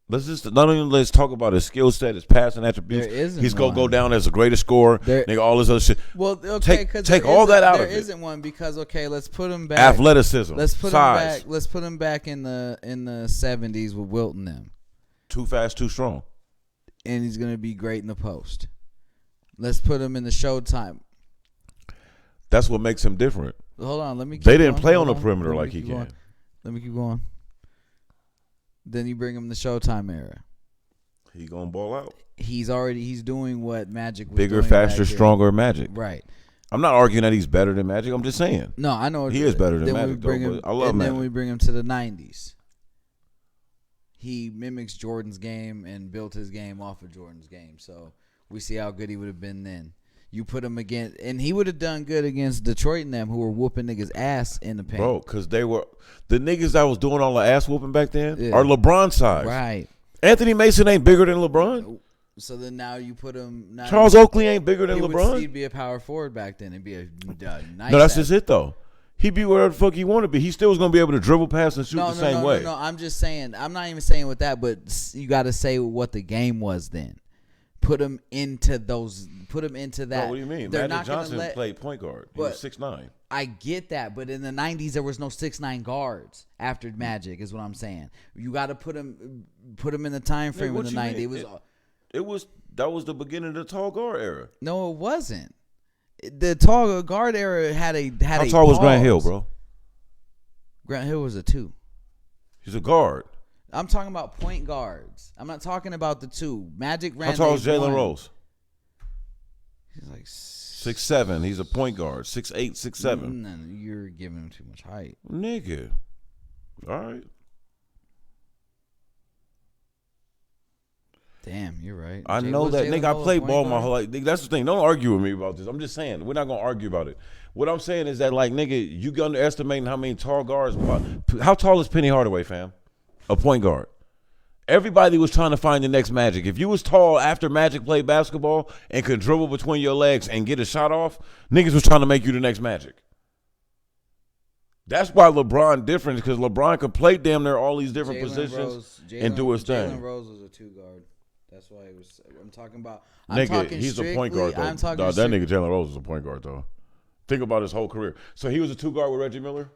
Let's talk about his skill set, his passing attributes. He's gonna go down as the greatest scorer. Nigga, all this other shit. Well, okay, take all that out of it. There isn't one because let's put him back. Athleticism. Let's put size. him back. Let's put him back in the 70s with Wilt and them. Too fast, too strong. And he's gonna be great in the post. Let's put him in the Showtime. That's what makes him different. Hold on, let me. They didn't play on the perimeter like he can. Let me keep going. Then you bring him the Showtime era. He gonna ball out. He's doing what Magic was bigger, doing faster, stronger Magic. Right. I'm not arguing that he's better than Magic. I'm just saying. No, I know he is better than Magic. I love Magic. Then we bring him to the 90s. He mimics Jordan's game and built his game off of Jordan's game. So we see how good he would have been then. You put him against, and he would have done good against Detroit and them, who were whooping niggas' ass in the paint. Bro, because they were the niggas that was doing all the ass whooping back then are LeBron size. Right. Anthony Mason ain't bigger than LeBron. So then now you put him. Charles Oakley ain't bigger than LeBron. He'd be a power forward back then. It'd be a nice. No, that's just it though. He'd be wherever the fuck he want to be. He still was gonna be able to dribble, pass, and shoot the same way. No, I'm just saying. I'm not even saying with that, but you got to say what the game was then. Put him into those. Put him into that. No, what do you mean? They're Magic Johnson played point guard. He was 6'9". I get that, but in the 90s there was no 6'9" guards after Magic. Is what I'm saying. You got to put him in the time frame in the 90s. That was the beginning of the tall guard era. No, it wasn't. The tall guard era had a. How tall was Grant Hill, bro? Grant Hill was a 2. He's a guard. I'm talking about point guards. I'm not talking about the 2. Magic ran. How tall is Jalen Rose? He's like 6'7". He's a point guard. 6'8", 6'7". No, you're giving him too much height, nigga. All right. Damn, you're right. I know that, nigga. I played ball my whole life. That's the thing. Don't argue with me about this. I'm just saying. We're not gonna argue about it. What I'm saying is that, like, nigga, you underestimating how many tall guards. How tall is Penny Hardaway, fam? A point guard. Everybody was trying to find the next Magic. If you was tall after Magic played basketball and could dribble between your legs and get a shot off, niggas was trying to make you the next Magic. That's why LeBron different, because LeBron could play damn near all these different positions and do his thing. Jalen Rose was a 2 guard. That's why he was. I'm talking about. He's a point guard though. That nigga Jalen Rose is a point guard though. Think about his whole career. So he was a 2 guard with Reggie Miller.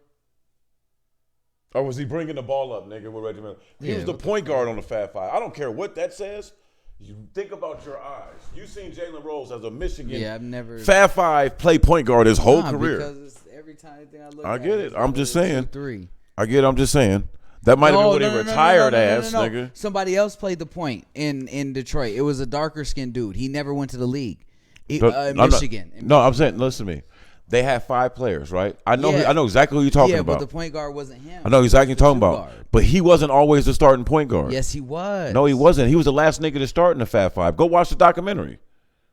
Or was he bringing the ball up, nigga, with Reggie Miller? He was the point guard on the Fab Five. I don't care what that says. You think about your eyes. You seen Jalen Rose as a Michigan I've never Fab Five play point guard his whole career. Because it's every time I look I get it. I'm just saying. 3. I get it. I'm just saying. That might have been what he retired as, nigga. Somebody else played the point in Detroit. It was a darker skinned dude. He never went to the league. Michigan. I'm saying, listen to me. They had 5 players, right? I know exactly who you're talking about. Yeah, but the point guard wasn't him. I know exactly what you're talking about. But he wasn't always the starting point guard. Yes, he was. No, he wasn't. He was the last nigga to start in the Fab Five. Go watch the documentary.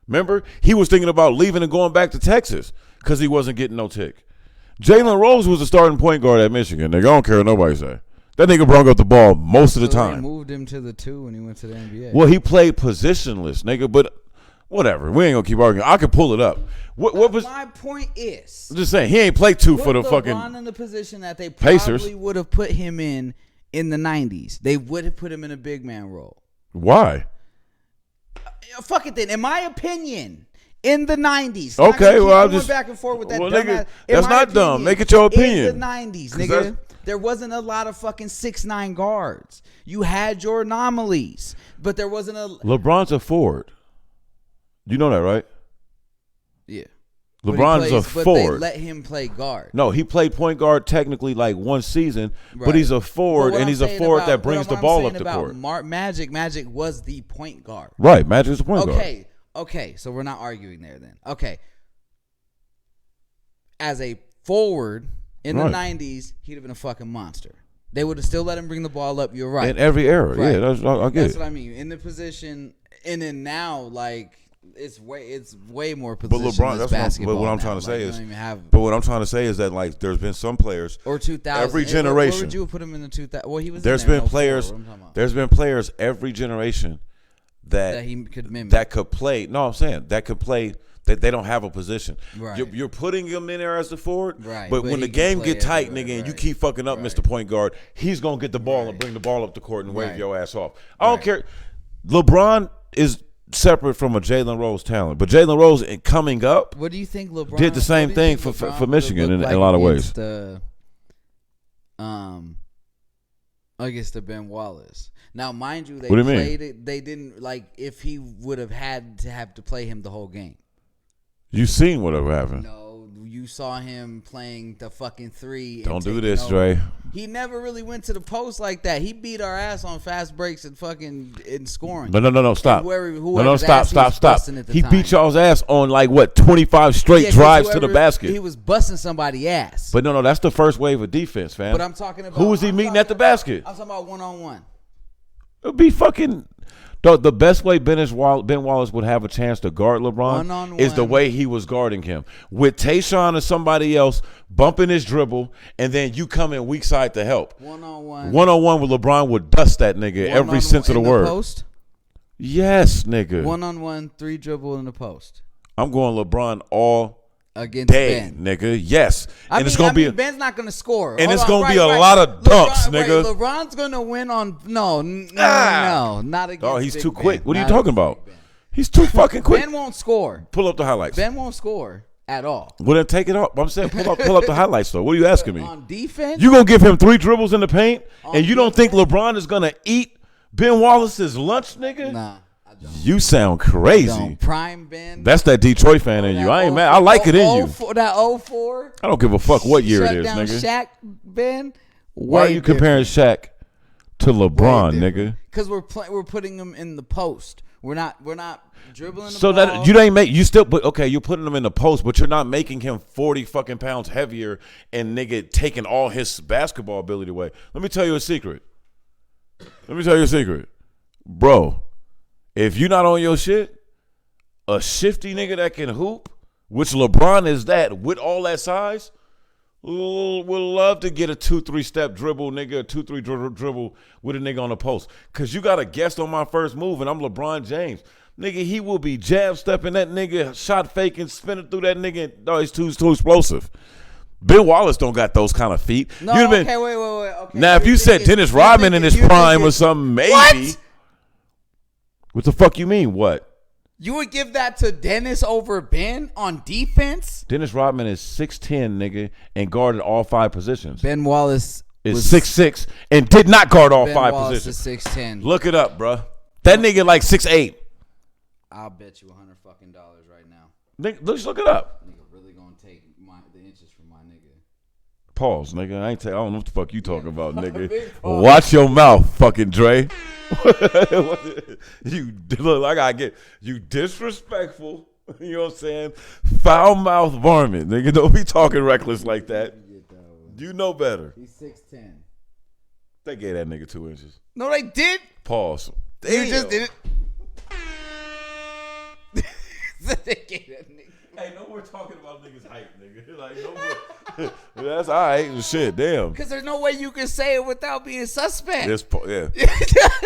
Remember? He was thinking about leaving and going back to Texas because he wasn't getting no tick. Jalen Rose was the starting point guard at Michigan. Nigga, I don't care what nobody say. That nigga brought up the ball most of the time. They moved him to the 2 when he went to the NBA. Well, he played positionless, nigga, but whatever. We ain't gonna keep arguing. I can pull it up. What was my point is? I'm just saying he ain't played 2 for the fucking LeBron in the position that they Pacers. Probably would have put him in the 90s. They would have put him in a big man role. Why? Fuck it then. In my opinion, in the 90s. Okay, well I'm just back and forth with that. Well, nigga, that's not dumb. Make it your opinion. In the 90s, nigga. There wasn't a lot of fucking 6'9" guards. You had your anomalies, but there wasn't a. LeBron's a forward. You know that, right? Yeah. LeBron's a forward. They let him play guard. No, he played point guard technically like one season, right. But he's a forward, and he's a forward that brings the ball up the court. Magic was the point guard. Right, Magic's the point guard. Okay, so we're not arguing there then. Okay. As a forward in the 90s, he'd have been a fucking monster. They would have still let him bring the ball up. You're right. In every era, right. Yeah, I get it. That's what I mean. In the position, and then now, like, It's way more But positionless LeBron, that's basketball. what I'm now. trying to say you is. don't even have, But what I'm trying to say is that like there's been some players or 2000 every generation. Where would you put him in the 2000? Well, he was. There's in there been in 04, players. what I'm talking about. There's been players every generation that he could mimic. that could play. No, I'm saying that could play. That they don't have a position. Right. You're putting him in there as the forward. Right. But when the game get tight, everywhere, nigga, and you right. keep fucking up, Mr. Point Guard, he's gonna get the ball and bring the ball up the court and wave Right. your ass off. I don't care. LeBron is separate from a Jalen Rose talent, but Jalen Rose coming up. What do you think LeBron did the same thing for Michigan in a lot of ways? Against the Ben Wallace. Now, mind you, they What do you mean? played it. They didn't like if he would have had to play him the whole game. You seen whatever happened. No, you saw him playing the fucking three. Don't do this, Dre. He never really went to the post like that. He beat our ass on fast breaks and fucking in scoring. No, stop. Whoever's stop. busting at the He time. beat y'all's ass on like what 25 straight drives to the basket. He was busting somebody's ass. But no, that's the first wave of defense, fam. But I'm talking about who was he meeting at the basket? I'm talking about one-on-one. It would be fucking. The best way Ben Wallace would have a chance to guard LeBron One-on-one. is the way he was guarding him. With Tayshaun or somebody else bumping his dribble, and then you come in weak side to help. One-on-one. One-on-one with LeBron would dust that nigga every sense of the word. Post? Yes, nigga. One-on-one, 3 dribble in the post. I'm going LeBron all against day, Ben. nigga. Yes. Ben's not going to score. And it's going to be a lot of dunks, nigga. LeBron's going to win on no, not against Oh, he's Big too Ben. quick. What are you Not talking against about? Big Ben. He's too fucking quick. Ben won't score. Pull up the highlights. Ben won't score at all. Well, then take it up. I'm saying pull up the highlights, though. What are you asking me? On defense? You going to give him 3 dribbles in the paint, and you don't think LeBron is going to eat Ben Wallace's lunch, nigga? Nah, I don't. You sound crazy. Prime Ben. That's that Detroit fan in you. I ain't mad. I like it in you. That 04. I don't give a fuck what year it Shut is, down nigga. Shaq, Ben. Why are you comparing Shaq to LeBron, nigga? Because we're putting him in the post. We're not dribbling the So ball. that you ain't make you still but okay, you're putting him in the post, but you're not making him 40 fucking pounds heavier and nigga taking all his basketball ability away. Let me tell you a secret. Bro, if you're not on your shit, a shifty nigga that can hoop, which LeBron is that with all that size, would love to get a 2-3 step dribble, nigga, a 2-3 dribble with a nigga on the post. Cause you got a guest on my first move and I'm LeBron James. Nigga, he will be jab stepping that nigga, shot faking, spinning through that nigga. No, he's too explosive. Ben Wallace don't got those kind of feet. No, okay, wait. Okay. Now, if you said Dennis Rodman in his prime or something, maybe. What? What the fuck you mean, what? You would give that to Dennis over Ben on defense? Dennis Rodman is 6'10", nigga, and guarded all 5 positions. Ben Wallace is 6'6", and did not guard all 5 Wallace positions. Is 6'10". Look it up, bro. That nigga like 6'8". I'll bet you $100 fucking right now. Nigga, let's look it up. Nigga really gonna take the inches from my nigga. Pause, nigga. I don't know what the fuck you talking about, nigga. Watch your mouth, fucking Dre. You look like I get you disrespectful. You know what I'm saying? Foul mouth varmint, nigga. Don't be talking reckless like that. You know better. He's 6'10". They gave that nigga 2 inches. No, they did. Pause. You just did it. They gave that nigga. Hey, no more talking about niggas' height, nigga. Like, no more. That's all right. Shit, damn. Because there's no way you can say it without being suspect. Yeah.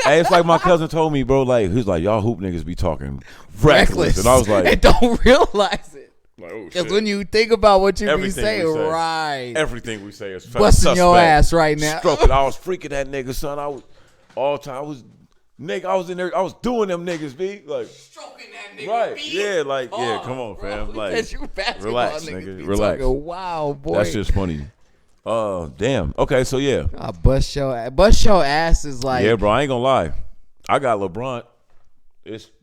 Hey, it's like my cousin told me, bro. Like, he's like, y'all hoop niggas be talking reckless, and I was like, and don't realize it. Like, oh, because when you think about what you be saying, we say, right? Everything we say is busting suspect. your ass right now. Stroking. I was freaking that nigga, son. I was all the time. I was in there. I was doing them niggas, B. Like stroking that nigga. Right? B. Yeah. Like yeah. Come on, bro, fam. Like relax, nigga. Relax. Talking, wow, boy. That's just funny. Damn. Okay, so yeah. Bust your ass is like. Yeah, bro. I ain't gonna lie. I got LeBron.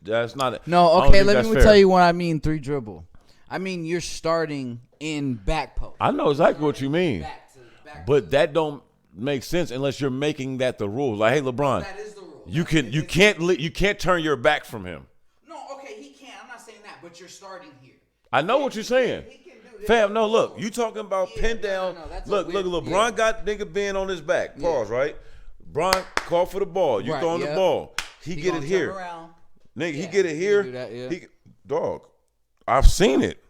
That's not. No. Okay. Let me tell you what I mean. 3 dribble. I mean, you're starting in back post. I know exactly what you mean. But that don't make sense unless you're making that the rule. Like, hey, LeBron, that is the rule. You can't turn your back from him. No, okay, he can. I'm not saying that, but you're starting here. I know what you're saying. He can do this. Fam, no, look, you talking about pin down. Look, LeBron got nigga being on his back. Pause, right? LeBron call for the ball. You throwing the ball. He get it here. Nigga, he get it here. Dog, I've seen it.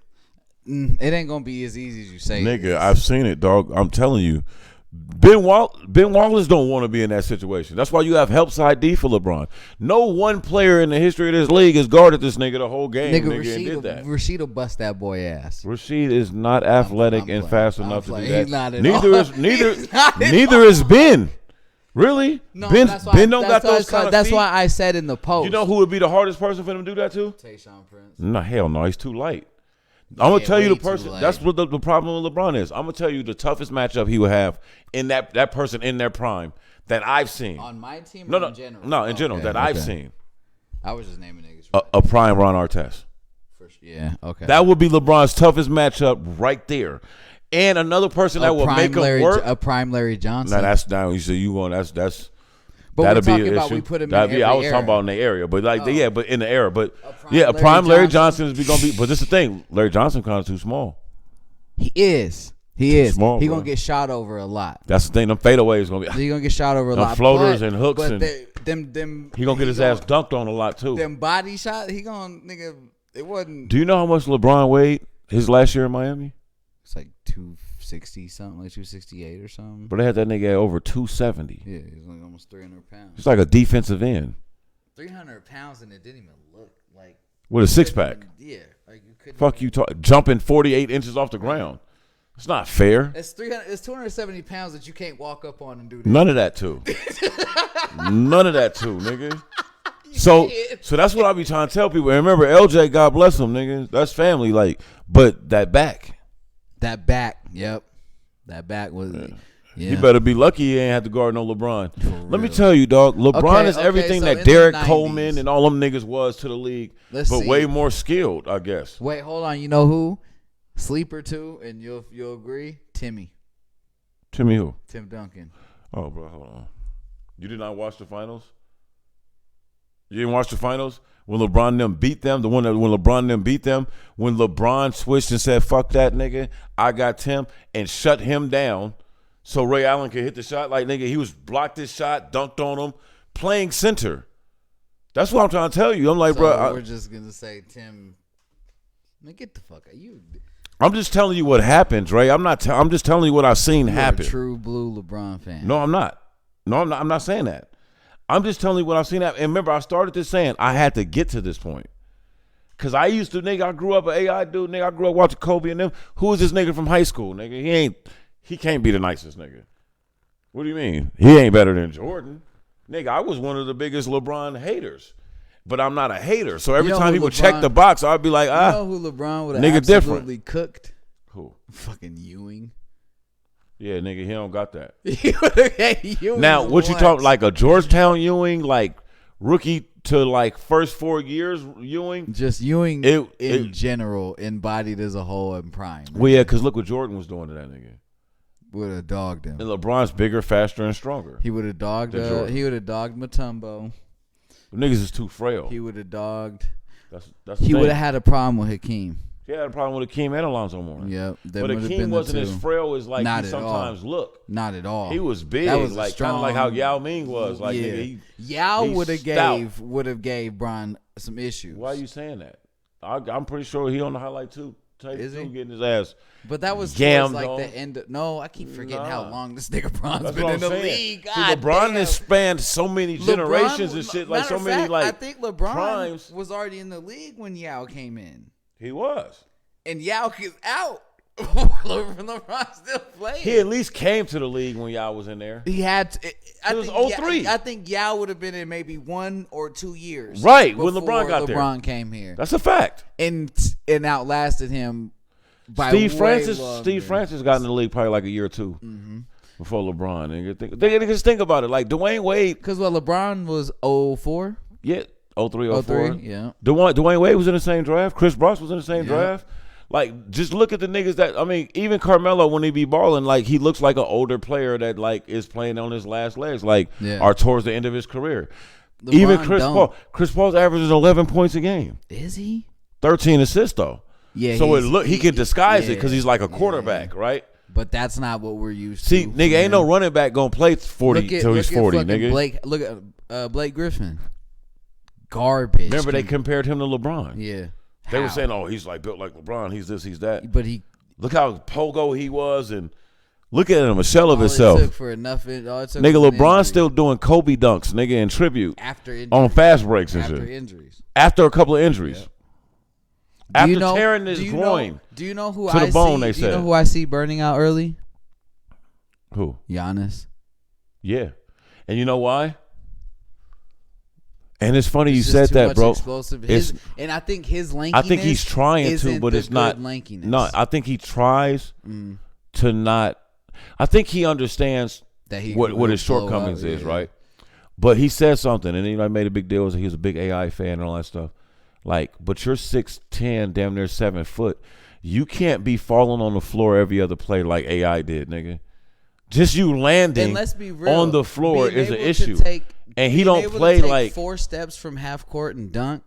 It ain't gonna be as easy as you say. Nigga, I've seen it, dog. I'm telling you. Ben Wallace don't want to be in that situation. That's why you have help side D for LeBron. No one player in the history of this league has guarded this nigga the whole game. Nigga and did that. Rasheed will bust that boy ass. Rasheed is not athletic and fast enough to do that. He's not at Neither is Ben. Really? No, Ben don't got those kind of That's feet. why I said in the post. You know who would be the hardest person for him to do that to? Tayshaun Prince. No, hell no. He's too light. I'm gonna tell you the person. That's what the problem with LeBron is. I'm gonna tell you the toughest matchup he would have in that person in their prime that I've seen. On my team, no, in general. No, in general that I've seen. I was just naming niggas. A prime Ron Artest. Yeah, okay. That would be LeBron's toughest matchup right there. And another person that would make him work. A prime Larry Johnson. Now that's now you say you going. That's. But that'll we're talking be an about issue. we put him that'd in be, every I was era. talking about in the area, but like yeah, but in the era, but a prime Larry Johnson is gonna be. But this is the thing, Larry Johnson kind of too small. He is. He is. Small, he bro. gonna get shot over a lot. That's the thing. Them fadeaways gonna be. He gonna get shot over a lot. Floaters and hooks but and them. He gonna get his ass dunked on a lot too. Them body shot. He gonna nigga. It wasn't. Do you know how much LeBron weighed his last year in Miami? It's like 260 something, like 268 or something. But they had that nigga at over 270. Yeah, he's like almost 300 pounds. It's like a defensive end 300 pounds and it didn't even look like with a six pack. Yeah, like you couldn't. Fuck you, jumping 48 inches off the ground. It's not fair. It's 270 pounds that you can't walk up on and do this. None of that too. None of that too, nigga. So that's what I be trying to tell people. And remember, LJ, God bless him, nigga. That's family, like. But that back. Yep. That back was. Yeah. You better be lucky you ain't had to guard no LeBron. Let me tell you, dog. LeBron is everything so that Derek Coleman and all them niggas was to the league, but way more skilled, I guess. Wait, hold on. You know who? Sleeper too, and you'll agree. Timmy who? Tim Duncan. Oh, bro, hold on. You did not watch the finals? You didn't watch the finals? When LeBron and them beat them, when LeBron and them beat them, when LeBron switched and said, fuck that nigga, I got Tim, and shut him down so Ray Allen could hit the shot. Like, nigga, he was blocked his shot, dunked on him, playing center. That's what I'm trying to tell you. I'm like, so bro. We're just going to say, Tim, man, get the fuck out. I'm just telling you what happens, Ray. I'm just telling you what I've seen happen. You're a true blue LeBron fan. No, I'm not. I'm not saying that. I'm just telling you what I've seen happen. And remember, I started this saying I had to get to this point. Because I used to, nigga, I grew up an AI dude, nigga. I grew up watching Kobe and them. Who is this nigga from high school, nigga? He can't be the nicest nigga. What do you mean? He ain't better than Jordan. Nigga, I was one of the biggest LeBron haters. But I'm not a hater. So every time he would check the box, I'd be like, You know who LeBron would have nigga absolutely different. cooked? Who? Fucking Ewing. Yeah, nigga, he don't got that. Ewing Now, what you talking, like a Georgetown Ewing, like rookie to like first 4 years Ewing? Just Ewing in general, embodied as a whole in prime. Well, yeah, because look what Jordan was doing to that nigga. Would have dogged him. And LeBron's bigger, faster, and stronger. He would have dogged. He would have dogged Mutombo. The niggas is too frail. He would have dogged. That's he would have had a problem with Hakeem. He had a problem with Hakeem and Alonzo Mourning. Yep. But Hakeem wasn't as frail as like he sometimes look. Not at all. He was big, like kind of like how Yao Ming was. Like nigga, Yao would have gave Bron some issues. Why are you saying that? I'm pretty sure he on the highlight too. Is he getting his ass? But that was towards like the end. No, I keep forgetting how long this nigga Bron's been in the league. See, LeBron has spanned so many generations and shit. Like so many like. I think LeBron primes. was already in the league when Yao came in. He was. And Yao is out. LeBron still playing. He at least came to the league when Yao was in there. He had. It was 03. I think Yao would have been in maybe 1 or 2 years. Right when LeBron got there. LeBron came here. That's a fact. And outlasted him. By Steve Francis got in the league probably like a year or two before LeBron. They just think about it. Like Dwayne Wade. Because LeBron was 04? Yeah, 03, 04. Yeah. Dwayne Wade was in the same draft. Chris Bosh was in the same draft. Like, just look at the niggas that, I mean, even Carmelo, when he be balling, like, he looks like an older player that, like, is playing on his last legs, like, or towards the end of his career. LeBron even Chris Paul. Chris Paul's averaging 11 points a game. Is he? 13 assists, though. Yeah. So he can disguise it because he's like a quarterback, right? But that's not what we're used to. See, nigga, ain't no running back gonna play 40 till he's 40, nigga. Look at Blake Griffin. Garbage. Remember they compared him to LeBron. Yeah. They were saying, oh, he's like built like LeBron. He's this, he's that. But he look how pogo he was, and look at him, a shell of all himself. It took for enough, all it took nigga, was an LeBron's injury. still doing Kobe dunks, nigga, in tribute After injuries. on fast breaks and After shit. injuries. After a couple of injuries. Yep. After tearing his groin. Do you know who to the bone, see? they Do you said. know who I see burning out early? Who? Giannis. Yeah. And you know why? And it's funny It's you just said too that, much bro. Explosive. It's- And I think his lankiness. I think he's trying to, but it's not. Lankiness. No, I think he tries to not. I think he understands that he what his blow shortcomings up, is, yeah. right? But he said something, and he made a big deal. He was a big AI fan and all that stuff. Like, but you're 6'10", damn near 7 foot. You can't be falling on the floor every other play like AI did, nigga. Just you landing And let's be real, on the floor being is an able to issue. And he being don't able to play take like 4 steps from half court and dunk.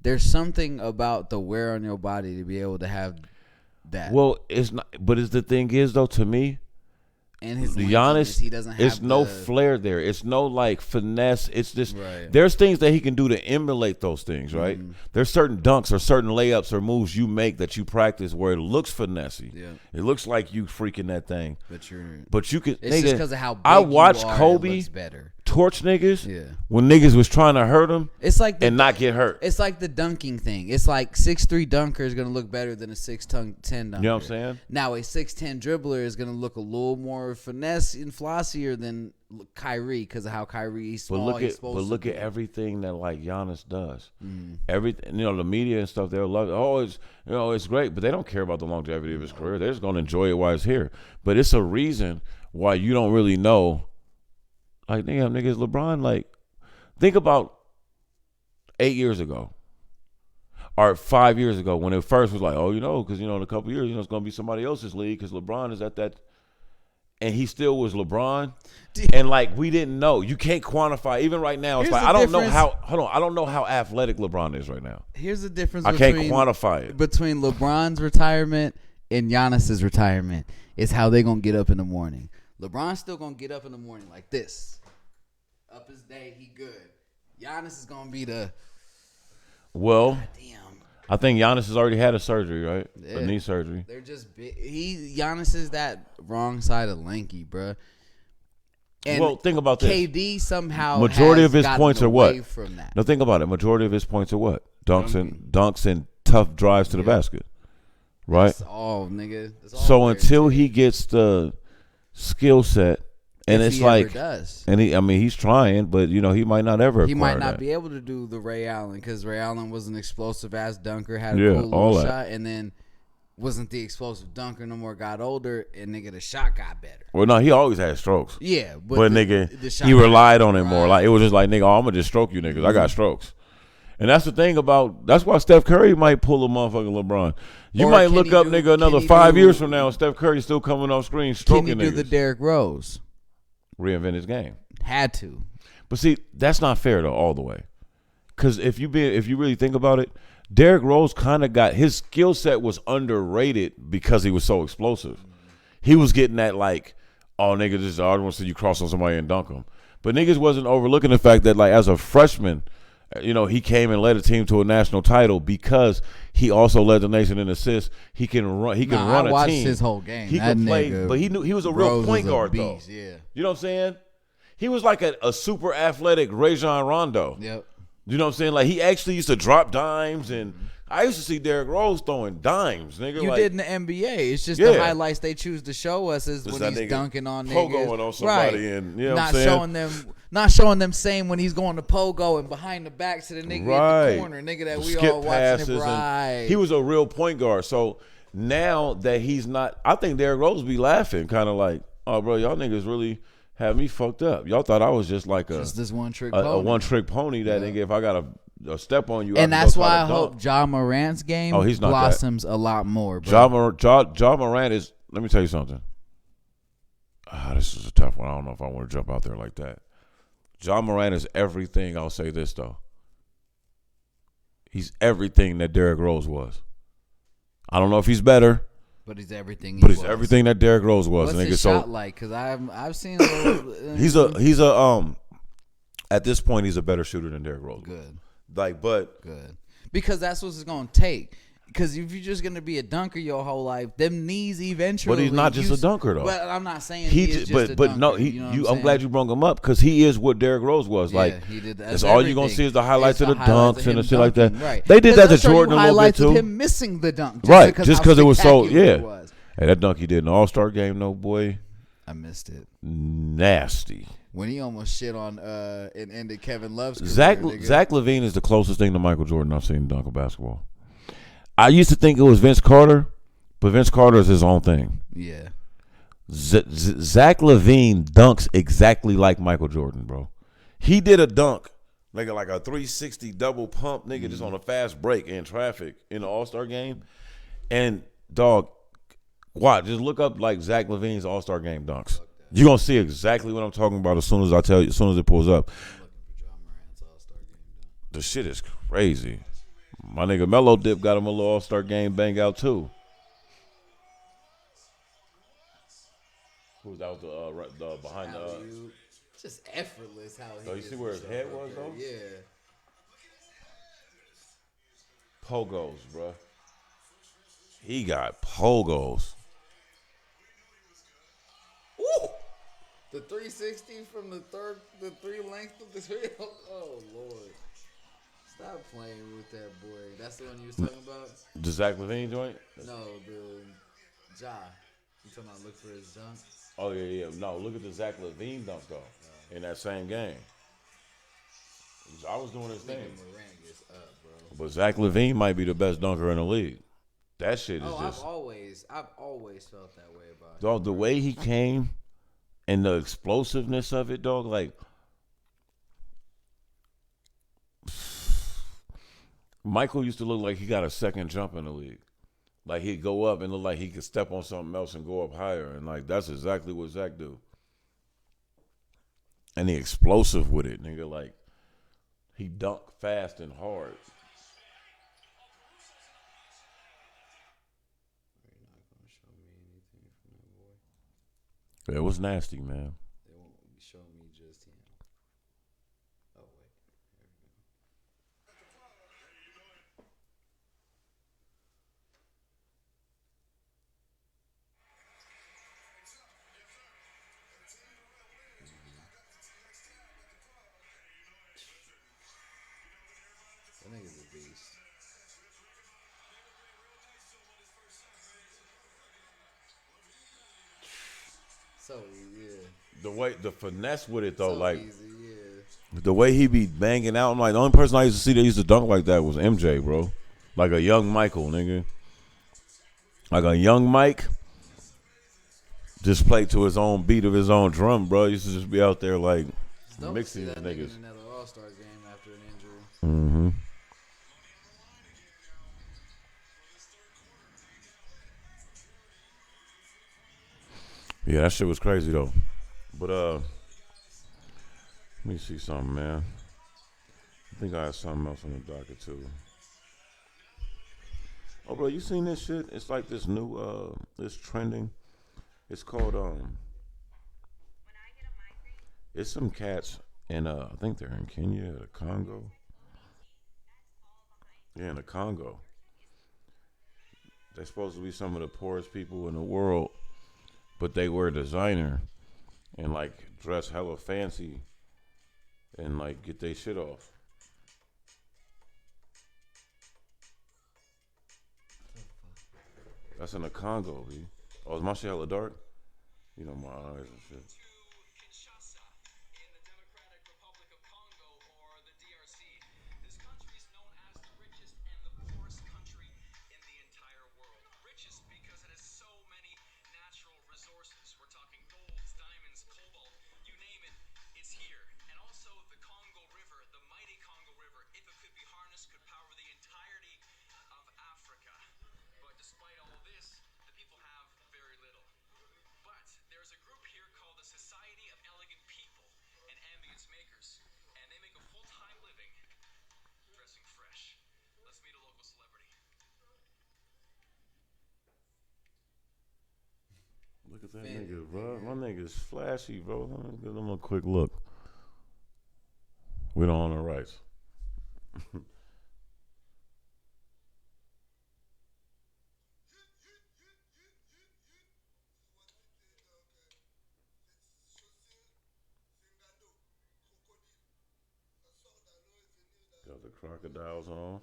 There's something about the wear on your body to be able to have that. Well, it's not. But the thing is, though, to me, and his the lankiness, Giannis, he doesn't have it's no the- flair there. It's no like finesse. It's just Right. there's things that he can do to emulate those things, right? There's certain dunks or certain layups or moves you make that you practice where it looks finessey. Yeah. It looks like you freaking that thing. But you can. it's just because of how big I watched you are, Kobe it looks better. torch niggas Yeah. when niggas was trying to hurt him It's like the, and not get hurt. It's like the dunking thing. It's like 6'3" dunker is gonna look better than a 6'10" dunker. You know what I'm saying? Now a 6'10" dribbler is gonna look a little more finesse and flossier than Kyrie because of how Kyrie is small. But look at everything that like Giannis does. Everything, the media and stuff, they'll love it. Oh, it's great, but they don't care about the longevity of his career. They're just gonna enjoy it while it's here. But it's a reason why you don't really know. Like, damn, niggas, LeBron, like, think about 8 years ago or 5 years ago when it first was like, oh, because, in a couple years, it's going to be somebody else's league because LeBron is at that. And he still was LeBron. And, like, we didn't know. You can't quantify. Even right now, it's Here's like, the I don't know difference. I don't know how athletic LeBron is right now. Here's the difference. I can't quantify it. Between LeBron's retirement and Giannis's retirement is how they gonna get up in the morning. LeBron's still gonna get up in the morning like this. Up his day, he good. Giannis is gonna be the. Well, Damn. I think Giannis has already had a surgery, right? Yeah. A knee surgery. They're just big. Giannis is that wrong side of lanky, bruh. And Well, think about this. KD somehow Majority has of his gotten points are away what? From that. Now think about it. Majority of his points are what? Dunks and tough drives to the basket, right? That's all, nigga. That's all So there until is. he gets the skill set, and If it's he ever like, does. and he's trying, but he might not ever. He might acquire not that. be able to do the Ray Allen because Ray Allen was an explosive ass dunker, had a Yeah, cool all little that. shot, and then wasn't the explosive dunker no more. Got older, and nigga, the shot got better. Well, no, he always had strokes, Yeah, but the nigga, shot he got relied on it more. right. Like it was just like, nigga, I'm gonna just stroke you, niggas. I got strokes. And that's the thing about. That's why Steph Curry might pull a motherfucking LeBron. You Or might can look he up, do- nigga, another can he 5 do- years from now, and Steph Curry's still coming off screen Can stroking he do niggas. the Derrick Rose? Reinvent his game. Had to. But see, that's not fair though, all the way. Because if you really think about it, Derrick Rose kind of got his skill set was underrated because he was so explosive. He was getting that like, oh nigga, I don't want to see you cross on somebody and dunk them. But niggas wasn't overlooking the fact that like as a freshman, he came and led a team to a national title because he also led the nation in assists. He can run. He can run I a watched team. his whole game. He That could play, nigga but he knew he was a real Rose point was a guard though. beast, yeah. You know what I'm saying? He was like a super athletic Rajon Rondo. Yep. You know what I'm saying? Like he actually used to drop dimes, and I used to see Derrick Rose throwing dimes, nigga. You like, did in the NBA. It's just Yeah. the highlights they choose to show us is Just when that he's nigga dunking on pogoing niggas. on somebody right. and, you know what not I'm saying? not showing them same when he's going to pogo and behind the back to the nigga in right. the corner, nigga that we Skip all watching passes it. and Right. he was a real point guard. So now that he's not, I think Derrick Rose be laughing, kind of like, oh, bro, y'all niggas really have me fucked up. Y'all thought I was just like just this one trick a pony. one trick pony that nigga, if I got a step on you, And I can that's go try why to I dunk. hope Ja Morant's game He's not that. blossoms a lot more, bro. Ja Morant is, let me tell you something. This is a tough one. I don't know if I want to jump out there like that. Ja Morant is everything. I'll say this, though. He's everything that Derrick Rose was. I don't know if he's better, But he's everything. but he's everything that Derrick Rose was. What's nigga. his So shot like? Because I've seen a little. he's a at this point he's a better shooter than Derrick Rose. Good. Like, but Good. because that's what it's gonna take. Because if you're just gonna be a dunker your whole life, them knees eventually. But he's not just a dunker though. But I'm not saying he is just a but dunker. no, you know what I'm glad you brought him up because he is what Derrick Rose was. Yeah, like he did that. That's all you're gonna see is the highlights of the dunks and the shit like that. Right. They did that to Jordan a little bit highlights too. Of him missing the dunk, Right? Just because it was so spectacular yeah. it was. Hey, that dunk he did in the All-Star game, no boy, I missed it. nasty. When he almost shit on and ended Kevin Love's career. Zach LaVine is the closest thing to Michael Jordan I've seen dunk a basketball. I used to think it was Vince Carter, but Vince Carter is his own thing. Yeah. Zach LaVine dunks exactly like Michael Jordan, bro. He did a dunk, like a 360 double pump, nigga, just on a fast break in traffic in the All-Star game. And, dog, watch. Just look up, like, Zach LaVine's All-Star game dunks. You're going to see exactly what I'm talking about as soon as I tell you, as soon as it pulls up. The shit is crazy. My nigga Melo Dip got him a little All-Star game bang out, too. Who's out the behind the... Just effortless how he... Oh, you see where his head was, though? Yeah. Pogos, bro. He got pogos. Woo! The 360 from the three length of the three. Oh, Lord. Stop playing with that boy. That's the one you was talking about? The Zach LaVine joint? No, the Ja. You talking about look for his dunk? Oh, yeah. No, look at the Zach LaVine dunk, though, in that same game. I was doing his thing. Morant gets up, bro. But Zach LaVine might be the best dunker in the league. That shit is just... I've always felt that way about him. Dog, the way he came and the explosiveness of it, dog, like... Michael used to look like he got a second jump in the league. Like, he'd go up and look like he could step on something else and go up higher. And, like, that's exactly what Zach do. And he explosive with it, nigga. Like, he dunk fast and hard. Yeah, it was nasty, man. They won't show me just him. Oh, wait. That nigga's a beast. So yeah. The finesse with it though, So like easy, yeah. the way he be banging out. I'm like, the only person I used to see that used to dunk like that was MJ, bro. Like a young Michael, nigga. Like a young Mike. Just played to his own beat of his own drum, bro. He used to just be out there like mixing that niggas. in another All-Star game after an injury. Mm-hmm. Yeah, that shit was crazy though. But let me see something, man. I think I have something else on the docket too. Oh, bro, you seen this shit? It's like this new this trending. It's called it's some cats in I think they're in Kenya or the Congo. Yeah, in the Congo. They're supposed to be some of the poorest people in the world, but they wear designer and like dress hella fancy and like get their shit off. That's in the Congo, B. Oh, is my shit hella dark? You know, my eyes and shit. Look at that nigga, bro. My nigga's flashy, bro. Let me give him a quick look. We don't own the rights. crocodiles on.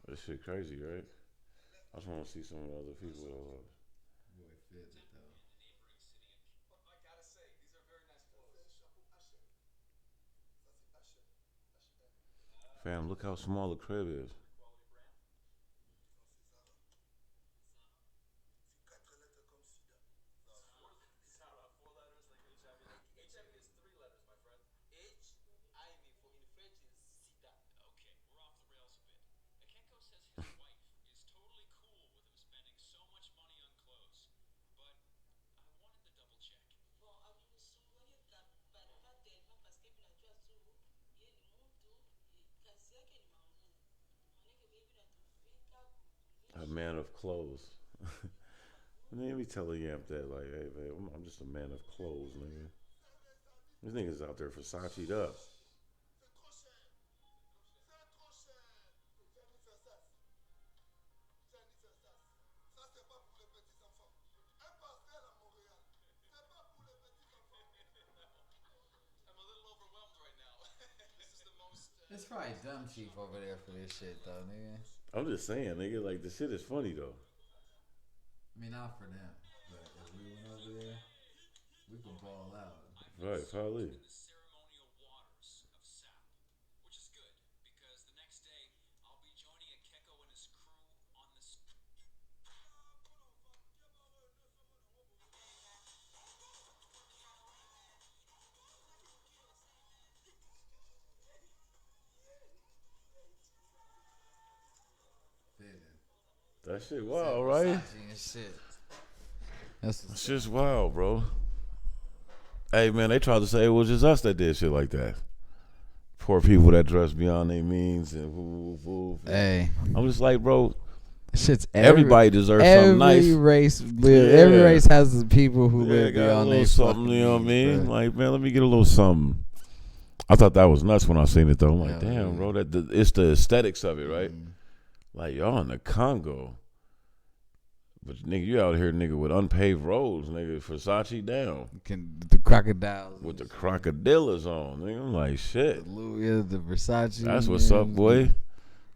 This shit crazy, right? I just want to see some of the other people. Fam, look how small the crib is. A man of clothes. Let me tell a Yamp that, like, hey, man, I'm just a man of clothes, nigga. These niggas out there Versace'd up. It's probably dumb chief over there for this shit, though, nigga. I'm just saying, nigga, like, the shit is funny, though. I mean, not for them, but if we went over there, we could ball out. Right, probably. That shit wild, right? And shit. That's shit's wild, bro. Hey, man, they tried to say it was just us that did shit like that. Poor people that dress beyond their means and woo. Hey, I'm just like, bro, shit's everybody deserves something nice. Every race every race has the people who live beyond their something, you know what I mean? Bro. Like, man, let me get a little something. I thought that was nuts when I seen it, though. I'm like, damn, bro, it's the aesthetics of it, right? Like, y'all in the Congo. But, nigga, you out here, nigga, with unpaved roads, nigga, Versace down. The crocodiles. With the crocodillas on, nigga. I'm like, shit. The Louis, the Versace. That's what's up, boy.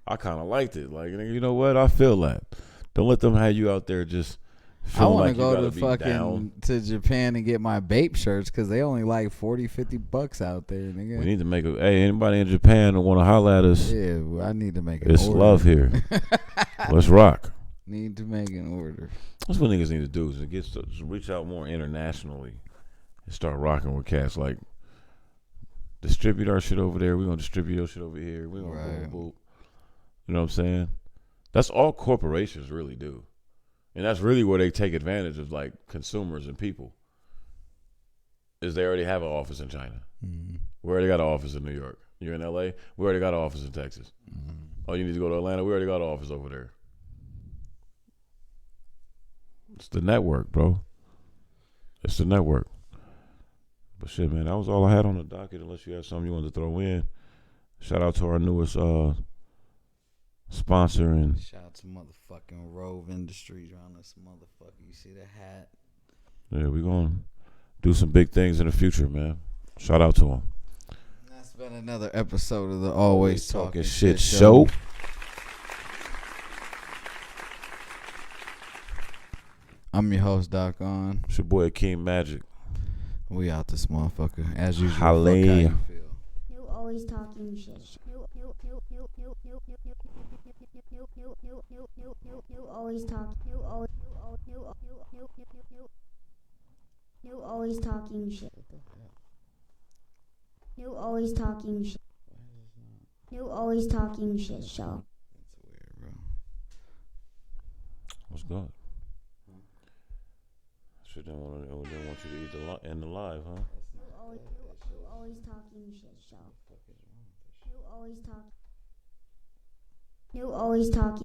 I kind of liked it. Like, nigga, you know what? I feel that. Don't let them have you out there just feeling like you gotta be down. To Japan and get my Bape shirts because they only like $40-$50 out there, nigga. We need to make hey, anybody in Japan that want to holler at us? Yeah, I need to make an order. It's love here. Let's rock. Need to make an order. That's what niggas need to do is just reach out more internationally and start rocking with cats. Like, distribute our shit over there. We're going to distribute your shit over here. We're going to boop. You know what I'm saying? That's all corporations really do. And that's really where they take advantage of, like, consumers and people. Is they already have an office in China. Mm-hmm. We already got an office in New York. You're in L.A., we already got an office in Texas. Mm-hmm. Oh, you need to go to Atlanta? We already got an office over there. It's the network, bro. It's the network. But shit, man, that was all I had on the docket. Unless you had something you wanted to throw in. Shout out to our newest sponsor and shout out to motherfucking Rove Industries around this motherfucker. You see the hat? Yeah, we gonna do some big things in the future, man. Shout out to them. That's been another episode of the Always Talking Shit Show. I'm your host, Doc On. It's your boy King Magic. We out this motherfucker. As usual. Halle. You always talking shit. You always talk. You always talking shit. You always talking shit. You always talking shit. Show. That's weird, bro. What's good? Shit, didn't want you to eat end the live, huh? You always talking shit. Show. You always talk. You always talking.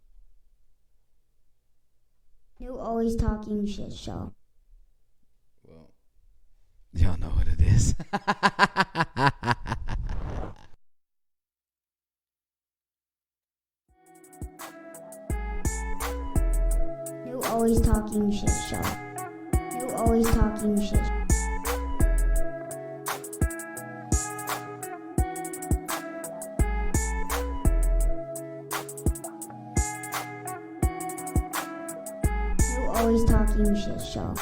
You always talking shit. Show. Well, y'all know what it is. talking shit show. You always talking shit. You always talking shit show.